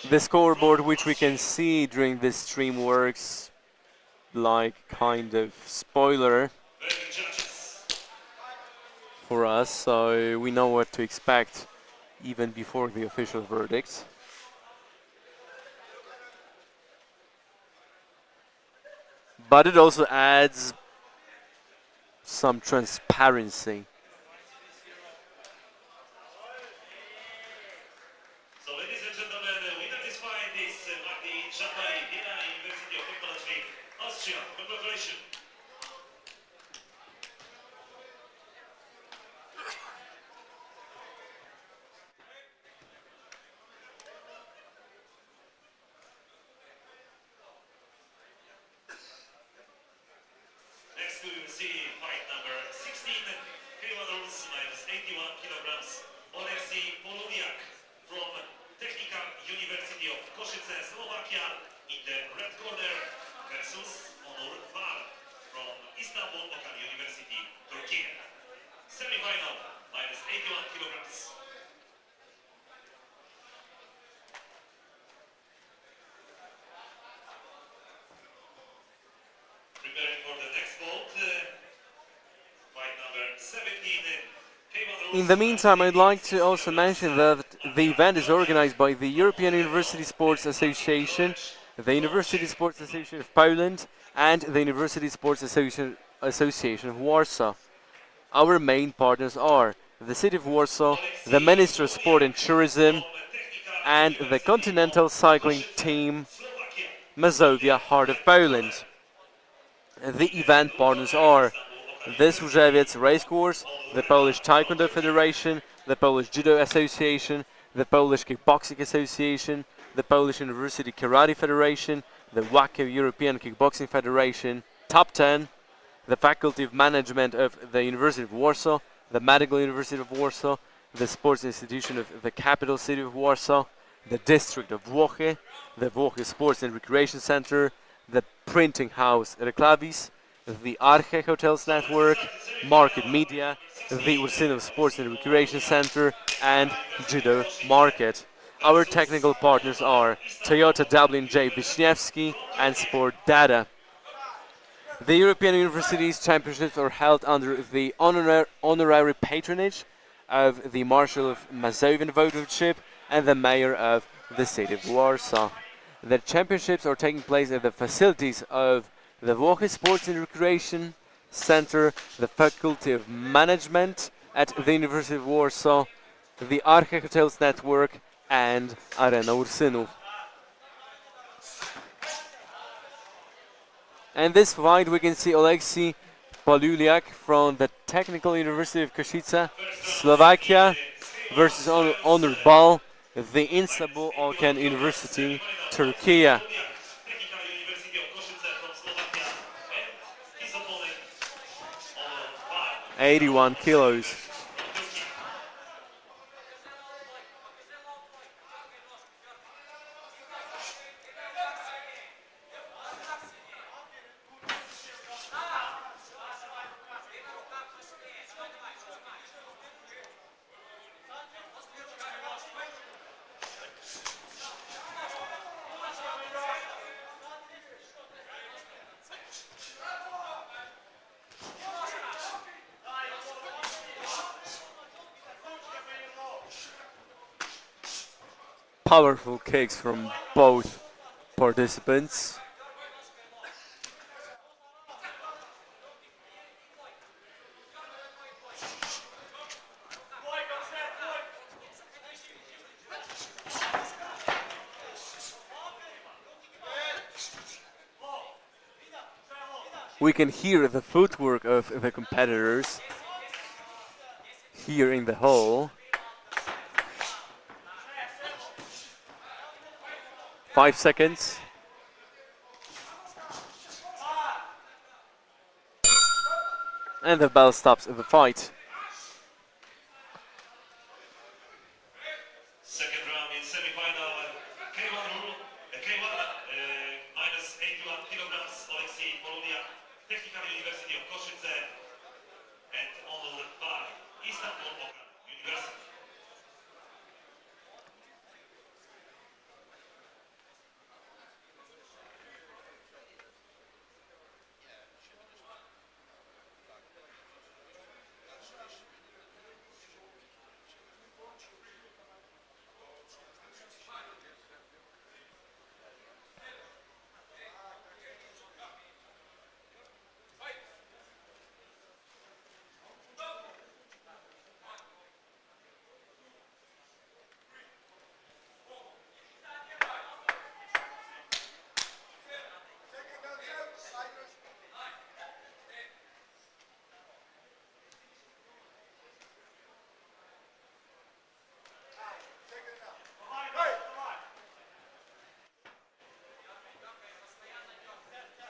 The scoreboard, which we can see during this stream, works like kind of spoiler for us, so we know what to expect even before the official verdict. But it also adds some transparency. So, ladies and gentlemen, winner of this fight is University of Technology, Austria. Congratulations. Next we will see fight number 16, kilograms minus 81 kilograms, Olejniak from Technical University of Košice, Slovakia, in the red corner versus Honorary from Istanbul University, Turkey. Semi-final minus 81 kilograms. Preparing for the next bout, fight number 17. In the meantime, I'd like to also mention that the event is organized by the European University Sports Association, the University Sports Association of Poland, and the University Sports Association of Warsaw. Our main partners are the City of Warsaw, the Ministry of Sport and Tourism, and the continental cycling team Mazovia, Heart of Poland. The event partners are the Służewiec Racecourse, the Polish Taekwondo Federation, the Polish Judo Association, the Polish Kickboxing Association, the Polish University Karate Federation, the WACO European Kickboxing Federation, Top 10, the Faculty of Management of the University of Warsaw, the Medical University of Warsaw, the Sports Institution of the capital city of Warsaw, the District of Włochy, the Włochy Sports and Recreation Center, the Printing House Reklaviz, the Arche Hotels Network, Market Media, the Ursynów Sports and Recreation Center, and Judo Market. Our technical partners are Toyota WJ Wiśniewski and Sport Data. The European Universities Championships are held under the honorary patronage of the Marshal of Mazovian Voivodeship and the Mayor of the City of Warsaw. The championships are taking place at the facilities of the Włochy Sports and Recreation Center, the Faculty of Management at the University of Warsaw, the Arche Hotels Network, and Arena Ursynów. And this fight we can see Oleksiy Poluliak from the Technical University of Košice, Slovakia, versus Onur Bal, the Istanbul Alkan University, Turkey. 81 kilos. Powerful kicks from both participants. We can hear the footwork of the competitors here in the hall. 5 seconds. And the bell stops the fight. Second round in semi-final. K1 rule. K1 minus 81 kilograms. Alexei Polonia, Technical University of Košice, and owned by Istanbul University.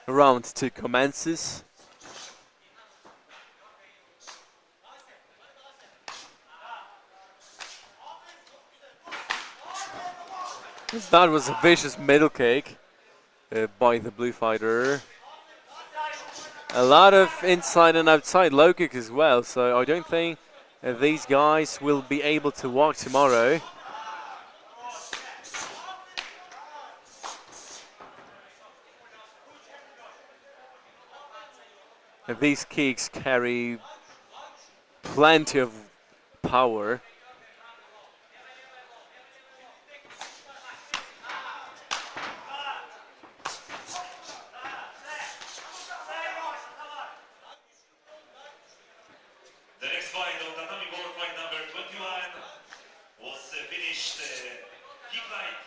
Round 2 commences. That was a vicious middle kick by the blue fighter. A lot of inside and outside low kick as well, so I don't think these guys will be able to walk tomorrow. These kicks carry plenty of power. The next fight on tatami board, fight number 21, was finished kick light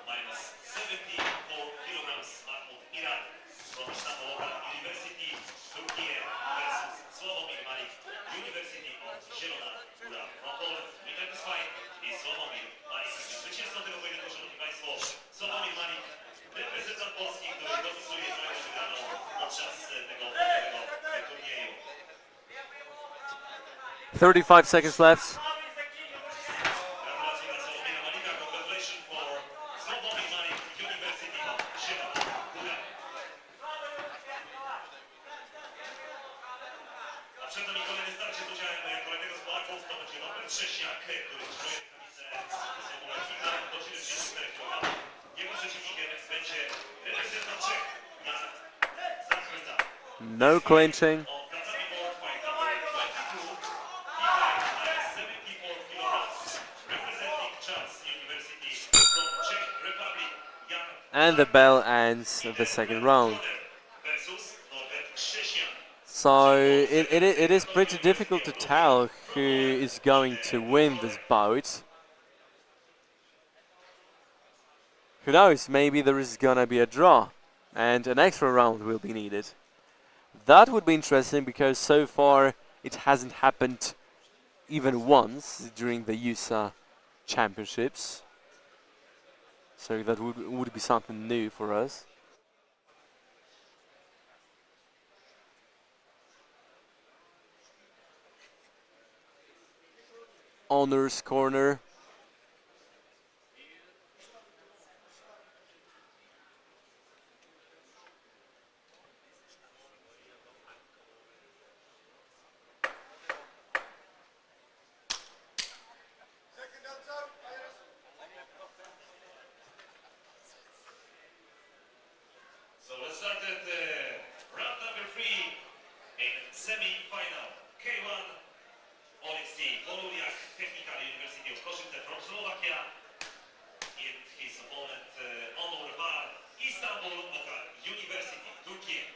minus 74 kilograms. Mahmoud Iran from Istanbul University, Turkey versus Sławomir Malik, University of Zielona Góra from Poland. Winner this fight is Sławomir Malik. Zwycięzcą tego pojedynku, szanowni państwo, Sławomir Malik, reprezentant Polski, który dopisuje swoją wygraną podczas tego turnieju. 35 seconds left. No clinching. And the bell ends the second round. So it is pretty difficult to tell who is going to win this bout. Who knows, maybe there is gonna be a draw and an extra round will be needed. That would be interesting because so far it hasn't happened even once during the EUSA Championships. So that would be something new for us. honors corner. So let's start at round number 3 in semi-final. K1 Oleksiy Poluliak, Technical University of Košice from Slovakia. And his opponent Onur Var, Istanbul University, Turkey.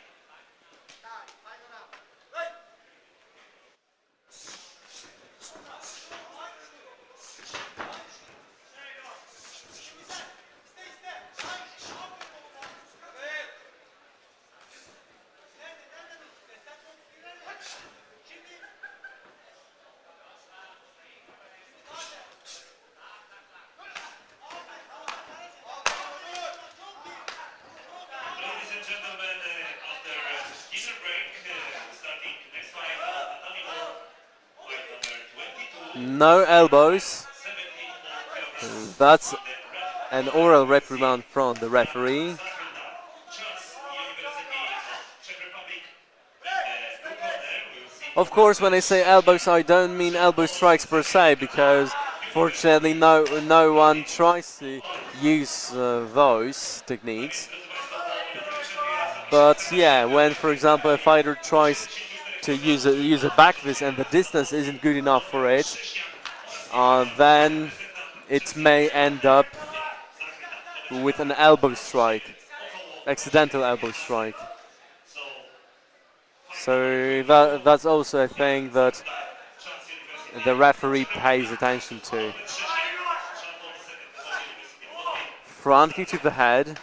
Ladies and gentlemen, after dinner break, starting next fight, Tanguur, fight number 22, No elbows. 74 That's an oral reprimand from the referee. Of course, when I say elbows, I don't mean elbow strikes per se, because fortunately no one tries to use those techniques. But yeah, when, for example, a fighter tries to use a back fist and the distance isn't good enough for it, then it may end up with an elbow strike, accidental elbow strike. So that's also a thing that the referee pays attention to. Front kick to the head.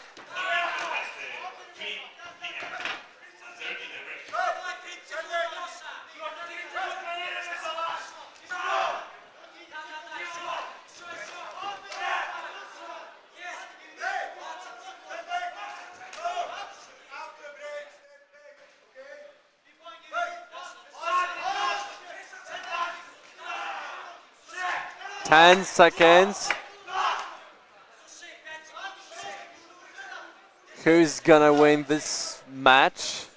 Ten seconds. Who's gonna win this match?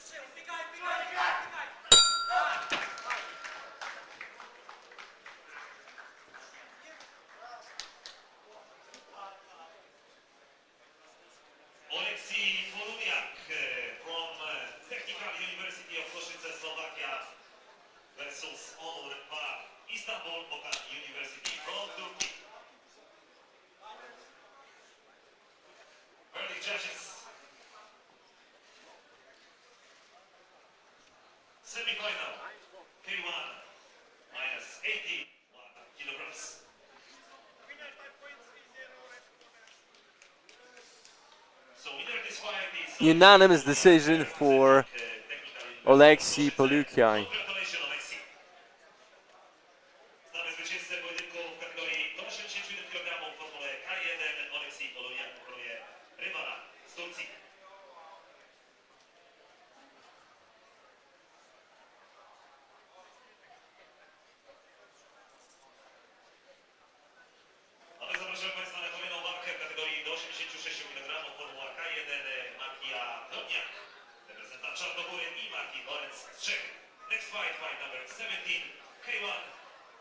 Oleksiy Poluliak from Technical University of Košice, Slovakia versus Onur Var, Istanbul University from Turkey. Verdict judges. Semi-final. K1 minus 81 kilograms. So winner this fight is Unanimous decision for Oleksiy Poluliak. Congratulations, Oleksiy. Znamy zwycięzcę pojedynku w kategorii do 81 kg w formule K1. Oleksiy Poluliak pokonuje rywala z Turcji. A my zapraszamy Państwa na kolejną walkę w kategorii do 86 kg formuła K1 Markia Drobniak, reprezentant Czarnogóry i Marki Lorenz z Czech. Next fight, fight number 17, K1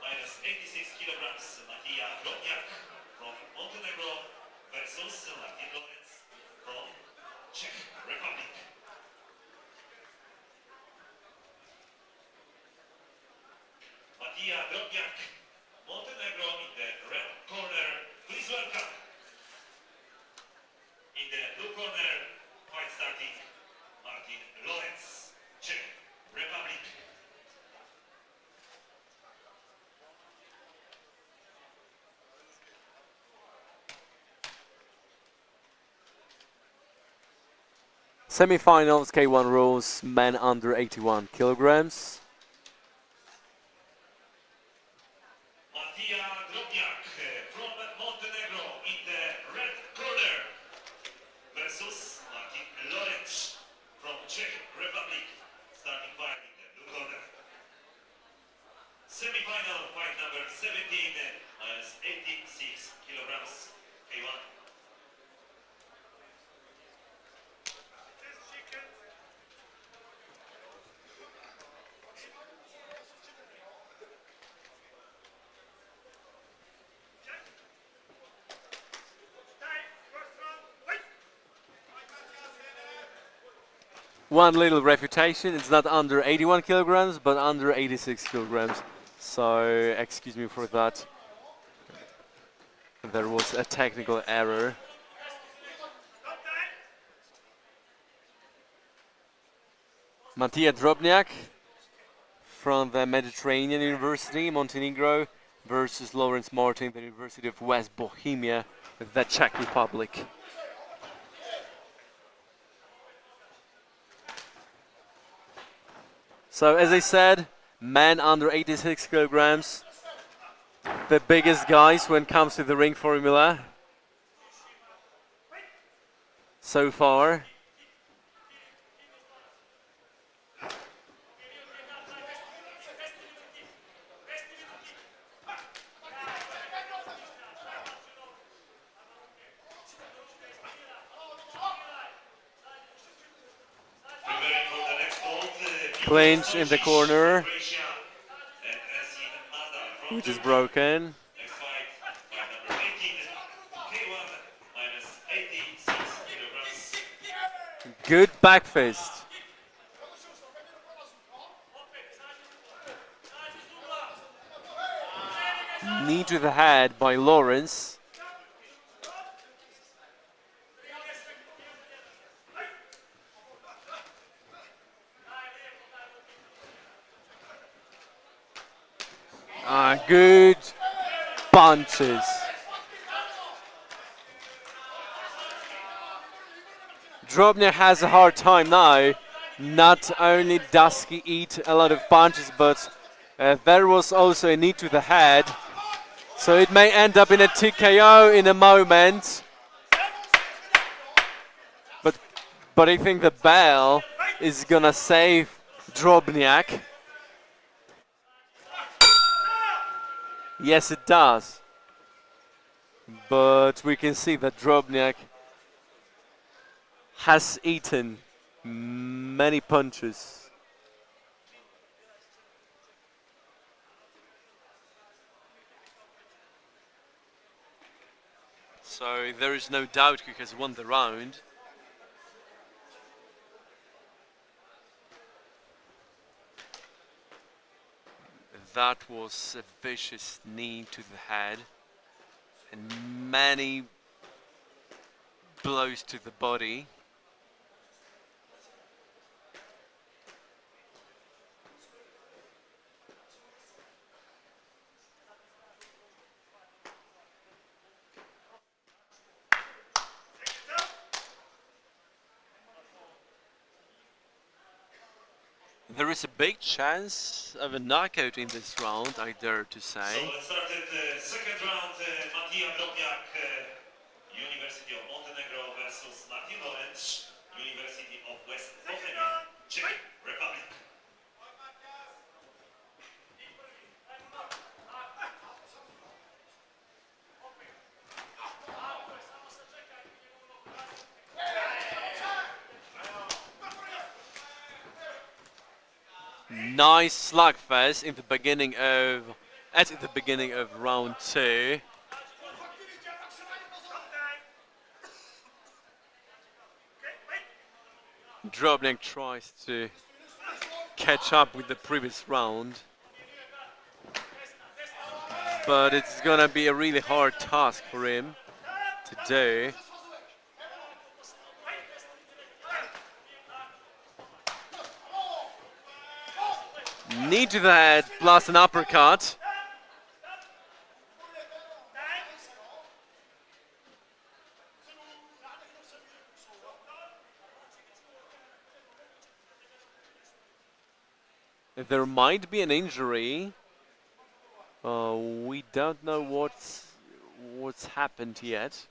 minus 86 kg Markia Drobniak from Montenegro versus Martin Lorenz from Czech Republic. Markia Drobniak, Montenegro in the red corner, please welcome. In the blue corner, fight starting, Martin Lorenz, Czech Republic. Semi-finals, K1 rules, men under 81 kilograms. Martia Drobniak from Montenegro in the red corner versus Martin Lorenz from Czech Republic. Starting fight in the blue corner. Semi-final fight number 17 minus 86 kilograms. K1. One little refutation, it's not under 81 kilograms, but under 86 kilograms. So, excuse me for that. There was a technical error. Matija Drobniak from the Mediterranean University, Montenegro, versus Lawrence Martin, the University of West Bohemia, the Czech Republic. So as I said, men under 86 kilograms, the biggest guys when it comes to the ring formula so far. Clinch in the corner, which is broken. Good back fist. Knee to the head by Lawrence. Good punches. Drobniak has a hard time now. Not only does he eat a lot of punches, but there was also a knee to the head. So it may end up in a TKO in a moment. But I think the bell is gonna save Drobniak. Yes, it does. But we can see that Drobniak has eaten many punches. So there is no doubt he has won the round. That was a vicious knee to the head and many blows to the body. There is a big chance of a knockout in this round, I dare to say. So let's start the second round. Matija Drobniak, University of Montenegro versus Martin Lawrence, University of West Bohemia, Czech Republic. Nice slugfest in the beginning of round 2. Drobniak tries to catch up with the previous round, but it's gonna be a really hard task for him to do. Knee to the head plus an uppercut. There might be an injury. We don't know what's happened yet.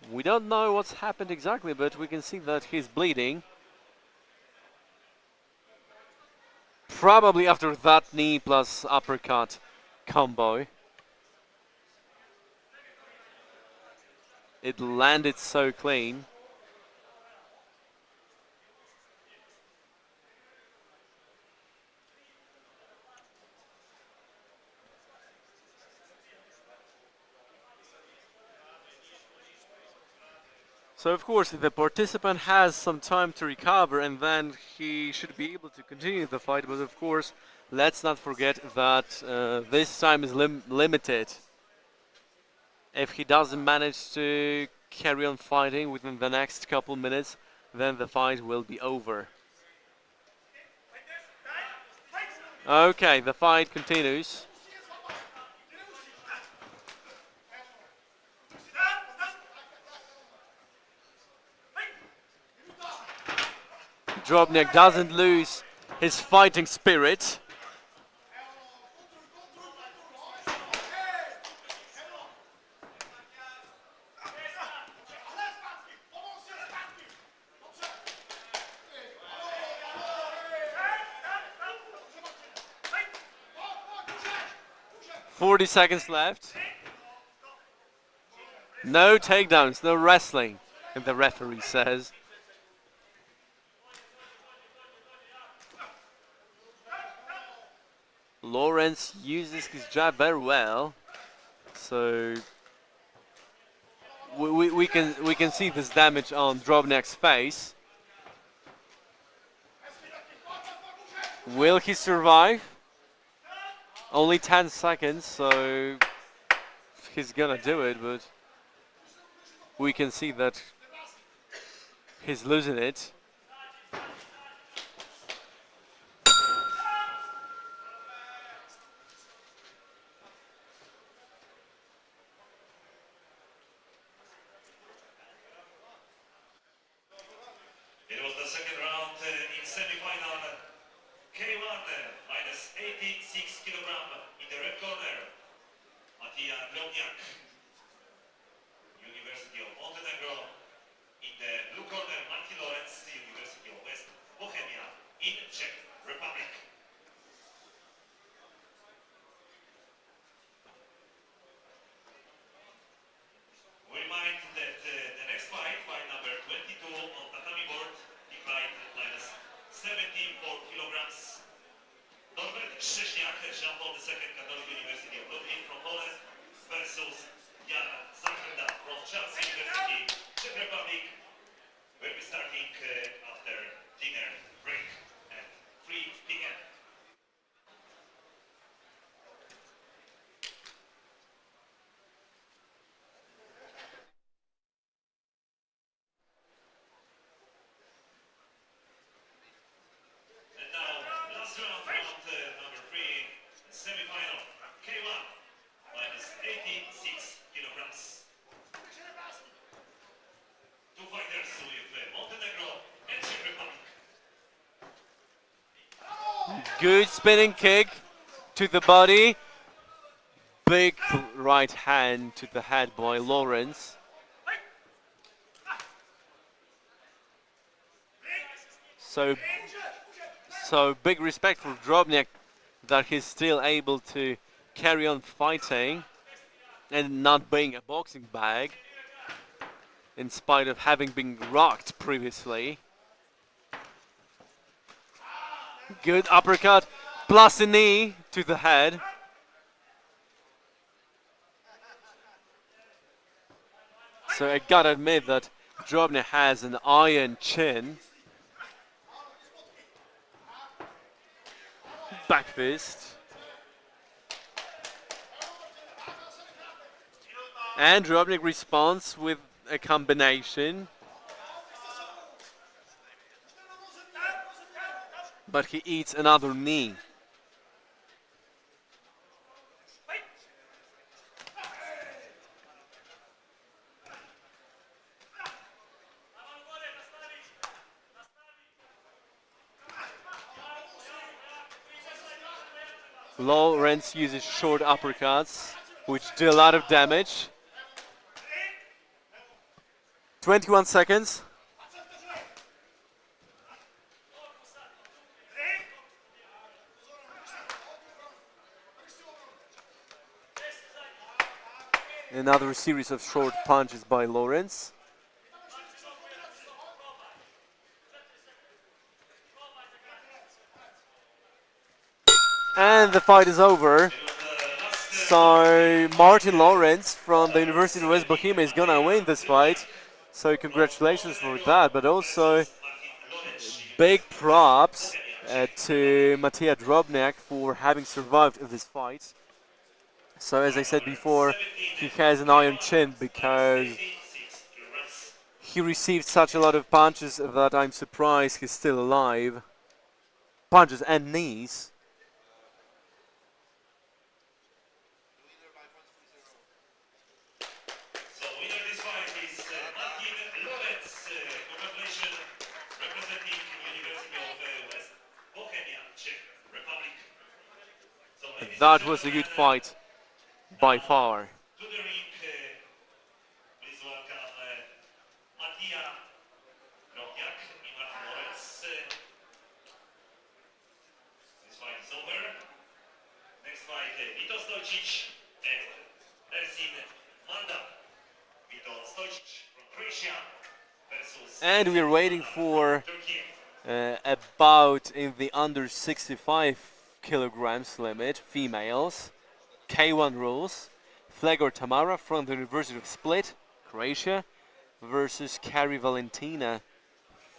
We don't know what's happened exactly, but we can see that he's bleeding. Probably after that knee plus uppercut combo. It landed so clean. So of course the participant has some time to recover and then he should be able to continue the fight, but of course let's not forget that this time is limited. If he doesn't manage to carry on fighting within the next couple minutes, then the fight will be over. Okay, the fight continues. Drobniak doesn't lose his fighting spirit. "40 seconds left. No takedowns, no wrestling," the referee says. Lawrence uses his jab very well, so we can see this damage on Drobniak's face. Will he survive? Only 10 seconds, so he's gonna do it, but we can see that he's losing it. It was the second round in semi-final. K1 minus 86 kilogram in the red corner. Matija Drobniak, University of Montenegro. In the blue corner, Martin Lawrence, University of West Bohemia in Czech Republic. We remind that the next fight, fight number 22 on tatami board, declined minus 74 kilograms. Norbert Szcześniak, champion the second Catholic University of Lublin from Poland versus Jan Zachenda from Charles University, Czech Republic. We'll be starting after dinner break at 3 p.m. And now, last round, number 3, semi-final, K1, minus 86 kilograms. Two fighters with Montenegro and Czech Republic. Good spinning kick to the body. Big right hand to the head by Lawrence. So big respect for Drobniak that he's still able to carry on fighting and not being a boxing bag in spite of having been rocked previously. Good uppercut plus a knee to the head. So I gotta admit that Drobniak has an iron chin. Back fist. And Drobniak responds with a combination. But he eats another knee. Lawrence uses short uppercuts, which do a lot of damage. 21 seconds. Another series of short punches by Lawrence. And the fight is over. So Martin Lawrence from the University of West Bohemia is gonna win this fight. So congratulations for that, but also big props to Matija Drobniak for having survived this fight. So as I said before, he has an iron chin because he received such a lot of punches that I'm surprised he's still alive. Punches and knees. So winner this fight is Martin Lawrence. Congratulations, representing University of West Bohemia, Czech Republic. So ladies That and was a good gentlemen, fight by far. to the ring, please welcome Matija Drobniak and Martin Lawrence. This fight is over. Next fight, Vito Stojcic and Ersin Manda. Vito Stojcic from Croatia versus And we're waiting for Turkey. a bout in the under 65 kilograms limit, females. K1 rules. Flegor Tamara from the University of Split, Croatia, versus Kari Valentina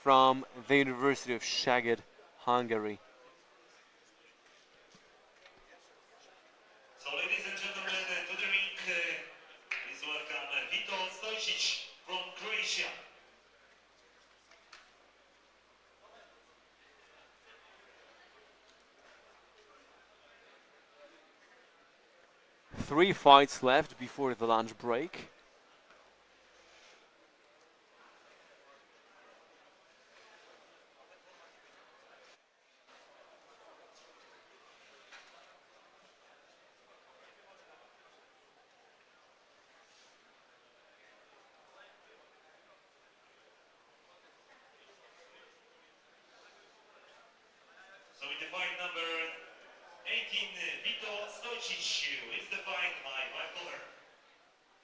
from the University of Szeged, Hungary. So ladies and gentlemen, to the ring, please welcome Vito Stojcic from Croatia. Three fights left before the lunch break. So in the fight number 18, Vito Stojcic wins the fight by walkover.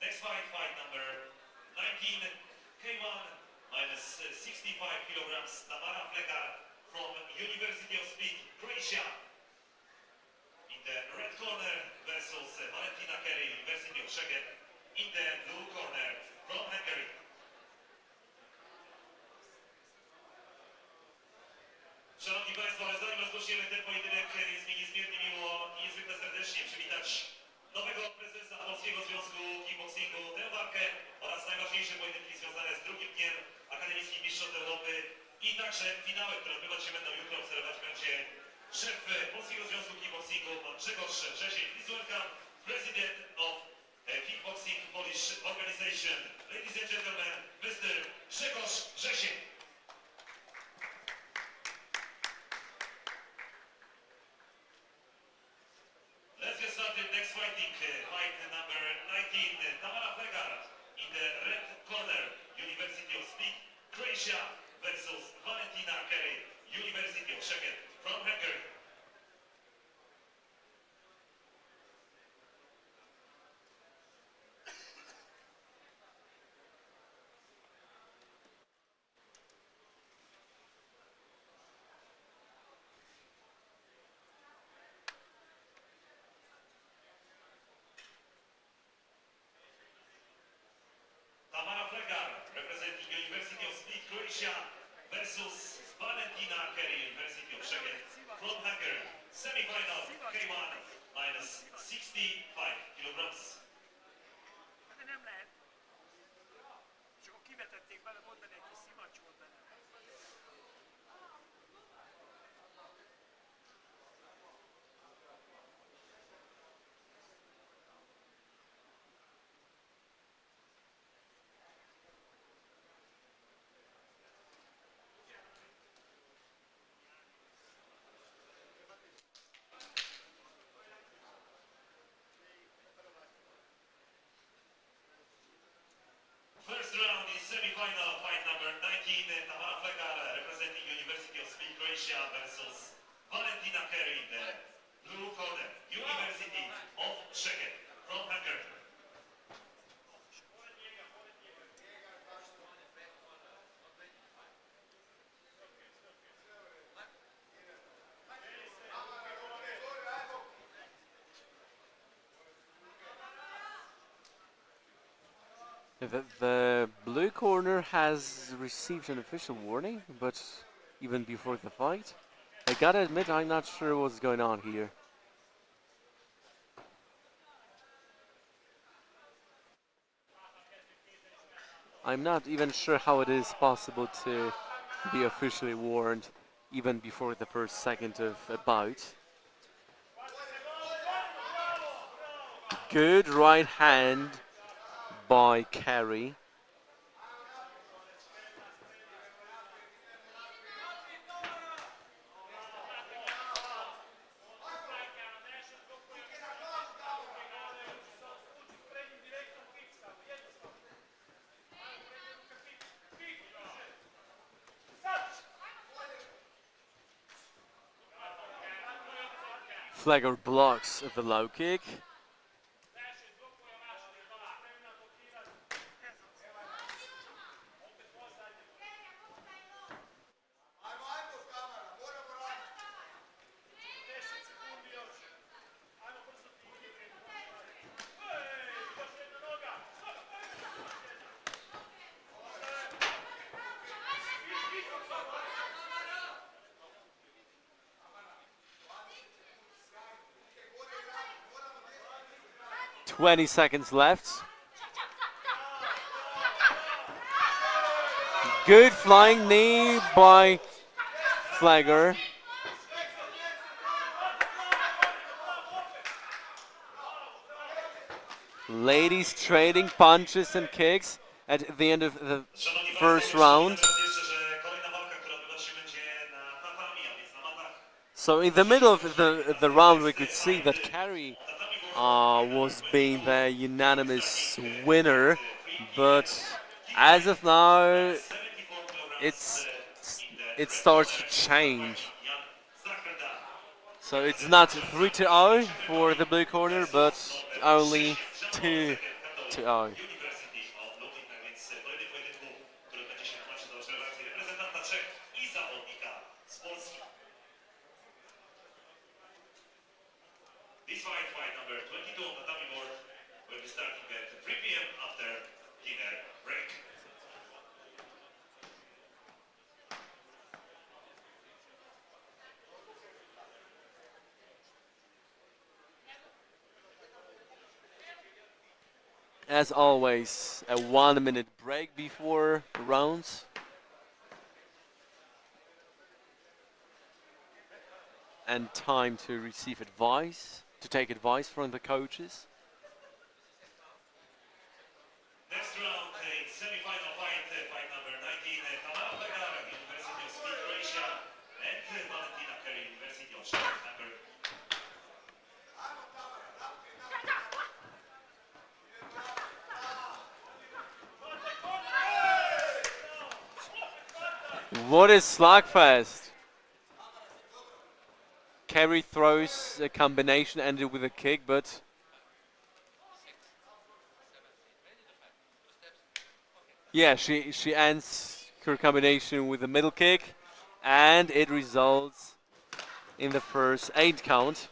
Next fight, fight number 19, K1 minus 65 kilograms, Tamara Flekar from University of Split, Croatia. In the red corner versus Valentina Kerry, University of Szeged. In the blue corner from Hungary. Szanowni Państwo, ale zanim rozpoczniemy ten pojedynek, jest mi niezmiernie miło i niezwykle serdecznie przywitać nowego prezesa Polskiego Związku Kickboxingu, tę walkę oraz najważniejsze pojedynki związane z drugim dniem Akademickich Mistrzostw Europy i także finały, które odbywać się będą jutro. Obserwować będzie szef Polskiego Związku Kickboxingu, pan Grzegorz Rzezień. Please welcome President of Kickboxing Polish Organization. Ladies and gentlemen, Mr. Grzegorz Rzezień. Let's get started. Next fighting, fight number 19, Tamara Flekar in the red corner, University of Split, Croatia versus Valentina Kerry, University of Szeged from Hungary. Tamara Flekar, representing University of Split, Croatia, versus Valentina Kerry, University of Szeged from Hungary. Semi-final, K1, minus 65 kilograms. De nem lehet. És akkor kivetették bele, mondani egy kis szivacs volt benne. Croatia versus Valentina Kerry, the blue corner, University of Bechet from Hungary. The blue corner has received an official warning, but even before the fight, I gotta admit I'm not sure what's going on here. I'm not even sure how it is possible to be officially warned even before the first second of a bout. Good right hand by Kerry. Flagger blocks the low kick. "20 seconds left. Good flying knee by Flagger. Ladies trading punches and kicks at the end of the first round. So in the middle of the round we could see that Kerry was being the unanimous winner, but as of now it starts to change. So it's not 3-0 for the blue corner, but only 2-0. This fight number 22 on the dummy board, will be starting at 3 p.m. after dinner break. As always, a 1-minute break before the rounds. And time to receive advice, to take advice from the coaches. Next round, a semi-final fight, fight number 19, University of Croatia, and Valentina Kerry, University of Hungary. What is slugfest? Kerry throws a combination ended with a kick, but yeah, she ends her combination with a middle kick, and it results in the first 8 count.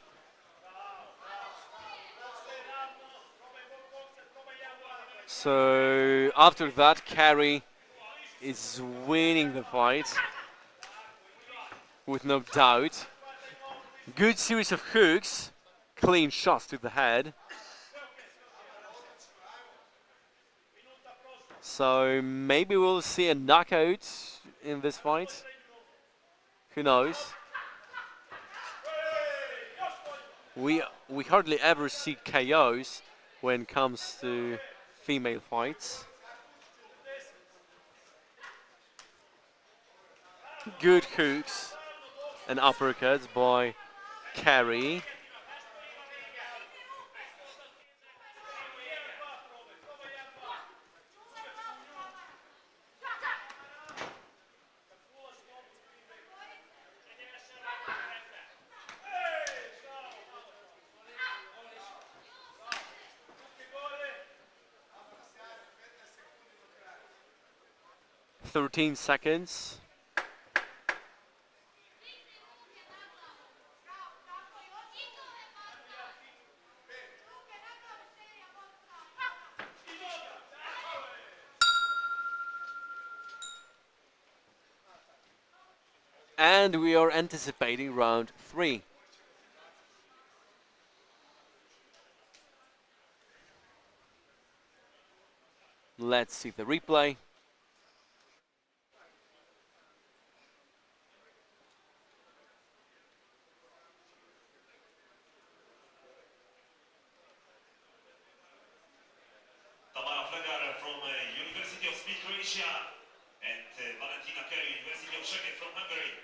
So after that, Kerry is winning the fight with no doubt. Good series of hooks, clean shots to the head. So maybe we'll see a knockout in this fight. Who knows? We hardly ever see KOs when it comes to female fights. Good hooks and uppercuts by Kerry. 13 seconds. And we are anticipating round 3. Let's see the replay. From University of Speed Croatia and Valentina Kerry, University of Szeged from Hungary.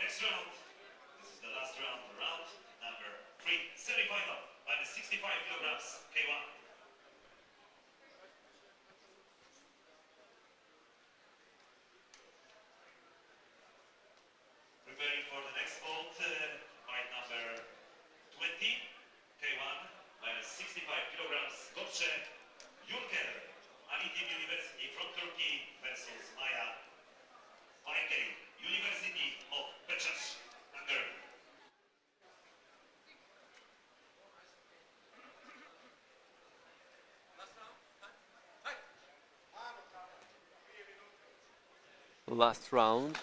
Next round, this is the last round, round number 3, semi-final, minus 65 kilograms, K1. Preparing for the next bout, fight number 20, K1, minus 65 kilograms, Gökçe Yurker, Alitim University from Turkey versus Maya Vaykey, University of Bechet, Hungary. Last round.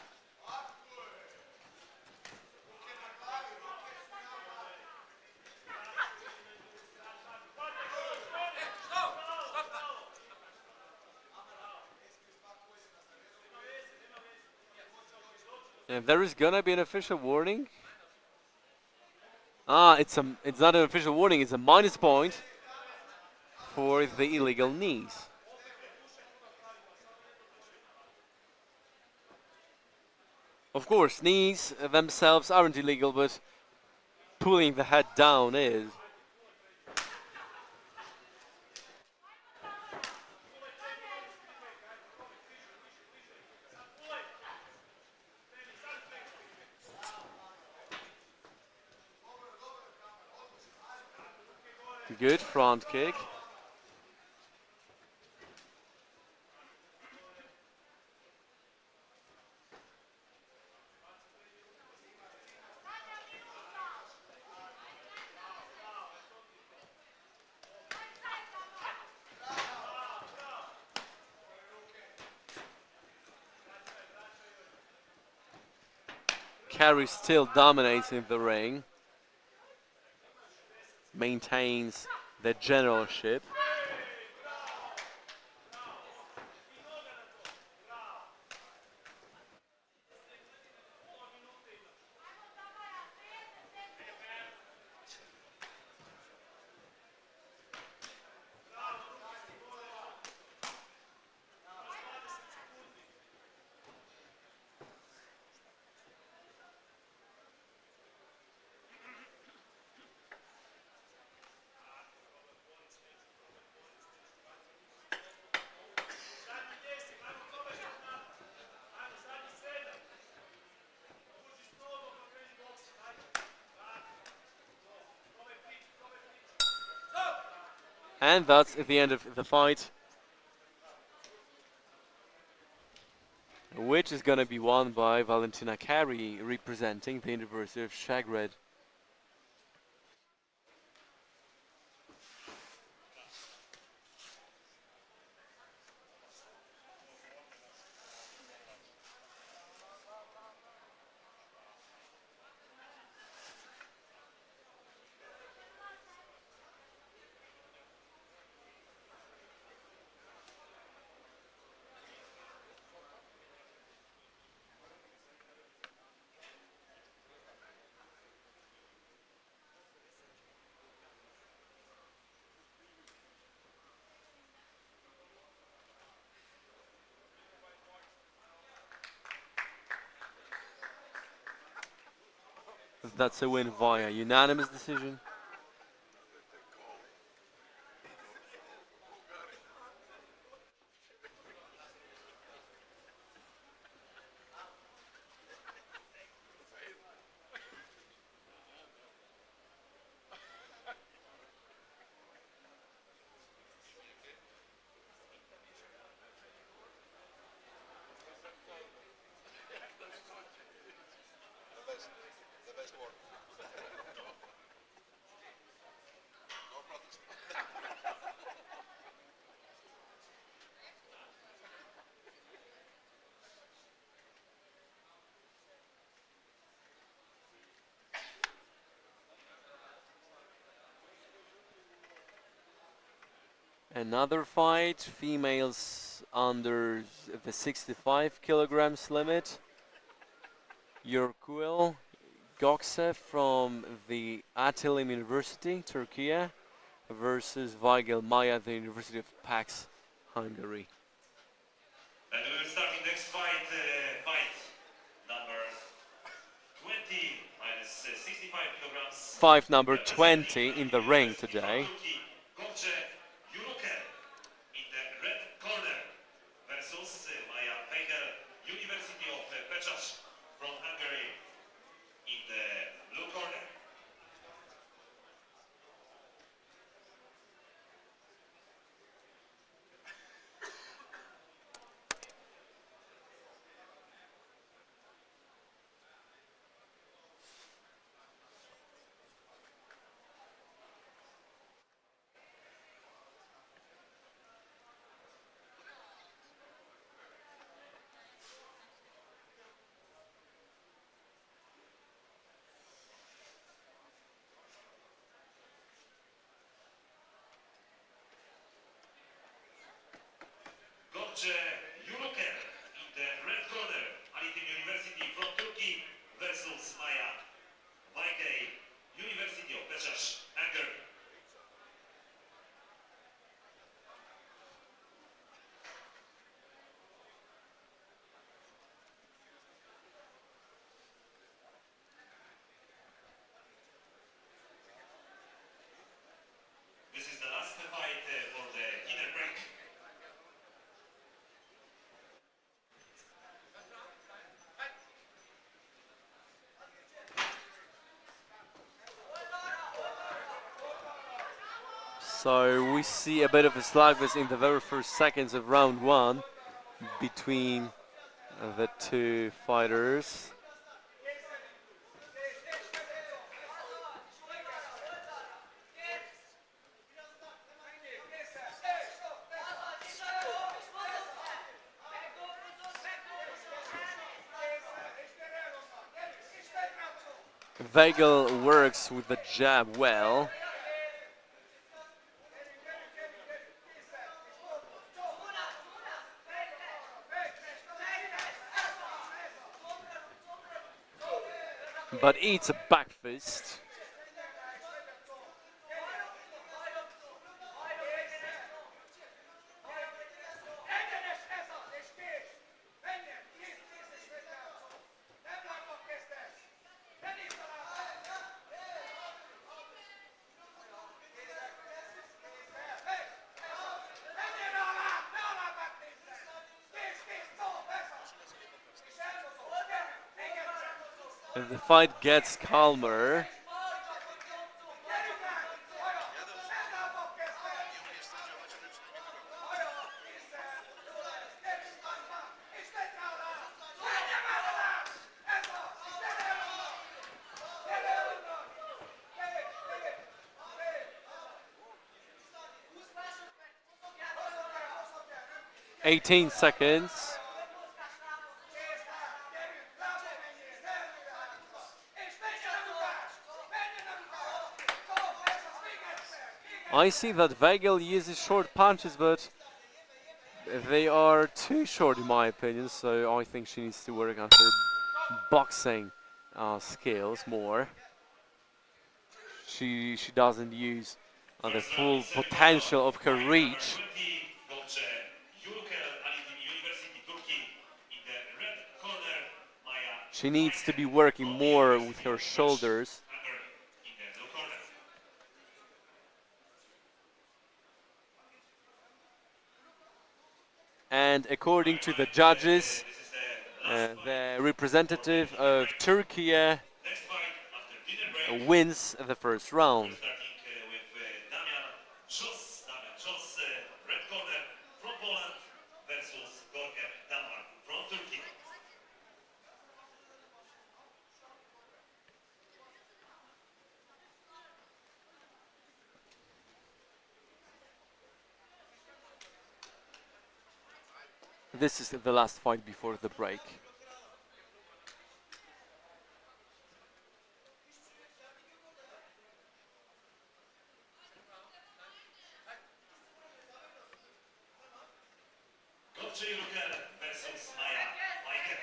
And there is gonna be an official warning. It's not an official warning, it's a minus point for the illegal knees. Of course, knees themselves aren't illegal, but pulling the head down is. Good front kick. Kerry still dominates in the ring. Maintains the generalship. And that's the end of the fight, which is going to be won by Valentina Kerry, representing the University of Szeged. That's a win via unanimous decision. Another fight, females under the 65 kilograms limit. Kuhal from the Atilim University, Turkey, versus Weigel Maya, the University of Pax, Hungary. And we will start the next fight, fight number 20 minus 65 kilograms. Fight number 20 in the ring today. In the red corner versus Maya Baker, University of Bechet from Hungary in the blue corner. Yuluker in the red corner, Alitim University from Turkey versus Maya Baker, University of Bechet, Hungary. This is the last fight for the dinner break. So we see a bit of a slugfest in the very first seconds of round one between the two fighters. Weigel works with the jab well. But eats a back fist. As the fight gets calmer, "18 seconds. I see that Weigel uses short punches, but they are too short in my opinion, so I think she needs to work on her boxing skills more. She doesn't use the full potential of her reach. She needs to be working more with her shoulders. And according to the judges, the representative of Turkey wins the first round. This is the last fight before the break. Kurcze Jurukel versus Maja Michael.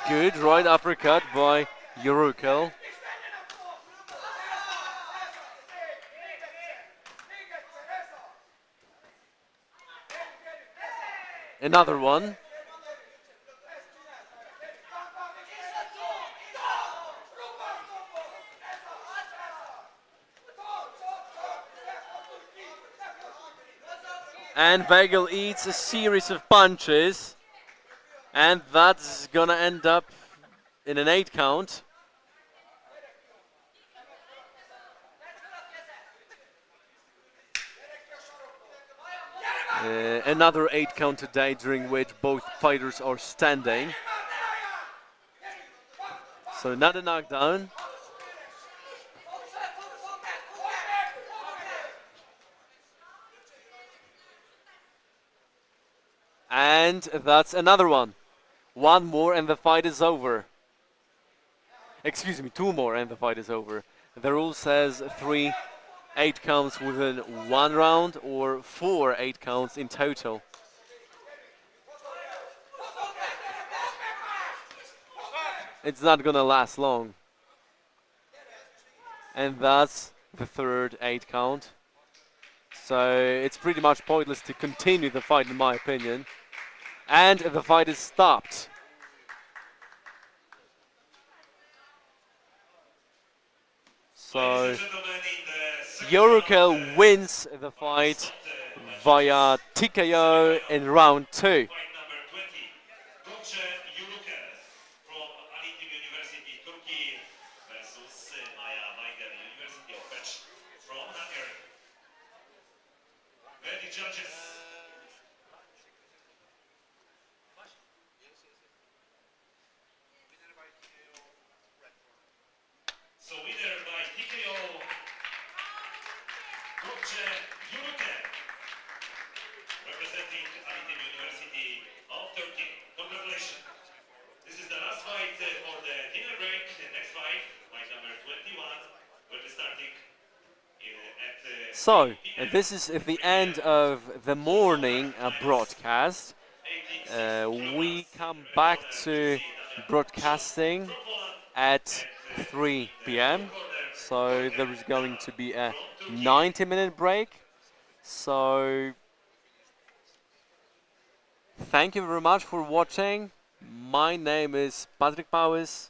Good right uppercut by Jurukel. Another one. And Bagel eats a series of punches. And that's gonna end up in an 8 count. Another 8 count today, during which both fighters are standing. So another knockdown. And that's another one. One more and the fight is over. Excuse me, 2 more and the fight is over. The rule says 3 8 counts within 1 round or 4 8 counts in total. It's not gonna last long. And that's the 3rd 8 count. So it's pretty much pointless to continue the fight, in my opinion. And the fight is stopped. So Jurukel wins the fight via TKO in round 2. Fight number 20. Kurcze Jurukel from Alitim University, Turkey versus Maja Michael, University of Bechet from Hungary. Ready, judges? So winner by TKO, Kurcze Jurukel, representing Alitim University of Turkey. Congratulations. This is the last fight for the dinner break. The next fight, fight number 21, will be starting at So 3 p.m. this is at the end of the morning broadcast. We come back to broadcasting at 3 p.m. So there is going to be a 90-minute break. So thank you very much for watching. My name is Patrick Powers,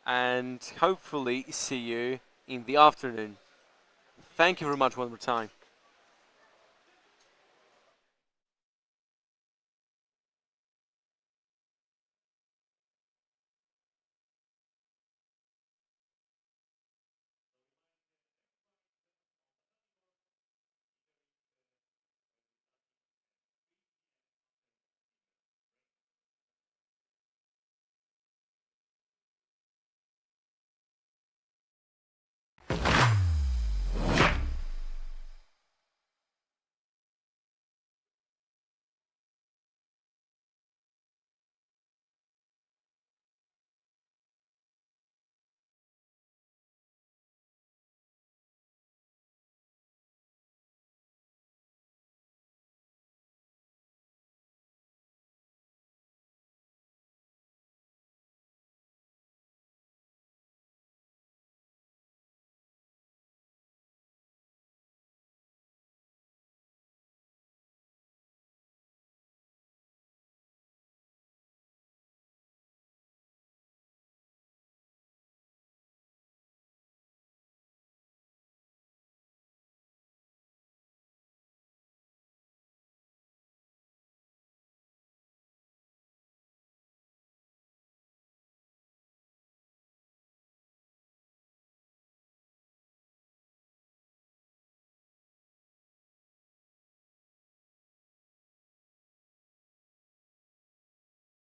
and hopefully see you in the afternoon. Thank you very much one more time.